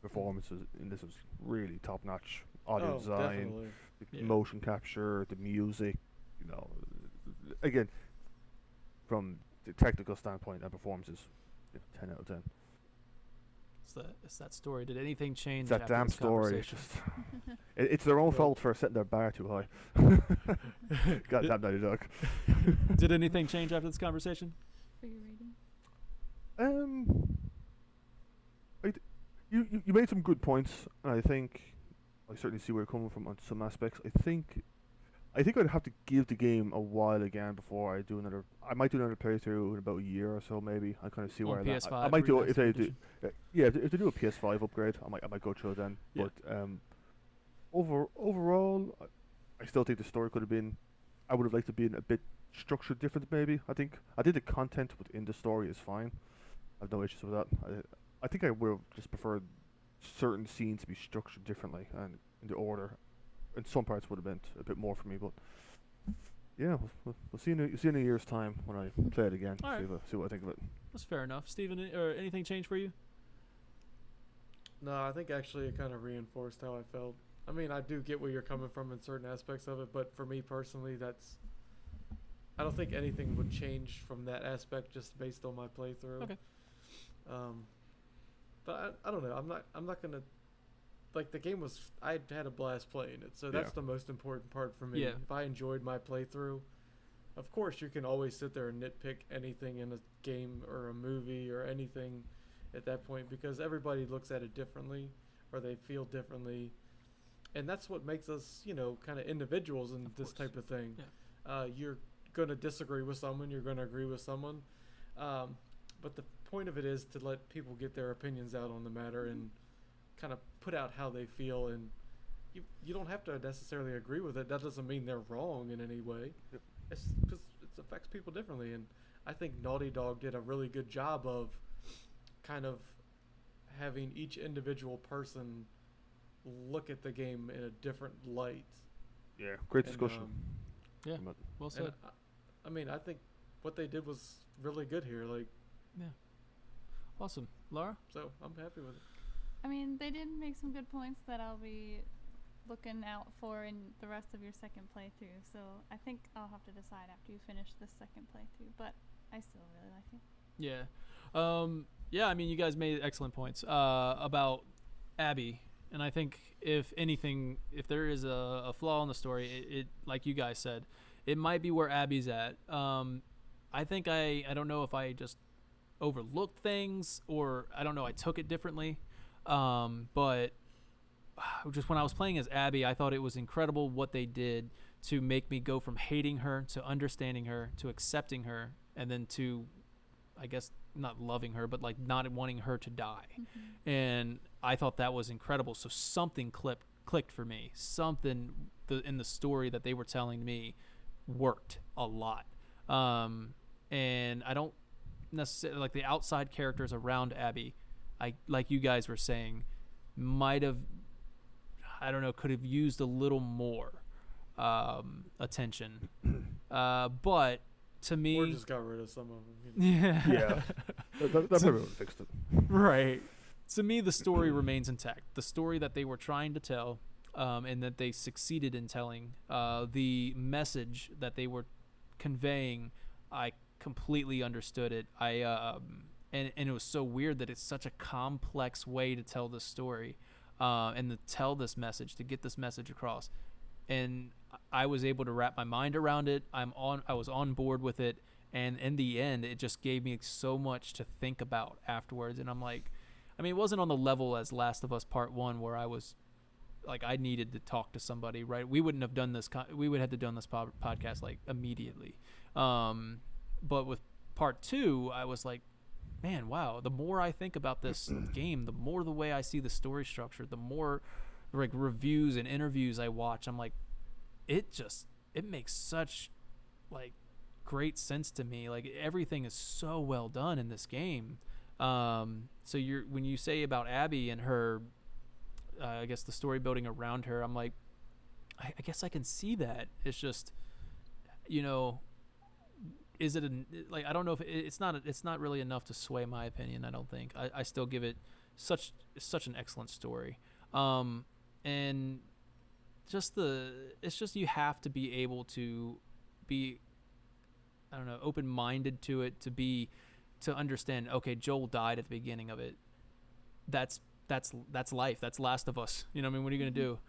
performances in this was really top notch. Audio design, the motion capture, the music. Again, from the technical standpoint and performances, 10 out of 10. It's that story. Did anything change? It's that damn story. It's just it's their own fault for setting their bar too high. God damn Naughty Dog. Did anything change after this conversation? For your rating? You made some good points, and I think I certainly see where you're coming from on some aspects. I think I'd have to give the game a while again before I do another. I might do another playthrough in about a year or so, maybe. I kind of see where I'm at. I might do it if they do. If they do a PS5 upgrade, I might go through it then. Yeah. But overall, I still think the story could have been. I would have liked to be a bit structured different, maybe. I think the content within the story is fine. I have no issues with that. I think I would have just preferred certain scenes to be structured differently and in the order. And some parts would have been a bit more for me, but yeah, we'll see in a year's time when I play it again. See what I think of it. That's fair enough. Steven, or anything changed for you? No, I think actually it kind of reinforced how I felt. I mean, I do get where you're coming from in certain aspects of it, but for me personally, I don't think anything would change from that aspect just based on my playthrough. Okay. But I don't know. I'm not gonna. Like, the game was, I had a blast playing it, so that's the most important part for me. Yeah. If I enjoyed my playthrough, of course you can always sit there and nitpick anything in a game or a movie or anything at that point, because everybody looks at it differently or they feel differently, and that's what makes us, kind of individuals in this type of thing. Yeah. You're going to disagree with someone, you're going to agree with someone, but the point of it is to let people get their opinions out on the matter and kind of put out how they feel, and you don't have to necessarily agree with it. That doesn't mean they're wrong in any way. Yep. It's because it affects people differently, and I think Naughty Dog did a really good job of kind of having each individual person look at the game in a different light. Yeah, great discussion. Yeah, well said. I mean, I think what they did was really good here. Like, yeah. Awesome. Laura? So I'm happy with it. I mean, they did make some good points that I'll be looking out for in the rest of your second playthrough. So I think I'll have to decide after you finish the second playthrough. But I still really like it. Yeah. Yeah, I mean, you guys made excellent points about Abby. And I think, if anything, if there is a flaw in the story, it like you guys said, it might be where Abby's at. I think I don't know if I just overlooked things, or I don't know, I took it differently. But just when I was playing as Abby, I thought it was incredible what they did to make me go from hating her to understanding her to accepting her, and then to, I guess, not loving her, but like not wanting her to die. Mm-hmm. And I thought that was incredible. So something clicked for me. Something in the story that they were telling me worked a lot. And I don't necessarily like the outside characters around Abby. I, like you guys were saying, might have, I don't know, could have used a little more attention. But to me, Or just got rid of some of them. yeah, Yeah. That probably would have fixed it. right. To me, the story remains intact. The story that they were trying to tell, and that they succeeded in telling, the message that they were conveying, I completely understood it. And it was so weird that it's such a complex way to tell this story, and to tell this message, to get this message across. And I was able to wrap my mind around it. I was on board with it. And in the end, it just gave me so much to think about afterwards. And I'm like, I mean, it wasn't on the level as Last of Us Part 1, where I was like, I needed to talk to somebody, right? We wouldn't have done this. We would have to done this podcast like immediately. But with Part 2, I was like, man, wow. The more I think about this game, the more the way I see the story structure, the more like reviews and interviews I watch, I'm like, it makes such like great sense to me. Like everything is so well done in this game. So when you say about Abby and her, I guess the story building around her, I'm like, I guess I can see that. It's just, is it like, I don't know if it's not really enough to sway my opinion. I don't think. I still give it such an excellent story. And it's just you have to be able to be, I don't know, open-minded to it, to understand, okay, Joel died at the beginning of it. That's life. That's Last of Us. You know what I mean? What are you going to do?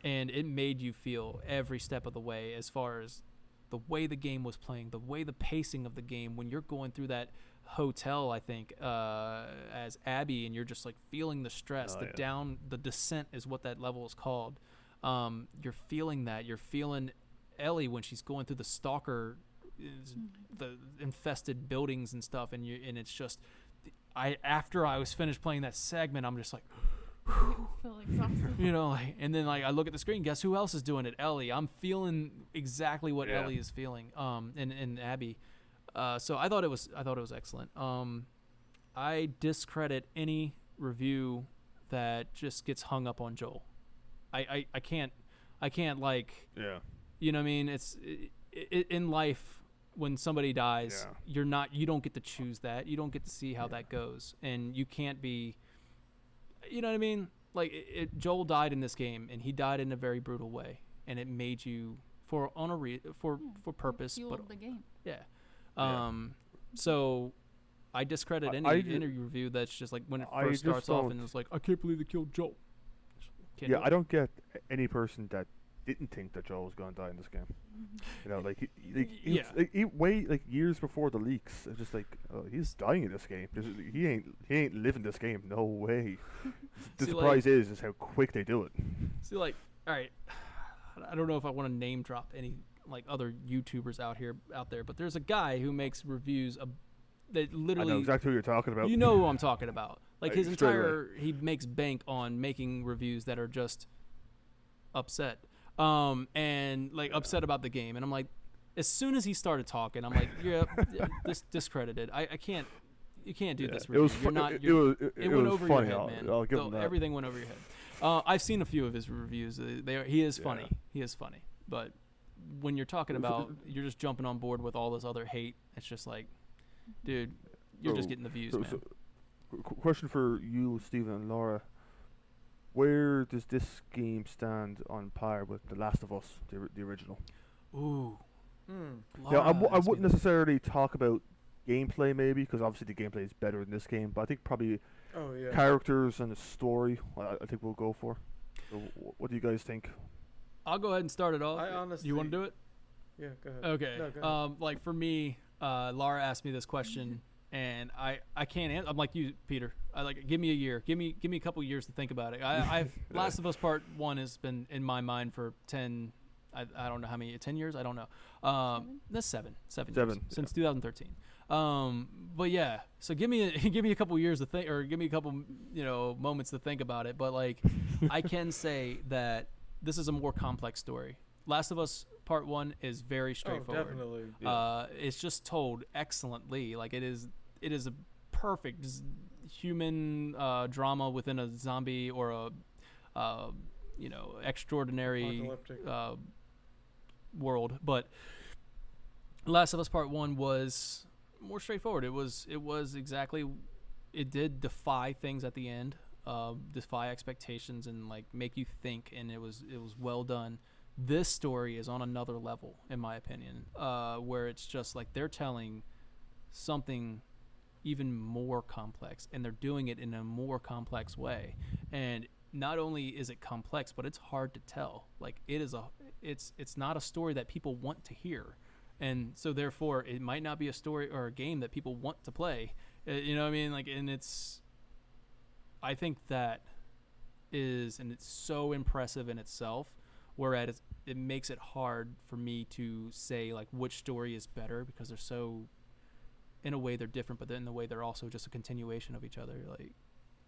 And it made you feel every step of the way, as far as the way the game was playing, the way the pacing of the game, when you're going through that hotel, I think, as Abby, and you're just like feeling the stress, the descent is what that level is called. You're feeling that. You're feeling Ellie when she's going through the stalker, the infested buildings and stuff, and it's just, after I was finished playing that segment, I'm just like, You feel exhausted. and then like I look at the screen, guess who else is doing it? Ellie. I'm feeling exactly what Ellie is feeling. And Abby. So I thought it was excellent. I discredit any review that just gets hung up on Joel. I can't like, you know what I mean? It's in life, when somebody dies, you don't get to choose that. You don't get to see how that goes, and you can't be, you know what I mean? Like Joel died in this game, and he died in a very brutal way, and it made you for purpose, fueled the game. So I discredit any review that's just like, when it first starts off and it's like, I can't believe they killed Joel. I don't get any person that didn't think that Joel was going to die in this game. Like years before the leaks, it's just like, oh, he's dying in this game. He ain't living this game. No way. The surprise is how quick they do it. See, like, all right, I don't know if I want to name drop any like other YouTubers out there, but there's a guy who makes reviews that literally. I know exactly who you're talking about. You know who I'm talking about. Like he makes bank on making reviews that are just upset. And like upset about the game, and I'm like, as soon as he started talking, I'm like, this discredited. You can't do this. It was You're not. It went over funny. your head, man. I'll give him that. Everything went over your head. I've seen a few of his reviews. He is funny. He is funny. But when you're talking about, you're just jumping on board with all this other hate. It's just like, dude, you're just So- getting the views, so, man. so question for you, Stephen and Laura. Where does this game stand on par with The Last of Us, the original? Ooh, Yeah, I Laura asked me wouldn't that. necessarily talk about gameplay maybe, because obviously the gameplay is better in this game, but I think probably Oh yeah. characters and the story, I think we'll go for. So what do you guys think? I'll go ahead and start it off. I You honestly- want to do it? Yeah, go ahead. Okay. No, go ahead. Like for me, Laura asked me this question, and I can't answer. I'm like you, Peter. I like give me a year. Give me a couple years to think about it. I've Last of Us Part 1 has been in my mind for 10. I don't know how many 10 years. I don't know. That's seven years Seven, since 2013. But yeah. So give me a couple years to think, or give me a couple moments to think about it. But like, I can say that this is a more complex story. Last of Us Part 1 is very Oh, straightforward. definitely. It's just told excellently. Like it is a perfect human drama within a zombie or a extraordinary Apocalyptic. world. But Last of Us Part 1 was more straightforward. It was exactly, it did defy things at the end, defy expectations and like make you think, and it was well done. This story is on another level, in my opinion, where it's just like they're telling something even more complex, and they're doing it in a more complex way. And not only is it complex, but it's hard to tell. Like it's not a story that people want to hear, and so therefore it might not be a story or a game that people want to play. You know what I mean? Like, and I think that is, and it's so impressive in itself. Whereas it makes it hard for me to say like which story is better, because they're so, in a way they're different, but then in a way they're also just a continuation of each other. Like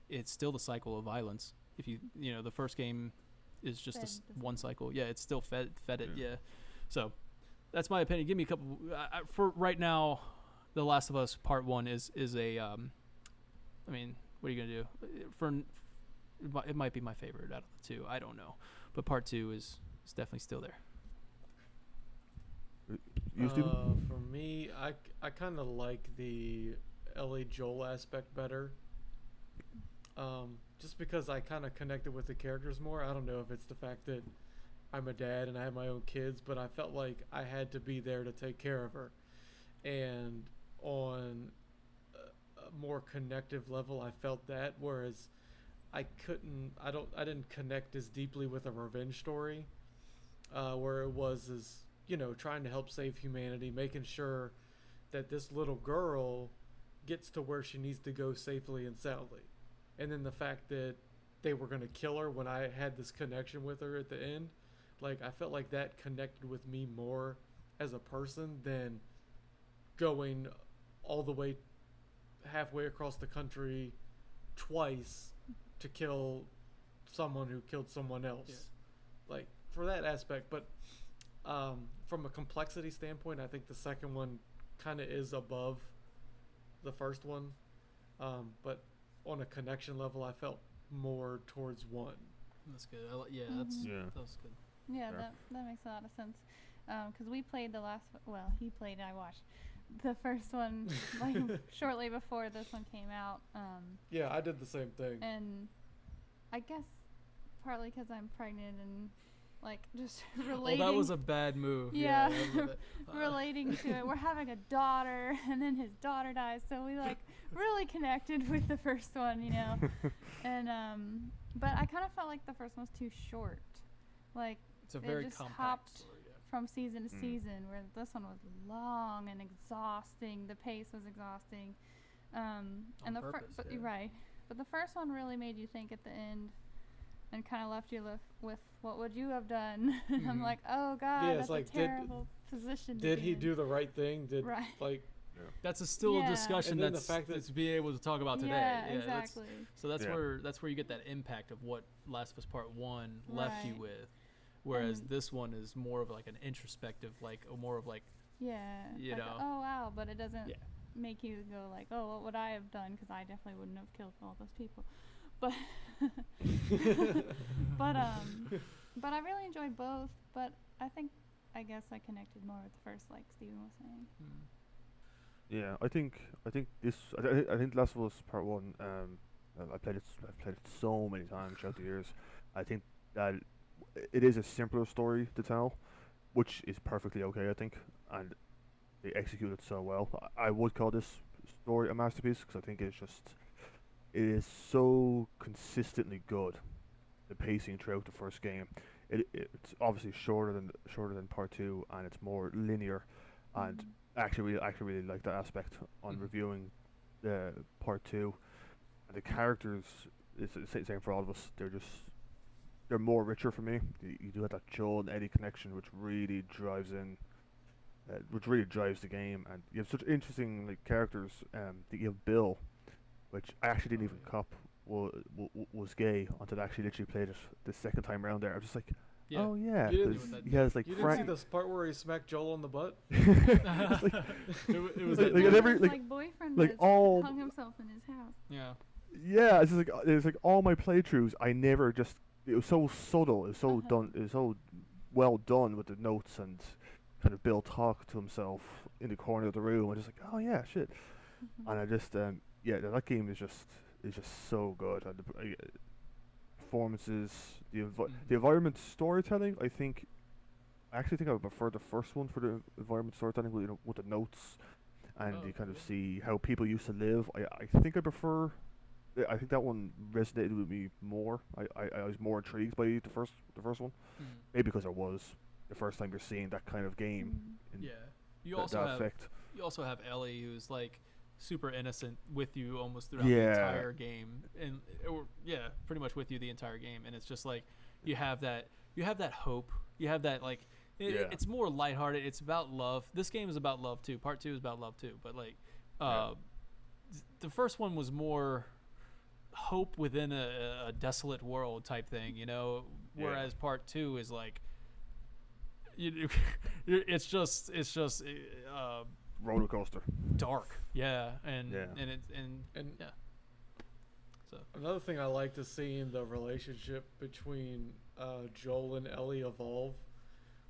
it's still the cycle of violence. If the first game is just Fed the one cycle. Yeah, it's still fed it. Yeah. Yeah. So that's my opinion. Give me a couple. For right now, The Last of Us Part 1 is a. I mean, what are you gonna do? It might be my favorite out of the two. I don't know, but Part 2 is definitely still there. You, Stephen? For me, I kind of like the Ellie Joel aspect better. Just because I kind of connected with the characters more. I don't know if it's the fact that I'm a dad and I have my own kids, but I felt like I had to be there to take care of her. And on a more connective level, I felt that, whereas I didn't connect as deeply with a revenge story, where it was as, trying to help save humanity, making sure that this little girl gets to where she needs to go safely and soundly. And then the fact that they were going to kill her when I had this connection with her at the end, like I felt like that connected with me more as a person than going all the way halfway across the country twice to kill someone who killed someone else. Yeah. Like for that aspect, but from a complexity standpoint, I think the second one kind of is above the first one. But on a connection level, I felt more towards one. That's good. That's Yeah. that was good. Yeah, Fair. that makes a lot of sense. Because we played he played, I watched the first one like shortly before this one came out. Yeah, I did the same thing. And I guess partly because I'm pregnant and like just Oh, relating. that was a bad move. Yeah. I remember that. Relating to it. We're having a daughter, and then his daughter dies, so we like really connected with the first one, And but I kind of felt like the first one was too short. Like It's a they very just compact hopped story. Yeah. from season to season, where this one was long and exhausting. The pace was exhausting. And the purpose, but yeah. you're right. But the first one really made you think at the end, and kind of left you with what would you have done? And I'm Mhm. like, oh god, Yeah, that's it's like, a terrible position. Did to he be do the right thing? Did Right. like That's still Yeah. a discussion And then the that's fact that- that's be able to talk about in. today. Yeah, that's- exactly. So that's Yeah. where you get that impact of what Last of Us Part 1 left you Right. with, whereas And- this one is more of like an introspective, like more of like Yeah. You like, know. oh wow, but it doesn't Yeah. make you go like, oh, what would I have done? Because I definitely wouldn't have killed all those people. But but I really enjoyed both. But I guess I connected more with the first, like Steven was saying. Yeah, I think this I think Last of Us Part One. I've played it so many times throughout the years. I think that it is a simpler story to tell, which is perfectly okay. I think, and they execute it so well. I would call this story a masterpiece because I think it is so consistently good. The pacing throughout the first game, it's obviously shorter than part two, and it's more linear, and Mm-hmm. actually really like that aspect on Mhm. reviewing the part two. And the characters, it's the same for all of us. They're more richer for me. You do have that Joel and Eddie connection, which really drives the game, and you have such interesting like characters. You have Bill, which I actually Oh didn't even yeah. cop was gay until I actually literally played it the second time around there. I was just like, Yeah. oh yeah, You Knew didn't what because that he meant. has like you didn't see Frank. this part where he smacked Joel on the butt? It's like It was Yeah, that like no, at dude. every his like boyfriend like was all hung himself in his house. Yeah. yeah, it's like all my playthroughs. I never just it was so subtle. It was so Uh-huh. done. It was so well done with the notes and kind of Bill talk to himself in the corner of the room. I just like, oh yeah, shit. And I just yeah, that game is just so good. And performances, Mhm. the environment storytelling. I actually think I would prefer the first one for the environment storytelling, with the notes, and Oh, you kind of cool. see how people used to live. I think I prefer. I think that one resonated with me more. I was more intrigued by the first one, Mhm. maybe because it was the first time you're seeing that kind of game Mm. in Yeah. You that, also that have effect. you also have Ellie, who's like super innocent with you almost throughout the Yeah, entire game, and or yeah, pretty much with you the entire game. And it's just like you have that hope, you have that like yeah, it's more lighthearted. It's about love. This game is about love too. Part two is about love too. But like, yeah, uh, the first one was more hope within a desolate world type thing, yeah. whereas part two is like you, it's just uh, Roller coaster. dark, yeah, Yeah, and And yeah, so another thing I like to see in the relationship between Joel and Ellie evolve,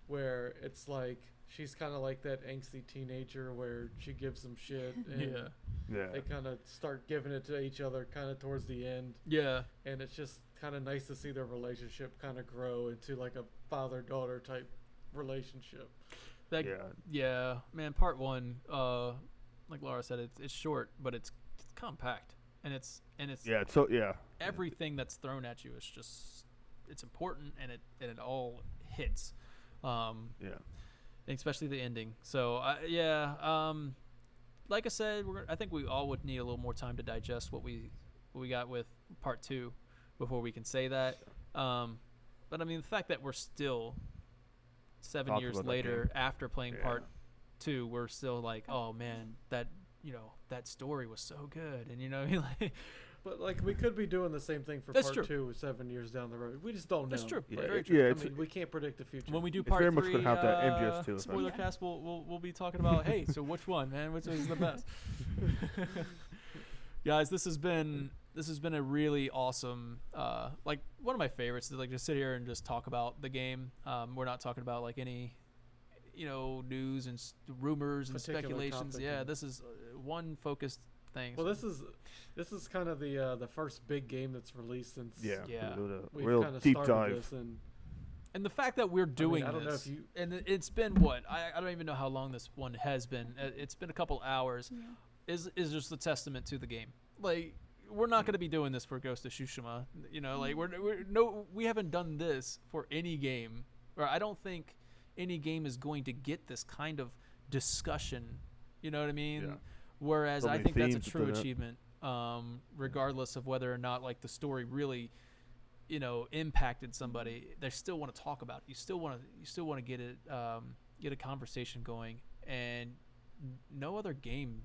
where it's like she's kind of like that angsty teenager where she gives him shit, and yeah, yeah, they kind of start giving it to each other kind of towards the end, yeah, and it's just kind of nice to see their relationship kind of grow into like a father-daughter type relationship. that yeah, yeah, man. Part one, like Laura said, it's short, but it's compact, and it's yeah. So yeah, everything that's thrown at you is just it's important, and it all hits. Um, yeah. especially the ending. So yeah, like I said, I think we all would need a little more time to digest what we got with part two before we can say that. Um, but I mean, the fact that we're still 7 Talk years about that game. later after playing Yeah, part two, we're still like, oh man, that story was so good, and what I mean, like, But like we could be doing the same thing for that's part true. two 7 years down the road. We just don't know. That's true. yeah, Like, Very true. yeah. I It's mean, we can't predict the future. When we do it's part very much gonna three, have that MGS2 effect. spoiler Yeah. cast, we'll be talking about hey, so which one, man? Which is the best? Guys, this has been a really awesome, like one of my favorites to like just sit here and just talk about the game. We're not talking about like any, news and rumors and Particular speculations. topic, Yeah, yeah. this is one focused thing. Well, so- this is kind of the first big game that's released since Yeah, Yeah. we'll do a we've real kind of deep started dive. this, and and the fact that we're doing I don't know this, if you and it's been what I don't even know how long this one has been. It's been a couple hours. Yeah. Is just a testament to the game. Like we're not going to be doing this for Ghost of Tsushima. Like we haven't done this for any game, or I don't think any game is going to get this kind of discussion. You know what I mean? Yeah. Whereas So I many think that's a themes true within it. achievement, regardless of whether or not like the story really, impacted somebody. They still want to talk about it. You still want to get it, get a conversation going, and no other game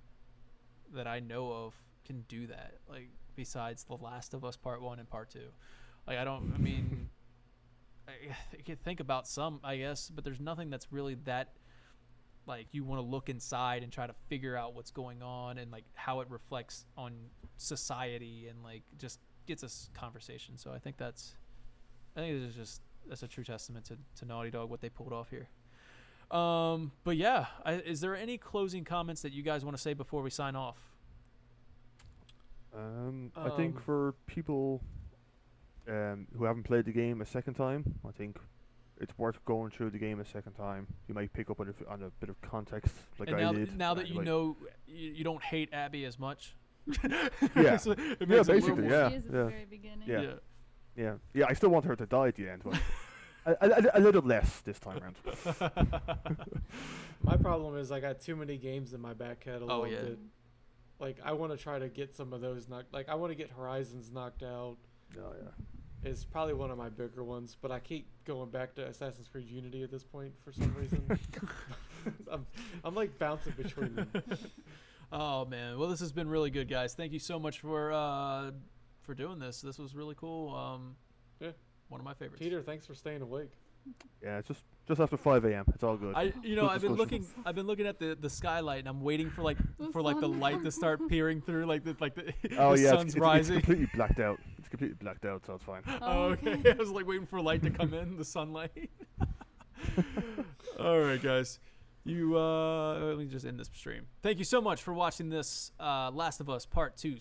that I know of can do that. Like besides The Last of Us Part One and Part Two, like I don't. I mean, I can think about some, I guess, but there's nothing that's really that. Like you want to look inside and try to figure out what's going on and like how it reflects on society and like just gets us conversation. So I think that's a true testament to Naughty Dog what they pulled off here. But yeah, is there any closing comments that you guys want to say before we sign off? I think for people who haven't played the game a second time, I think it's worth going through the game a second time. You might pick up on a bit of context, like And I did. now that and, you like, know you don't hate Abby as much. Yeah. So it Yeah, makes it a little basically, more- yeah. She is at the very beginning. Yeah. Yeah, I still want her to die at the end, but a little less this time around. My problem is I got too many games in my back catalog. Oh, yeah. That, like, I want to try to get some of those knocked. Like, I want to get Horizons knocked out. Oh yeah. Is probably one of my bigger ones, but I keep going back to Assassin's Creed Unity at this point for some reason. I'm like bouncing between them. Oh man, well this has been really good, guys. Thank you so much for doing this. This was really cool. Yeah. One of my favorites. Peter, thanks for staying awake. Yeah, it's just after 5 a.m. It's all good. I've Good been discussion. looking at the skylight, and I'm waiting for The the sun. light to start peering through, the Oh the yeah, sun's rising. It's completely blacked out. It's completely blacked out, so it's fine. Oh, okay. I was like waiting for light to come in, the sunlight. All right, guys. Let me just end this stream. Thank you so much for watching this Last of Us Part 2.